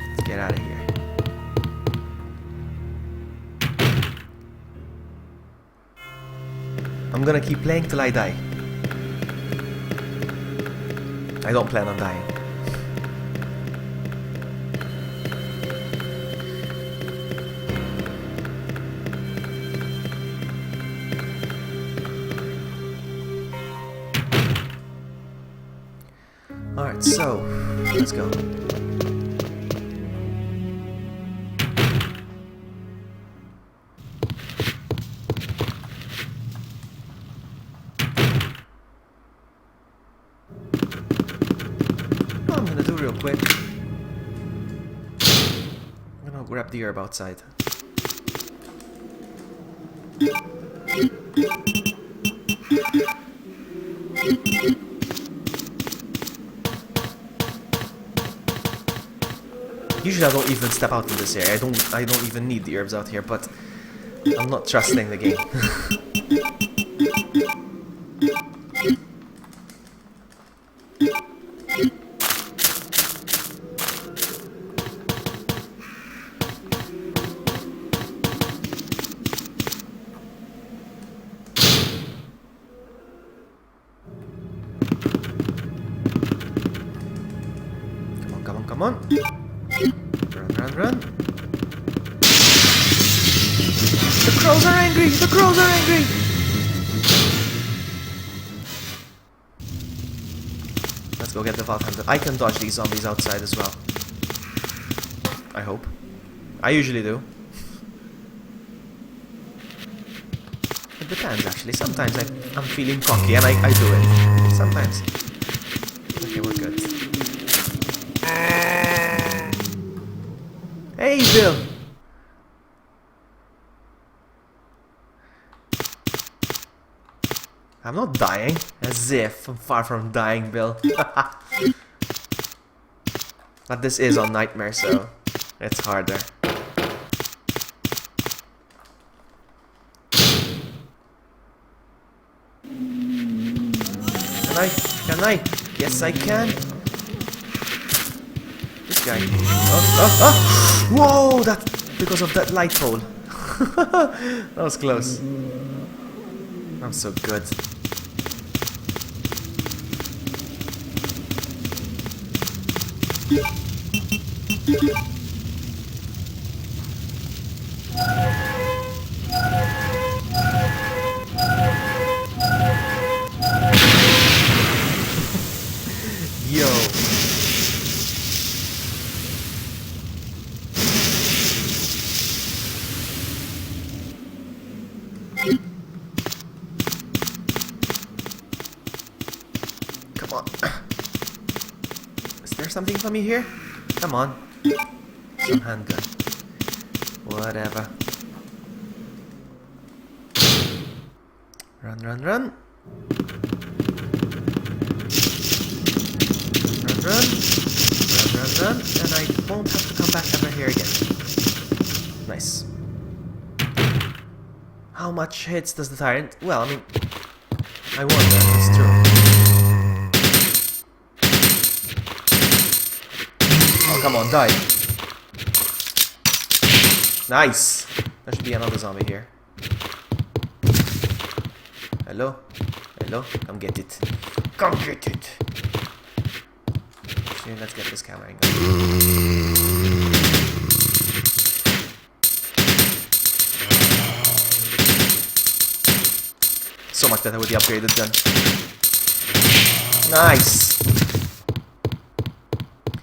Let's get out of here. I'm gonna keep playing till I die. I don't plan on dying. Alright, so let's go. What I'm gonna do real quick, I'm gonna grab the herb outside. Usually I don't even step out in this area. I don't even need the herbs out here, but I'm not trusting the game. Come on, come on. Run. The crows are angry! The crows are angry! Let's go get the Vault Hunter. I can dodge these zombies outside as well. I hope. I usually do. It depends actually. Sometimes I'm feeling cocky and I do it. Sometimes. Okay, we're good. Hey, Bill! I'm not dying. As if. I'm far from dying, Bill. But this is on Nightmare, so it's harder. Can I? Yes, I can. This guy. Oh! Whoa! That's because of that light pole. That was close. I'm so good. Yo. Come on. Is there something for me here? Come on. Some handgun. Whatever. Run. Run. And I won't have to come back ever here again. Nice. How much hits does the tyrant? Well, I mean, I wonder. It's true. Oh, come on, die. Nice. There should be another zombie here. Hello? Hello? Come get it. Come get it. Actually, let's get this camera angle. So much better with the upgraded gun. Nice!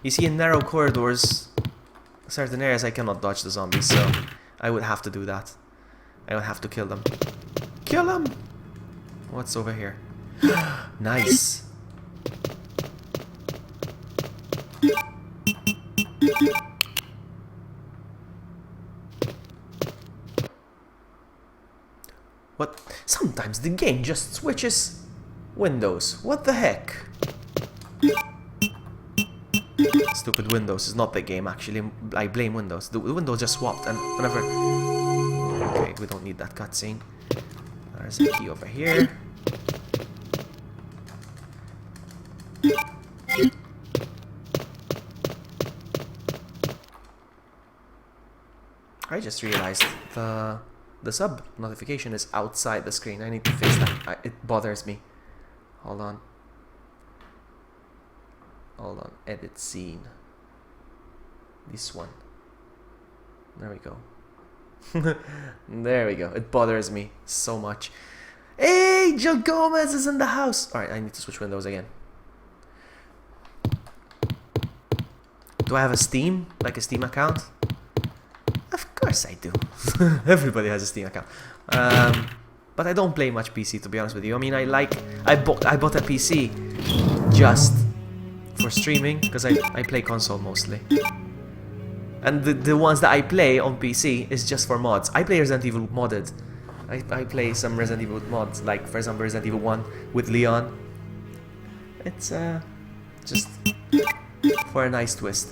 You see, in narrow corridors, certain areas I cannot dodge the zombies, so I would have to do that. I would have to kill them. Kill them! What's over here? Nice! What? Sometimes the game just switches windows. What the heck? Stupid Windows is not the game, actually. I blame Windows. The window just swapped, and whenever... Okay, we don't need that cutscene. There's a key over here. I just realized the sub notification is outside the screen. I need to fix that. It bothers me. Hold on. Hold on. Edit scene. This one. There we go. There we go. It bothers me so much. Hey, Joe Gomez is in the house. Alright, I need to switch windows again. Do I have a Steam? Like a Steam account? Of course I do. Everybody has a Steam account. But I don't play much PC, to be honest with you. I mean, I bought a PC just for streaming, because I play console mostly. And the ones that I play on PC is just for mods. I play Resident Evil modded. I play some Resident Evil mods, like for example Resident Evil 1 with Leon. It's just for a nice twist.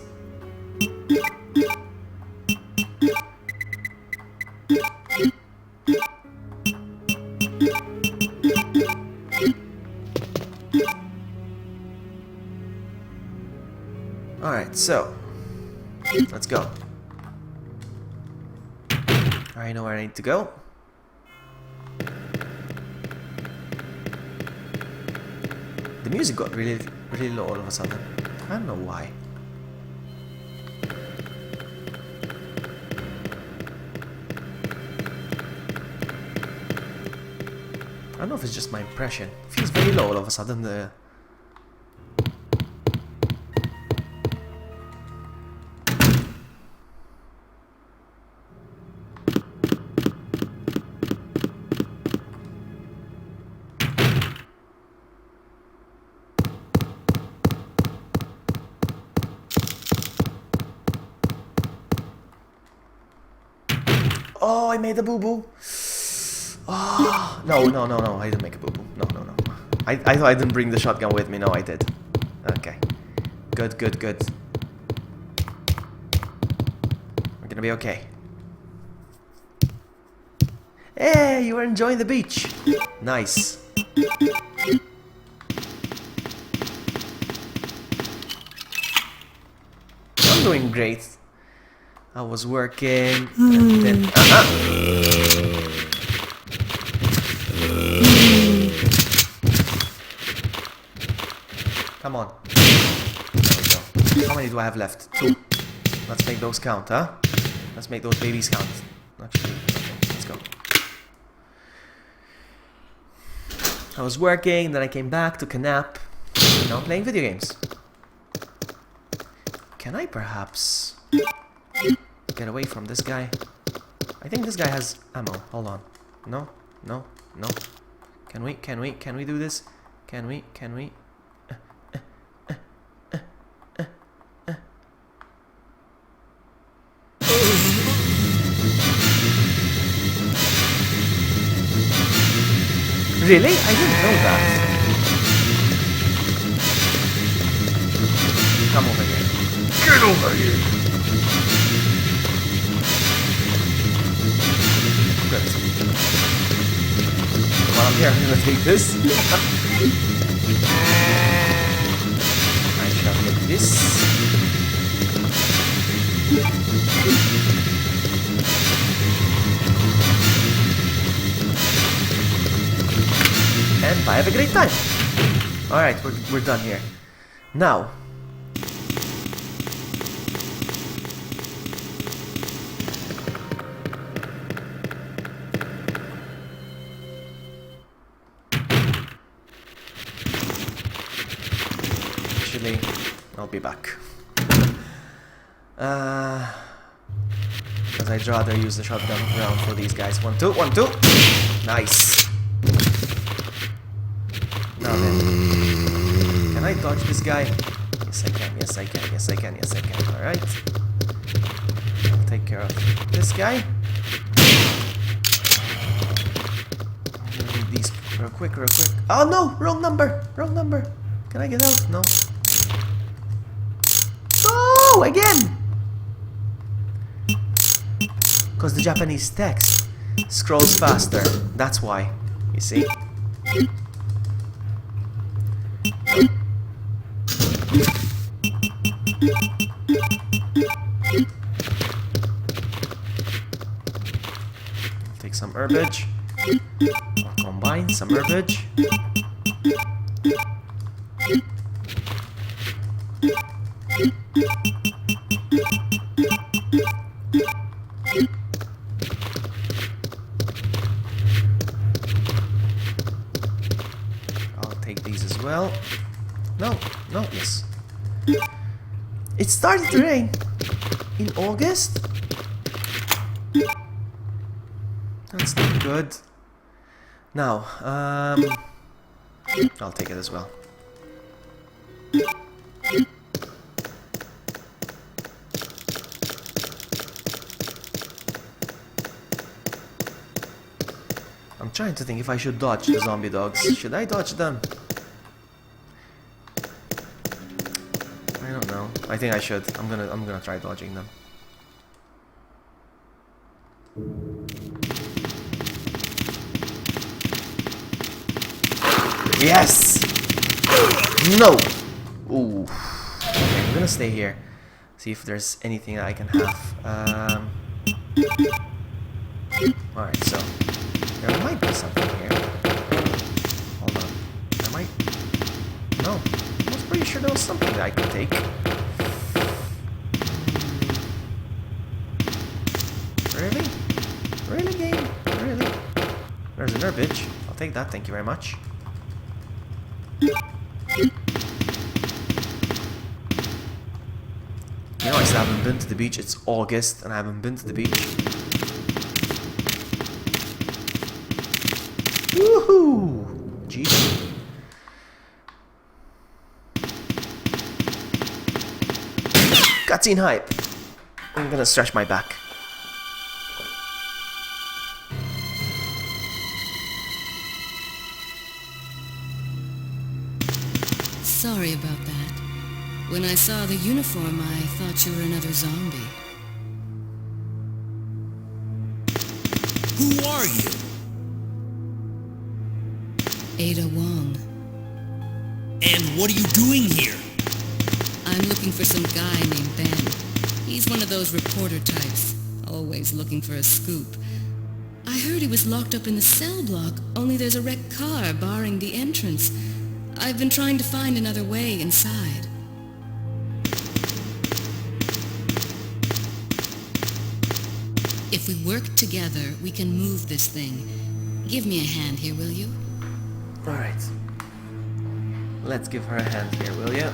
Alright, so let's go. I know where I need to go. The music got really low all of a sudden. I don't know why. I don't know if it's just my impression. It feels very low all of a sudden. Oh, I made a boo-boo. Oh, no, I didn't make a boo-boo. No. I thought I didn't bring the shotgun with me. No, I did. Okay. Good. We're gonna be okay. Hey, you were enjoying the beach. Nice. I'm doing great. I was working, and then... Come on. There we go. How many do I have left? 2. Let's make those count, huh? Let's make those babies count. Actually, okay, let's go. I was working, then I came back, took a nap. And now I'm playing video games. Can I perhaps... get away from this guy? I think this guy has ammo. Hold on. No. Can we do this? Can we? Really? I didn't know that. Come over here. Get over here. Good. So while I'm here, I'm gonna take this. I shall take this. And bye, have a great time. Alright, we're done here. Now, actually, I'll be back. Because I'd rather use the shotgun round for these guys. 1, 2, 1, 2. Nice. Now then, can I dodge this guy? Yes, I can. Yes, I can. Yes, I can. Yes, I can. All right. I'll take care of this guy. I'm gonna need these real quick, real quick. Oh no! Wrong number. Wrong number. Can I get out? No. Oh, again! Because the Japanese text scrolls faster. That's why. You see? I'll take some herbage. I'll combine some herbage. I'll take these as well. No, no, yes. It started to rain in August. That's not good. Now, I'll take it as well. I'm trying to think if I should dodge the zombie dogs. Should I dodge them? I don't know. I think I should. I'm gonna try dodging them. Yes! No! Ooh. Okay, I'm gonna stay here. See if there's anything that I can have. Alright, so there might be something here. Hold on. There might. No. I was pretty sure there was something that I could take. Really? Really, game? Really? There's an herbage. I'll take that, thank you very much. You know, I still haven't been to the beach. It's August and I haven't been to the beach. Woohoo! GG. Cutscene hype. I'm gonna stretch my back. Sorry about that. When I saw the uniform, I thought you were another zombie. Who are you? Ada Wong. And what are you doing here? I'm looking for some guy named Ben. He's one of those reporter types, always looking for a scoop. I heard he was locked up in the cell block, only there's a wrecked car barring the entrance. I've been trying to find another way inside. If we work together, we can move this thing. Give me a hand here, will you? Alright. Let's give her a hand here, will ya?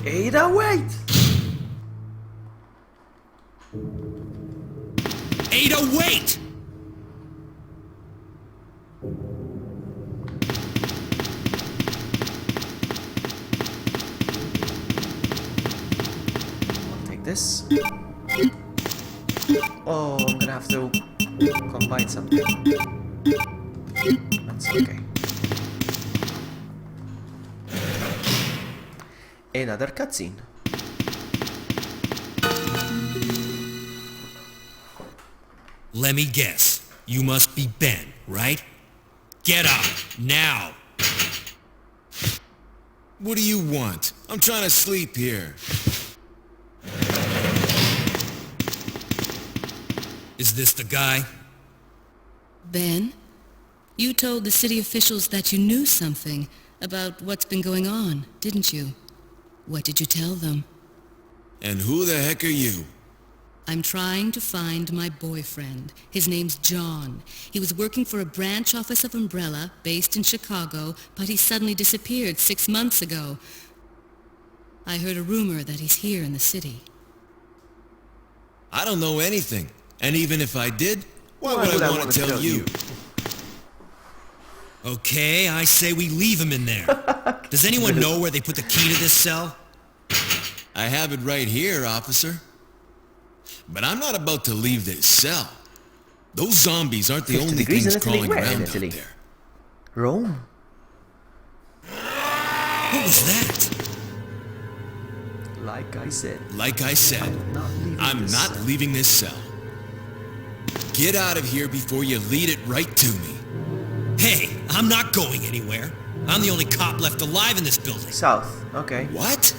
Ada, wait! Ada, wait! I'll take this. Oh, I'm gonna have to combine something. That's okay. another cutscene. Let me guess. You must be Ben, right? Get up, now! What do you want? I'm trying to sleep here. Is this the guy? Ben, you told the city officials that you knew something about what's been going on, didn't you? What did you tell them? And who the heck are you? I'm trying to find my boyfriend. His name's John. He was working for a branch office of Umbrella, based in Chicago, but he suddenly disappeared 6 months ago. I heard a rumor that he's here in the city. I don't know anything. And even if I did, why would I want to tell you? Okay, I say we leave him in there. Does anyone know where they put the key to this cell? I have it right here, officer. But I'm not about to leave this cell. Those zombies aren't the 50 only degrees things in Italy? crawling Where in around out Italy? there. Rome? What was that? Like I said. Like I said, I'm this not cell. leaving this cell. Get out of here before you lead it right to me. Hey, I'm not going anywhere. I'm the only cop left alive in this building. South. Okay. What?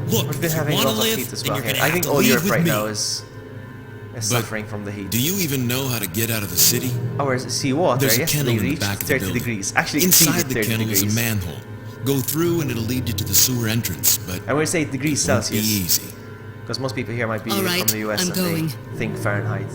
Look, We've been if you having want to lots of live, heat as then well you're here. gonna I have think to all leave Europe with right me. now is suffering from the heat. Do you even know how to get out of the city? Our seawater There's a yesterday kennel in the reached back of the 30 building. degrees. Actually Inside exceeded the 30 kennel degrees. is a manhole. Go through and it'll lead you to the sewer entrance, but I would say degrees it won't be Celsius. easy. Because most people here might be All right, from the US I'm and going. they think Fahrenheit.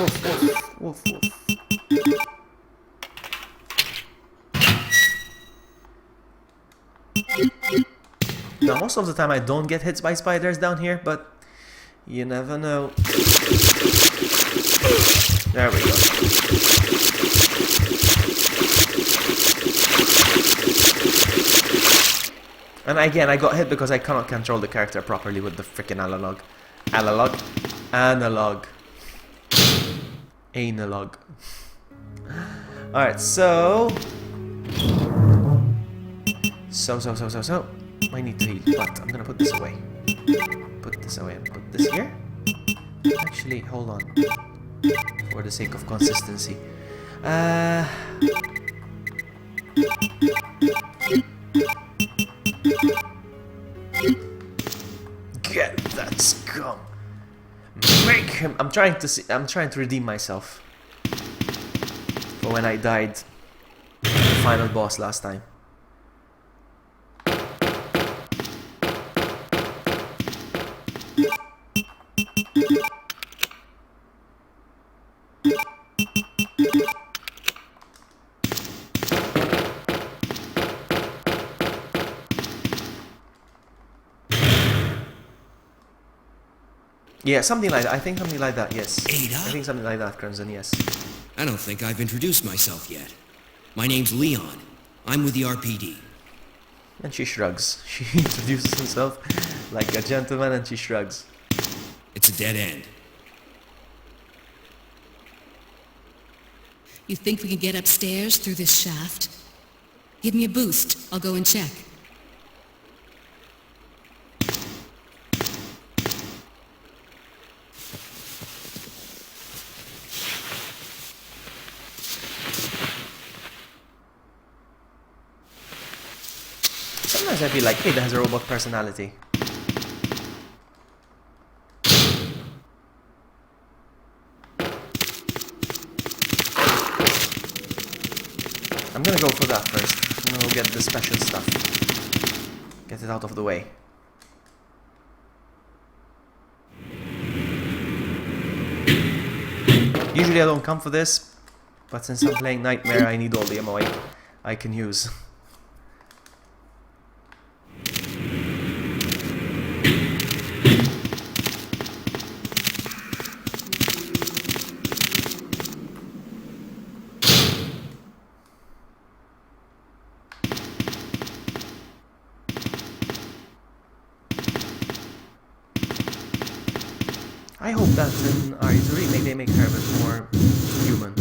Woof, woof, woof, woof. Now, most of the time I don't get hit by spiders down here, but you never know. There we go. And again, I got hit because I cannot control the character properly with the freaking analog. Analog. Alright, so... I need to heal, but I'm gonna put this away. Put this away and put this here. Actually, hold on. For the sake of consistency. Get that scum. Make him. I'm trying to redeem myself for when I died. The final boss last time. Yeah, something like that. I think something like that, yes. Ada? I think something like that, Crimson, yes. I don't think I've introduced myself yet. My name's Leon. I'm with the RPD. And she shrugs. She introduces herself like a gentleman and she shrugs. It's a dead end. You think we can get upstairs through this shaft? Give me a boost. I'll go and check. Sometimes I feel like Ada has a robot personality. I'm gonna go for that first. I'm gonna go get the special stuff. Get it out of the way. Usually I don't come for this, but since I'm playing Nightmare, I need all the ammo I can use. I hope that in RE2 remake they make her a bit more human.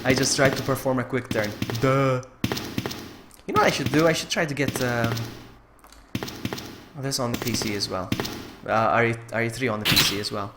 I just tried to perform a quick turn. Duh. You know what I should do? I should try to get this on the PC as well. RE3 on the PC as well.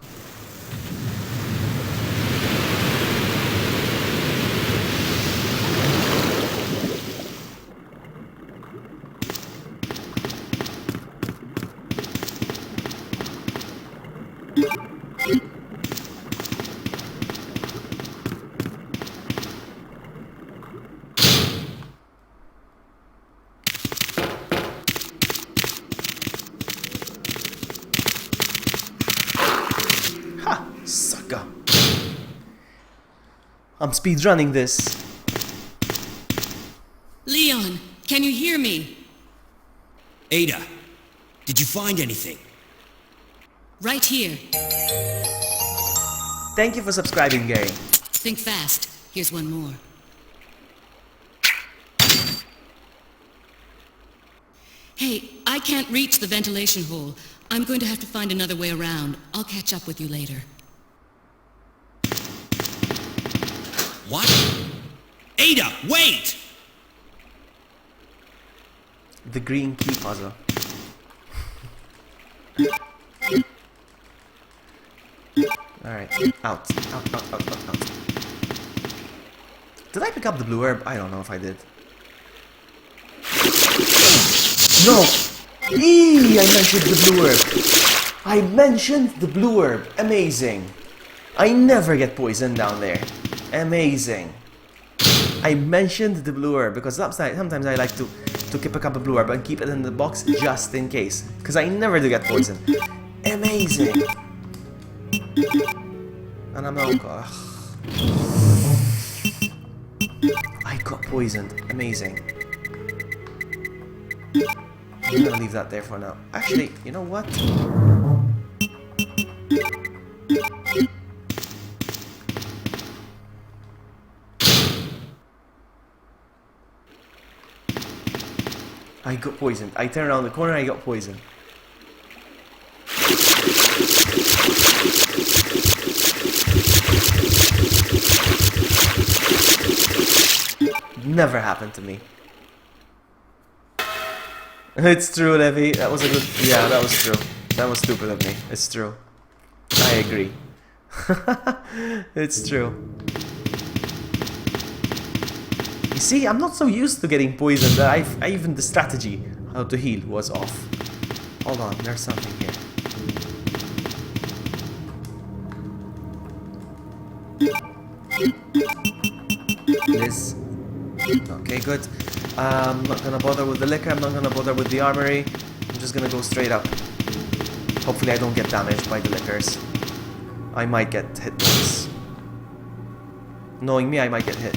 Sucker. I'm speedrunning this. Leon, can you hear me? Ada, did you find anything? Right here. Thank you for subscribing, Gary. Think fast. Here's one more. Hey, I can't reach the ventilation hole. I'm going to have to find another way around. I'll catch up with you later. What? Ada, wait! The green key puzzle. Alright, out. Out. Did I pick up the blue herb? I don't know if I did. No! Eee! I mentioned the blue herb. I mentioned the blue herb. Amazing. I never get poisoned down there. Amazing. I mentioned the blue herb because sometimes I like to pick up a blue herb and keep it in the box just in case. Because I never do get poisoned. Amazing. And I'm not... I got poisoned. Amazing. I'm gonna leave that there for now. Actually, you know what? I got poisoned. I turned around the corner, I got poisoned. Never happened to me. It's true, Levi. That was a good... Yeah, that was true. That was stupid of me. It's true. I agree. It's true. You see, I'm not so used to getting poisoned that even the strategy how to heal was off. Hold on, there's something here. Liz. Okay, good. I'm not gonna bother with the liquor, I'm not gonna bother with the armory. I'm just gonna go straight up. Hopefully I don't get damaged by the liquors. I might get hit once. Knowing me, I might get hit.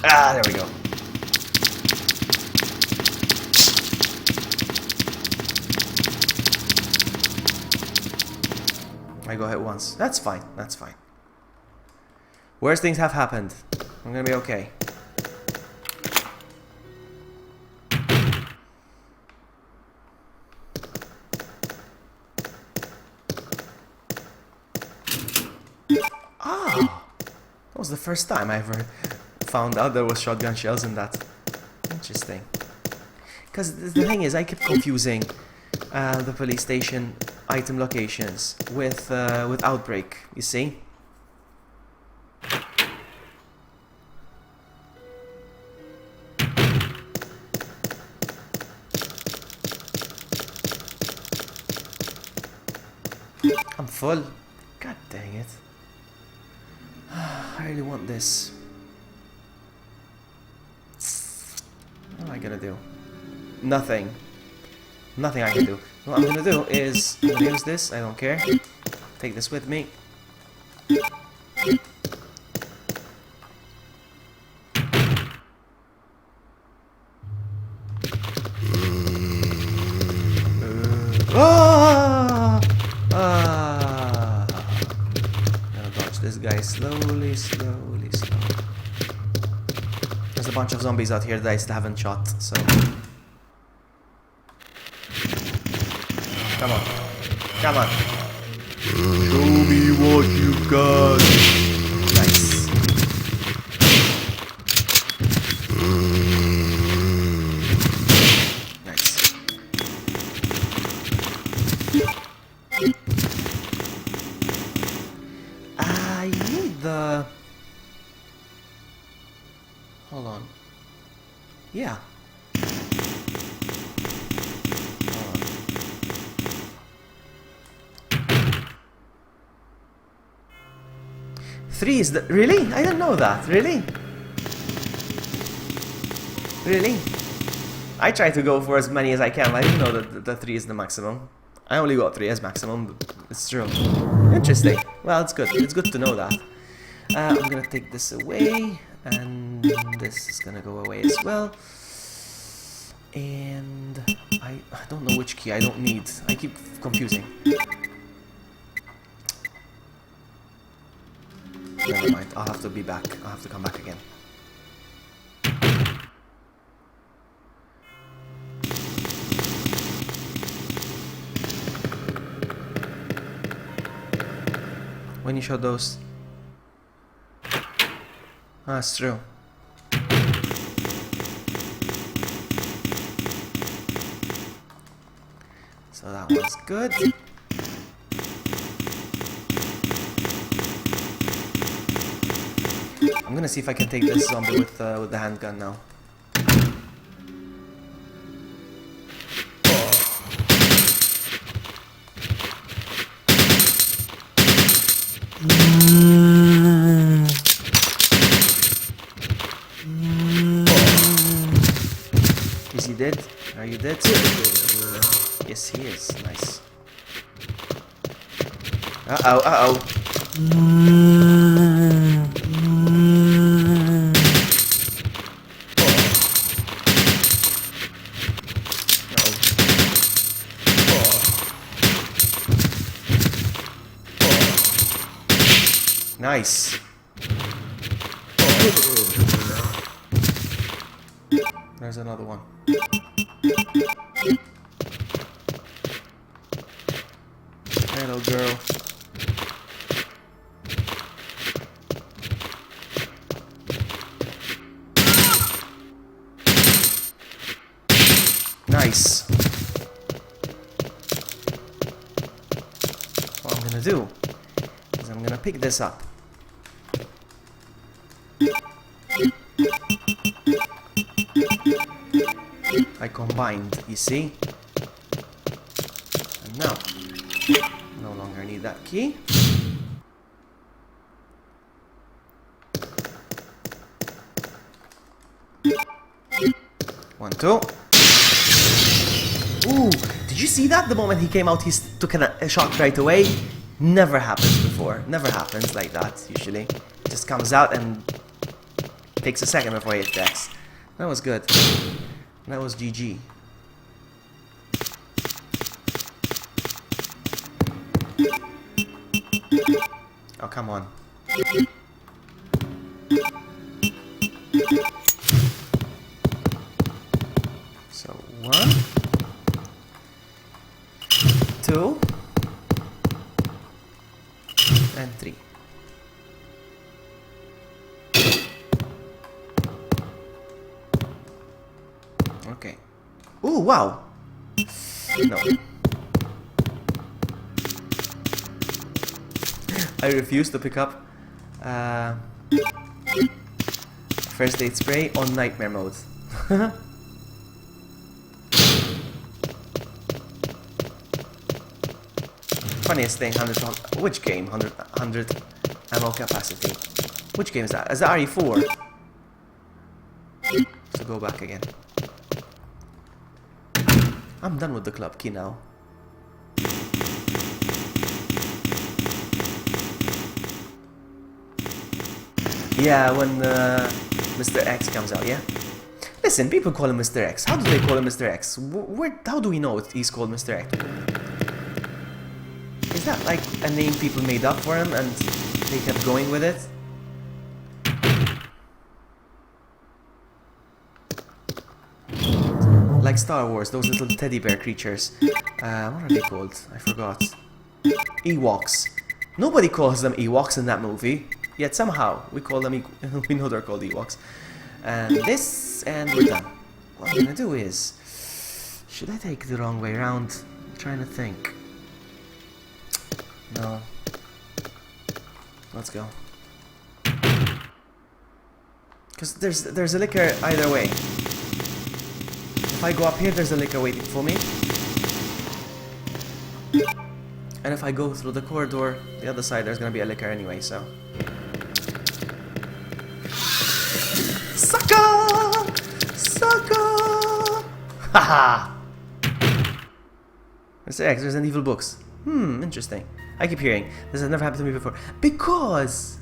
Ah, there we go. I go hit once. That's fine, that's fine. Worst things have happened. I'm gonna be okay. Ah! That was the first time I ever found out there was shotgun shells in that. Interesting. Because the thing is, I kept confusing the police station item locations with Outbreak, you see? I'm full. God dang it. I really want this. What am I gonna do? Nothing. Nothing I can do. What I'm gonna do is I'm gonna use this, I don't care. Take this with me. Ah! Ah! Gonna dodge this guy slowly, slowly, slowly. There's a bunch of zombies out here that I still haven't shot, so... Come on. Come on. Show me what you've got. Nice. Nice. I need the... Hold on. Yeah. Hold on. Three is the... Really? I didn't know that. Really? Really? I try to go for as many as I can. I didn't know that the 3 is the maximum. I only got 3 as maximum, but it's true. Interesting. Well, it's good. It's good to know that. I'm gonna take this away, and this is gonna go away as well. And I don't know which key I don't need. I keep confusing. Never mind. I'll have to be back. I'll have to come back again. When you show those... Ah, it's true. So that one's good. I'm gonna see if I can take this zombie with the handgun now. Is he dead? Are you dead? Yes, he is. Nice. Uh-oh, uh-oh. Nice. There's another one. Hello, girl. Nice. What I'm gonna do is I'm gonna pick this up. I combined, you see? And now, no longer need that key. One, two. Ooh, did you see that? The moment he came out, he took a shot right away. Never happens before. Never happens like that, usually. It just comes out and takes a second before he attacks. That was good. That was GG. Oh, come on. So, 1, 2, and 3. Okay. Ooh, wow. No. I refuse to pick up first aid spray on nightmare mode. Funniest thing, 100, which game? 100 ammo capacity. Which game is that? Is that RE4? So go back again. I'm done with the club key now. Yeah, when Mr. X comes out, yeah? Listen, people call him Mr. X. How do they call him Mr. X? How do we know he's called Mr. X? Is that like a name people made up for him and they kept going with it? Like Star Wars, those little teddy bear creatures. What are they called? I forgot. Ewoks. Nobody calls them Ewoks in that movie. Yet somehow we call them. We know they're called Ewoks. And this, and we're done. What I'm gonna do is, should I take the wrong way around? I'm trying to think. No. Let's go. Because there's a liquor either way. If I go up here, there's a liquor waiting for me. And if I go through the corridor, the other side, there's gonna be a liquor anyway, so. Sucker! Sucker! Haha! Mr. X, there's an evil books. Interesting. I keep hearing. This has never happened to me before. Because...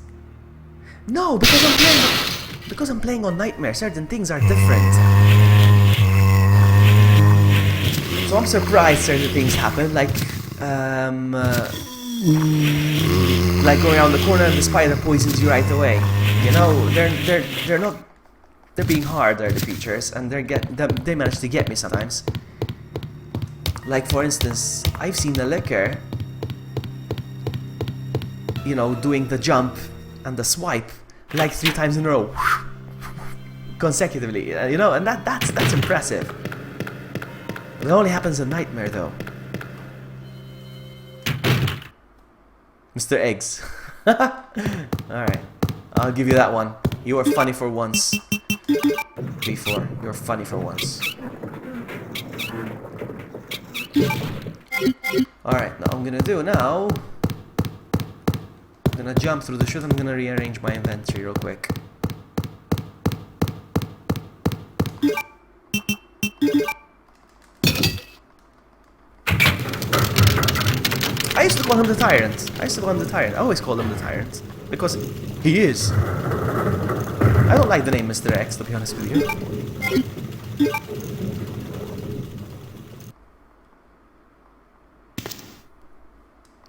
No, because I'm playing on Nightmare. Certain things are different. So I'm surprised certain things happen, like going around the corner and the spider poisons you right away. You know, they're not, they're being hard, they're the creatures, and they manage to get me sometimes. Like for instance, I've seen the liquor, you know, doing the jump and the swipe like 3 times in a row, consecutively, you know, and that's impressive. It only happens in Nightmare, though. Mr. Eggs. Alright. I'll give you that one. You were funny for once. Before. You're funny for once. Alright, now I'm gonna do now. I'm gonna jump through the chute. I'm gonna rearrange my inventory real quick. I used to call him the Tyrant. I always call him the Tyrant. Because he is. I don't like the name Mr. X, to be honest with you.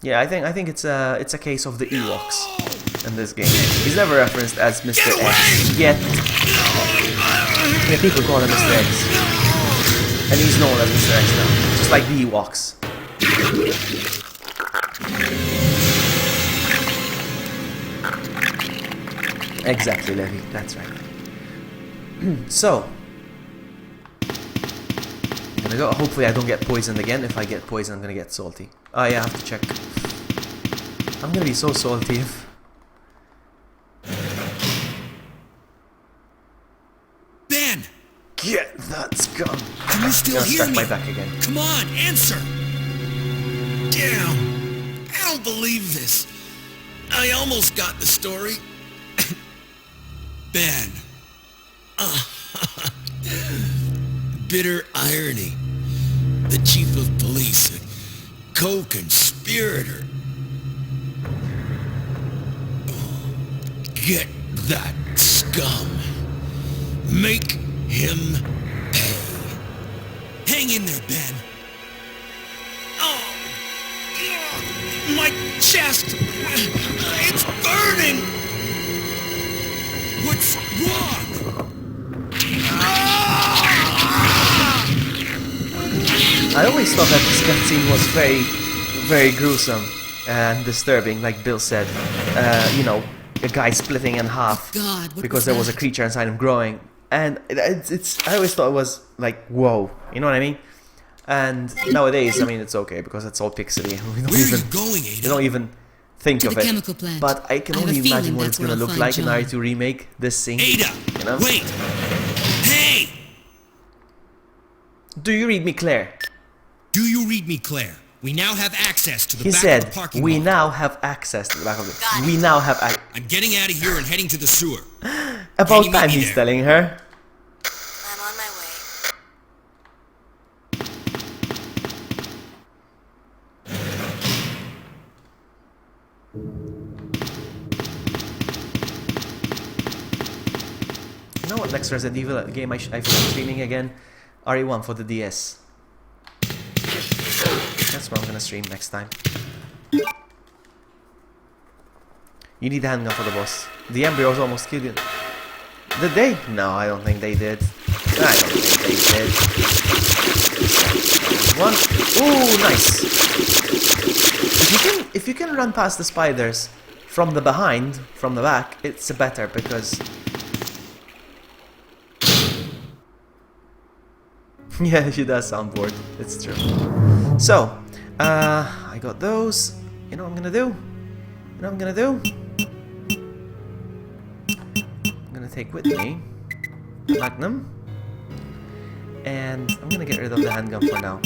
Yeah, I think it's a case of the Ewoks in this game. He's never referenced as Mr. X yet. Yeah, people call him Mr. X. And he's known as Mr. X now. Just like the Ewoks. Exactly, Levy. That's right. So, I'm gonna go. Hopefully, I don't get poisoned again. If I get poisoned, I'm gonna get salty. Oh yeah, I have to check. I'm gonna be so salty if. Ben! Get that scum! Can you still hear me? My back again. Come on, answer! Damn! I don't believe this. I almost got the story. Ben. Bitter irony. The chief of police, a co-conspirator. Get that scum. Make him pay. Hang in there, Ben. Oh, my chest. It's burning. What's wrong? I always thought that this cutscene was very, very gruesome and disturbing, like Bill said. You know, a guy splitting in half because there was a creature inside him growing, and I always thought it was like, whoa, you know what I mean? And nowadays, I mean, it's okay because it's all pixely. We don't even think of it. But I can only imagine what it's gonna look like in order to remake this scene. Ada, you know? Wait! Hey! Do you read me, Claire? Do you read me, Claire? We now have access to the back of the parking lot. We now have access to the back of the... We now have access. I'm getting out of here and heading to the sewer. About time he's telling her. I'm on my way. You know what next Resident Evil game I feel like streaming again? RE1 for the DS. That's what I'm gonna stream next time. You need a handgun for the boss. The embryos almost killed you. Did they? No, I don't think they did. I don't think they did. One. Ooh, nice. If you can run past the spiders from the behind, from the back, it's better because. Yeah, she does sound bored. It's true. So, I got those. You know what I'm gonna do? You know what I'm gonna do? I'm gonna take with me the Magnum, and I'm gonna get rid of the handgun for now.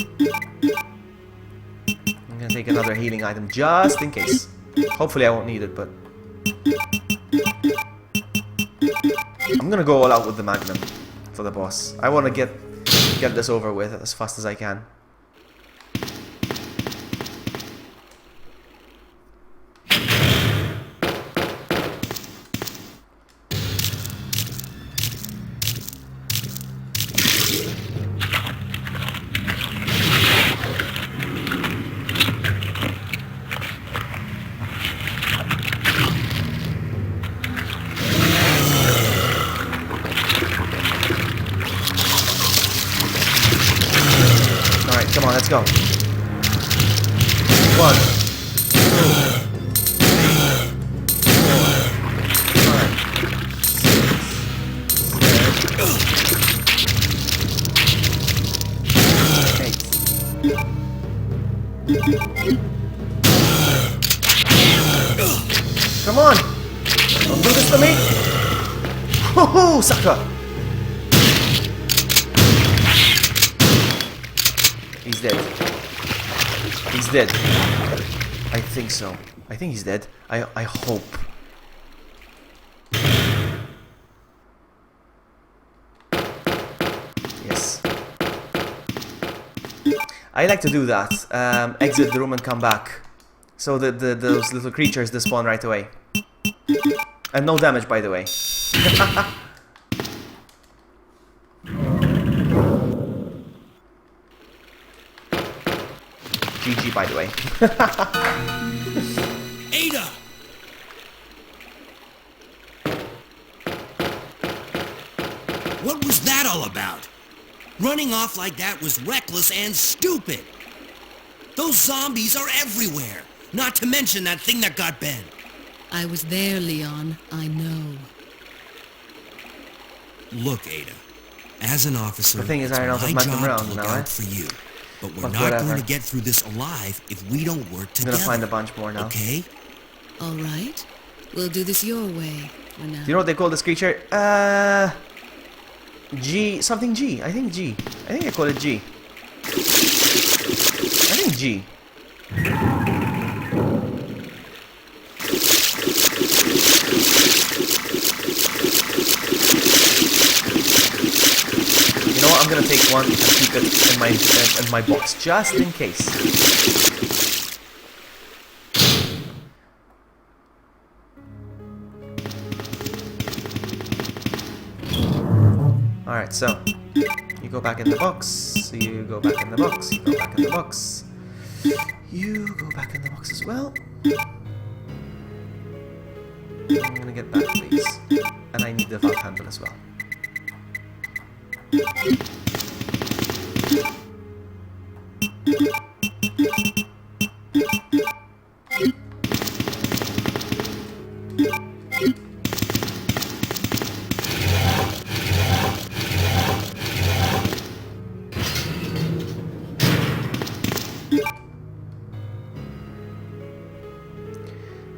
I'm gonna take another healing item just in case. Hopefully I won't need it, but I'm gonna go all out with the Magnum for the boss. I wanna get this over with as fast as I can. Come on, let's go. 1, 2, 4, 5, 6, 7, 8. Come on! Don't do this to me! Ho-ho, sucker! He's dead. He's dead. I think so. I think he's dead. I hope. Yes. I like to do that. Exit the room and come back. So those little creatures they spawn right away. And no damage, by the way. GG, by the way. Ada! What was that all about? Running off like that was reckless and stupid. Those zombies are everywhere. Not to mention that thing that got Ben. I was there, Leon. I know. Look, Ada. As an officer, The thing is, it's I don't have my Magnum job round to look now, out for you. But we're But not whatever. going to get through this alive if we don't work I'm together. gonna find a bunch more now. Okay? All right. We'll do this your way for now. Do you know what they call this creature? G... something G. I think G. I think I call it G. I think G. You know what? I'm gonna take one and keep it in my box just in case. Alright, so you go back in the box, you go back in the box, you go back in the box, you go back in the box as well. I'm gonna get back, please. And I need the valve handle as well.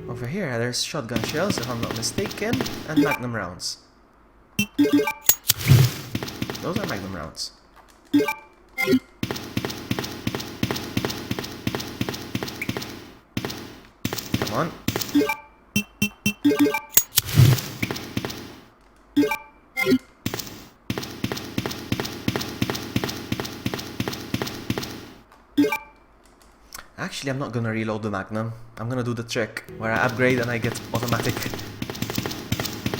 Over here, there's shotgun shells, if I'm not mistaken, and magnum rounds. Those are magnum rounds. Come on. Actually, I'm not gonna reload the magnum. I'm gonna do the trick where I upgrade and I get automatic.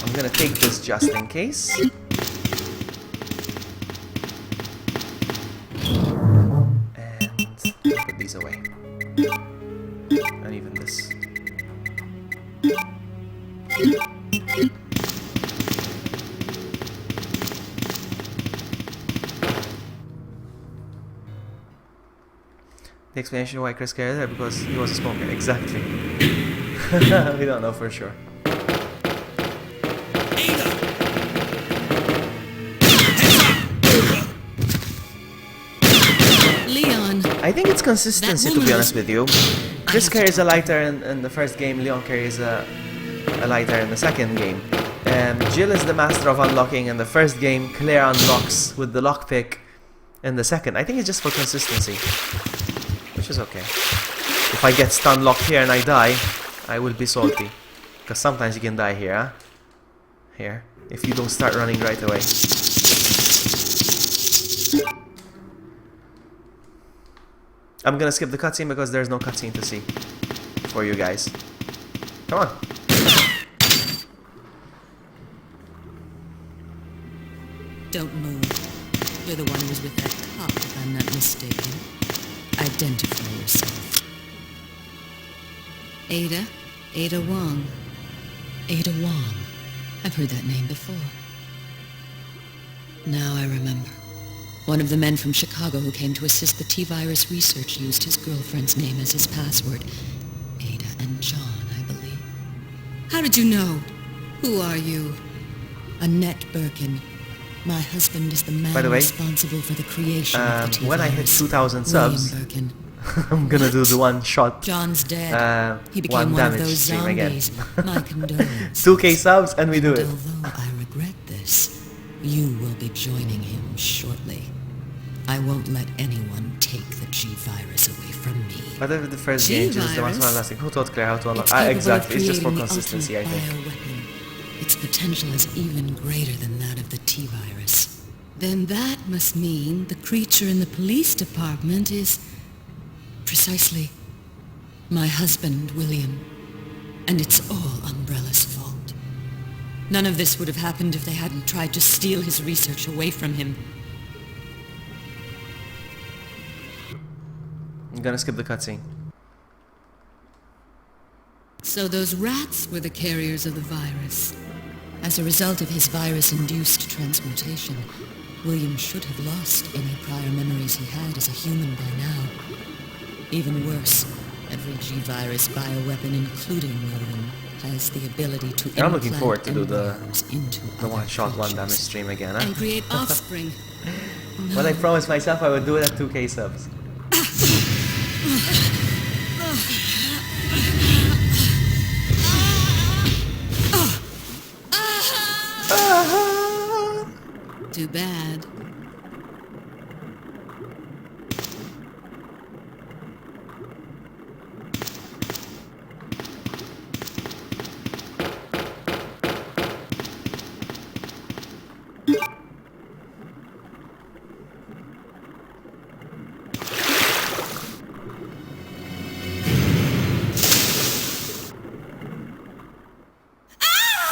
I'm gonna take this just in case. And put these away. And even this. The explanation why Chris carried there because he was a smoker. Exactly. We don't know for sure. Leon. I think it's consistency, to be honest with you. Chris carries a lighter in the first game, Leon carries a lighter in the second game. Jill is the master of unlocking in the first game, Claire unlocks with the lockpick in the second. I think it's just for consistency, which is okay. If I get stun locked here and I die, I will be salty. Because sometimes you can die here, huh? Here, if you don't start running right away. I'm gonna skip the cutscene because there's no cutscene to see for you guys. Come on. Don't move. You're the one who was with that cop, if I'm not mistaken. Identify yourself. Ada? Ada Wong. Ada Wong. I've heard that name before. Now I remember. One of the men from Chicago who came to assist the T-virus research used his girlfriend's name as his password. Ada and John, I believe. How did you know? Who are you? Annette Birkin. My husband is the man By the way, responsible for the creation of the T-virus. when I hit 2,000 subs, Birkin. I'm gonna do the one shot, John's dead. He became one one of damage those stream again. zombies. My condolences. 2k subs and we do And it. although I regret this, you will be joining him shortly. I won't let anyone take the G-virus away from me. But the first game is the maximum lasting. Who taught Claire how to unlock? It's capable of Exactly, it's just for creating the consistency, I ultimate think. bioweapon. Its potential is even greater than that of the T-virus. Then that must mean the creature in the police department is precisely my husband, William. And it's all Umbrella's fault. None of this would have happened if they hadn't tried to steal his research away from him. I'm gonna skip the cutscene. So those rats were the carriers of the virus. As a result of his virus-induced transmutation, William should have lost any prior memories he had as a human by now. Even worse, every G-virus bioweapon, including William, has the ability to I'm looking forward to do embryos into the other one-shot, creatures one-damage stream again, huh? and create offspring. Well, I promised myself I would do it at 2k subs. Too bad.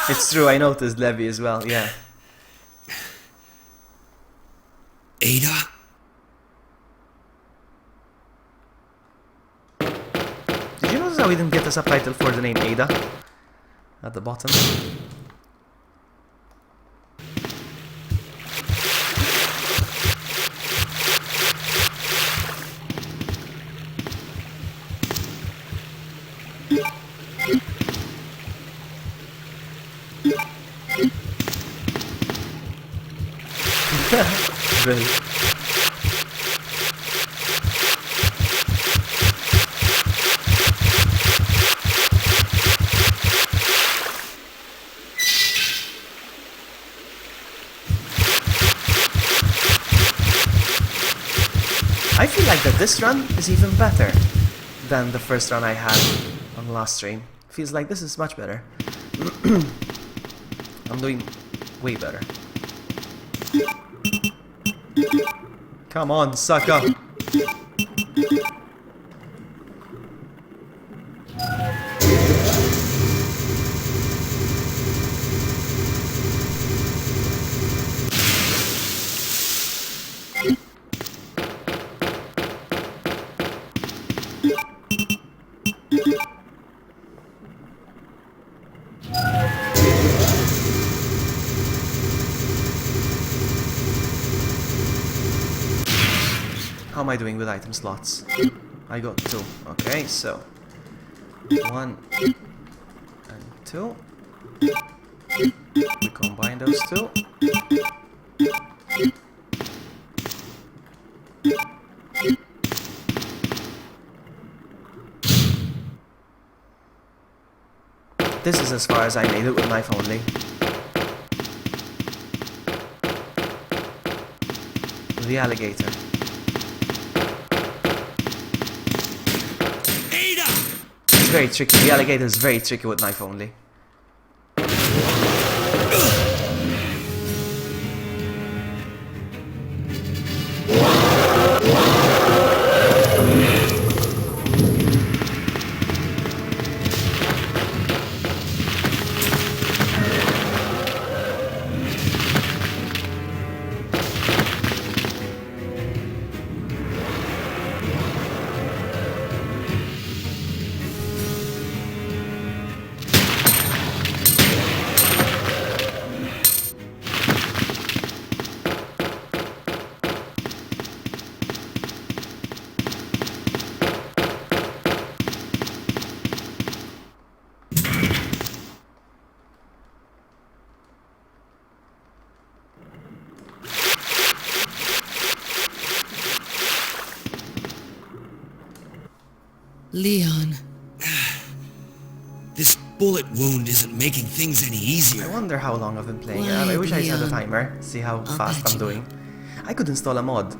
It's true, I noticed Levy as well, yeah. Ada? Did you notice how we didn't get a subtitle for the name Ada? At the bottom. Really? I feel like that this run is even better than the first run I had on the last stream. Feels like this is much better. I'm doing way better. Come on, sucker! am I doing with item slots? I got 2. Okay, so 1 and 2. We combine those 2. This is as far as I made it with knife only. The alligator. Ada! It's very tricky. The alligator is very tricky with knife only. Leon. This bullet wound isn't making things any I easier. wonder how long I've been playing. Why, I wish I had a Leon? timer. See how I'll fast bet I'm you. doing. I could install a mod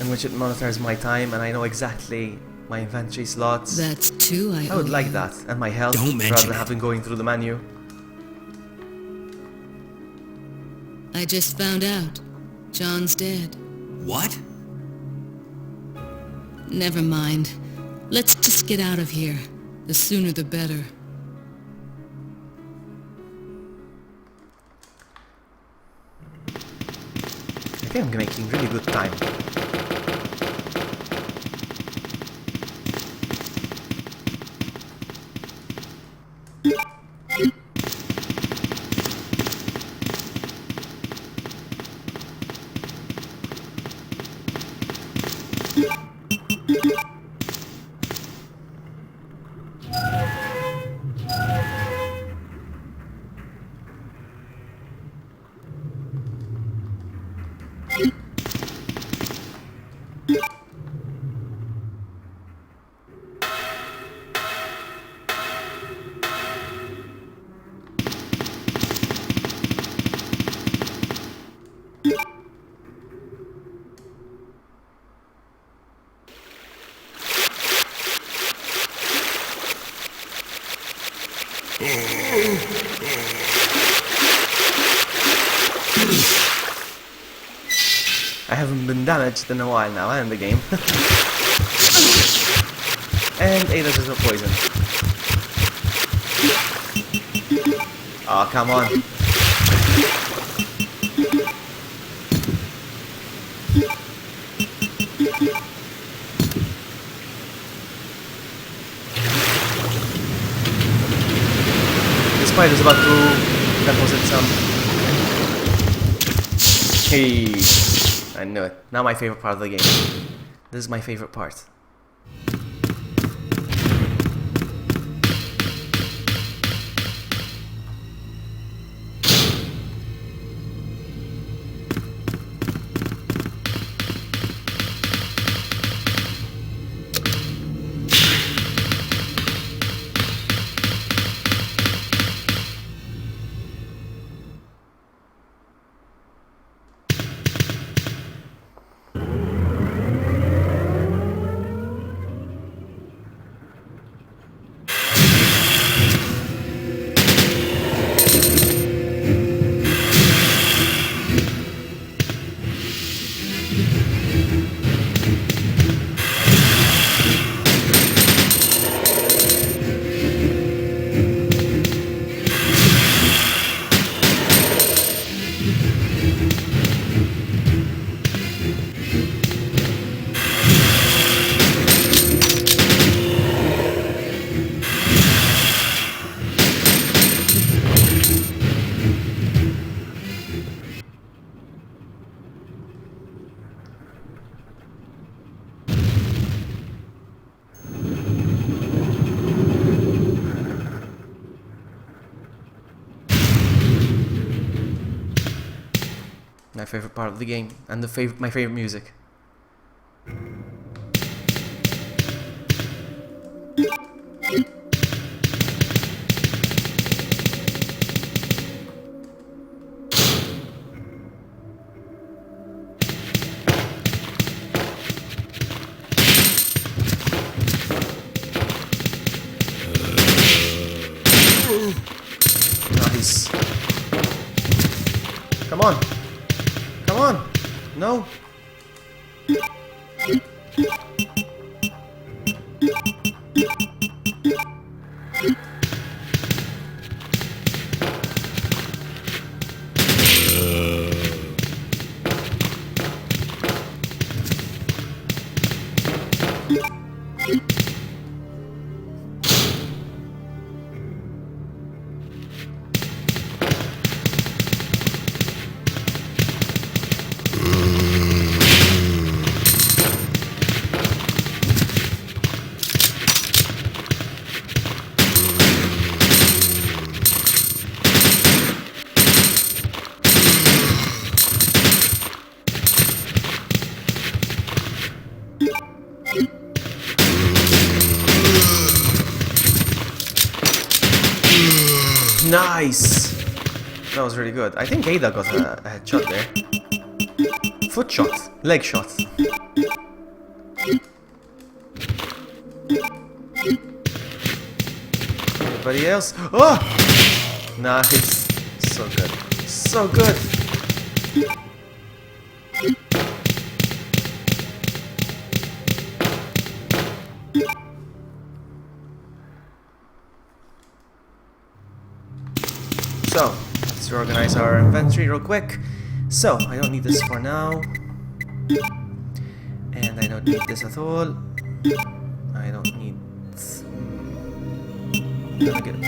in which it monitors my time and I know exactly my inventory slots. That's 2 I I would owe like you. that, and my health, Don't mention rather than it. having going through the menu. I just found out. John's dead. What? Never mind. Let's just get out of here. The sooner the better. I think I'm making really good time. I haven't been damaged in a while now, in the game. And Ada's is a poison. Oh, come on. This spider's about to deposit some. Hey, I knew it. Now my favorite part of the game. This is my favorite part. My favorite part of the game, and my favorite music. Nice. Come on. Come on. No. Nice! That was really good. I think Ada got a headshot there. Foot shot. Leg shot. Anybody else? Oh! Nice. So good. So good! So, let's reorganize our inventory real quick. So, I don't need this for now. And I don't need this at all. I don't need... I'm gonna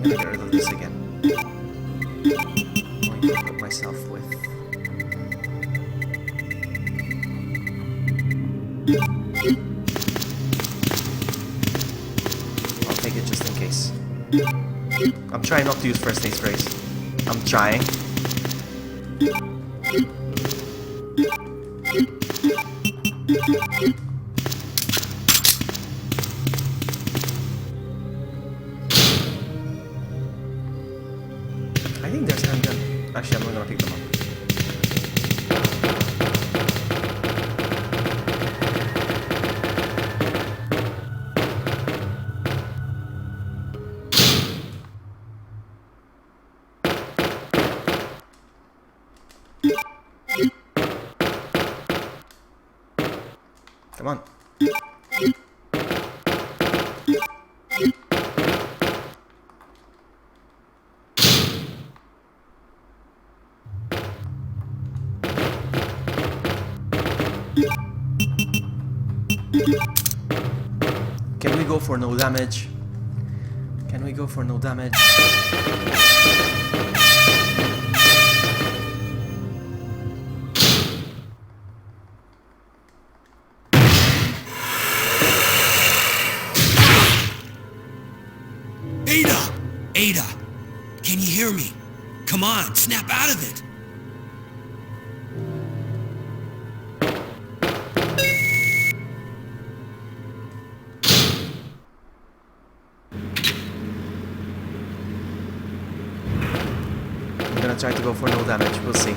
get rid of this again. I'm going to put myself with... I'll take it just in case. I'm trying not to use first aid sprays. I'm trying. I think there's a handgun. Actually, I'm not gonna pick them up. Come on. Can we go for no damage? Can we go for no damage? Ada! Can you hear me? Come on, snap out of it! I'm gonna try to go for no damage, we'll see.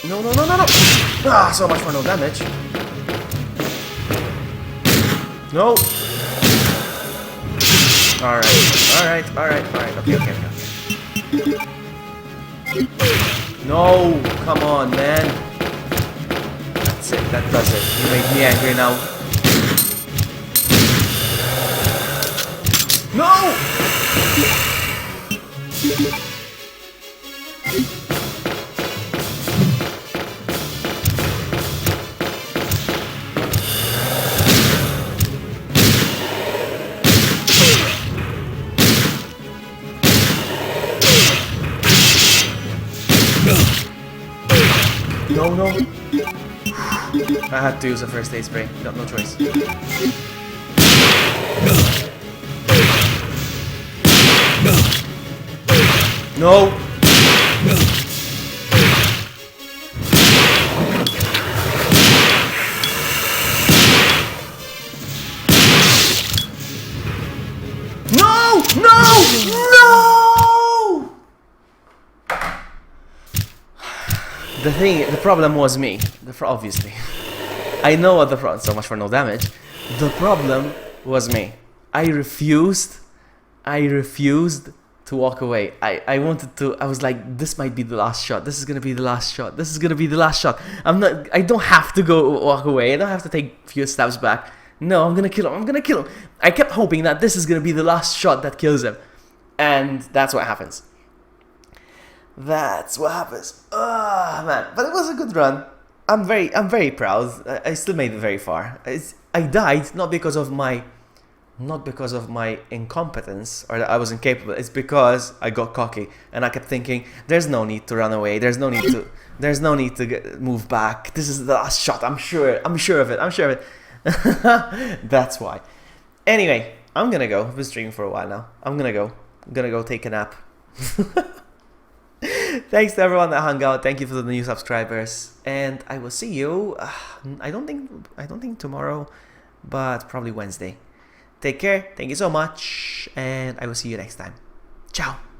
No. Ah, so much for no damage. No. Alright. Okay. No, come on, man. That's it, that does it. You make me angry now. No! No, no. I had to use a first aid spray. Got no choice. No. No! No! No! The problem was me. Obviously. I know what the problem. So much for no damage. The problem was me. I refused to walk away. I wanted to. I was like, this might be the last shot. This is gonna be the last shot. This is gonna be the last shot. I don't have to go walk away. I don't have to take a few steps back. No, I'm gonna kill him. I'm gonna kill him. I kept hoping that this is gonna be the last shot that kills him, and that's what happens. That's what happens. Ah, man. But it was a good run. I'm very proud. I still made it very far. I died not because of my incompetence or that I was incapable. It's because I got cocky and I kept thinking, there's no need to run away. There's no need to move back. This is the last shot. I'm sure of it. That's why. Anyway, I'm gonna go. I've been streaming for a while now. I'm gonna go take a nap. Thanks to everyone that hung out. Thank you for the new subscribers, and I will see you. I don't think tomorrow, but probably Wednesday. Take care. Thank you so much, and I will see you next time. Ciao.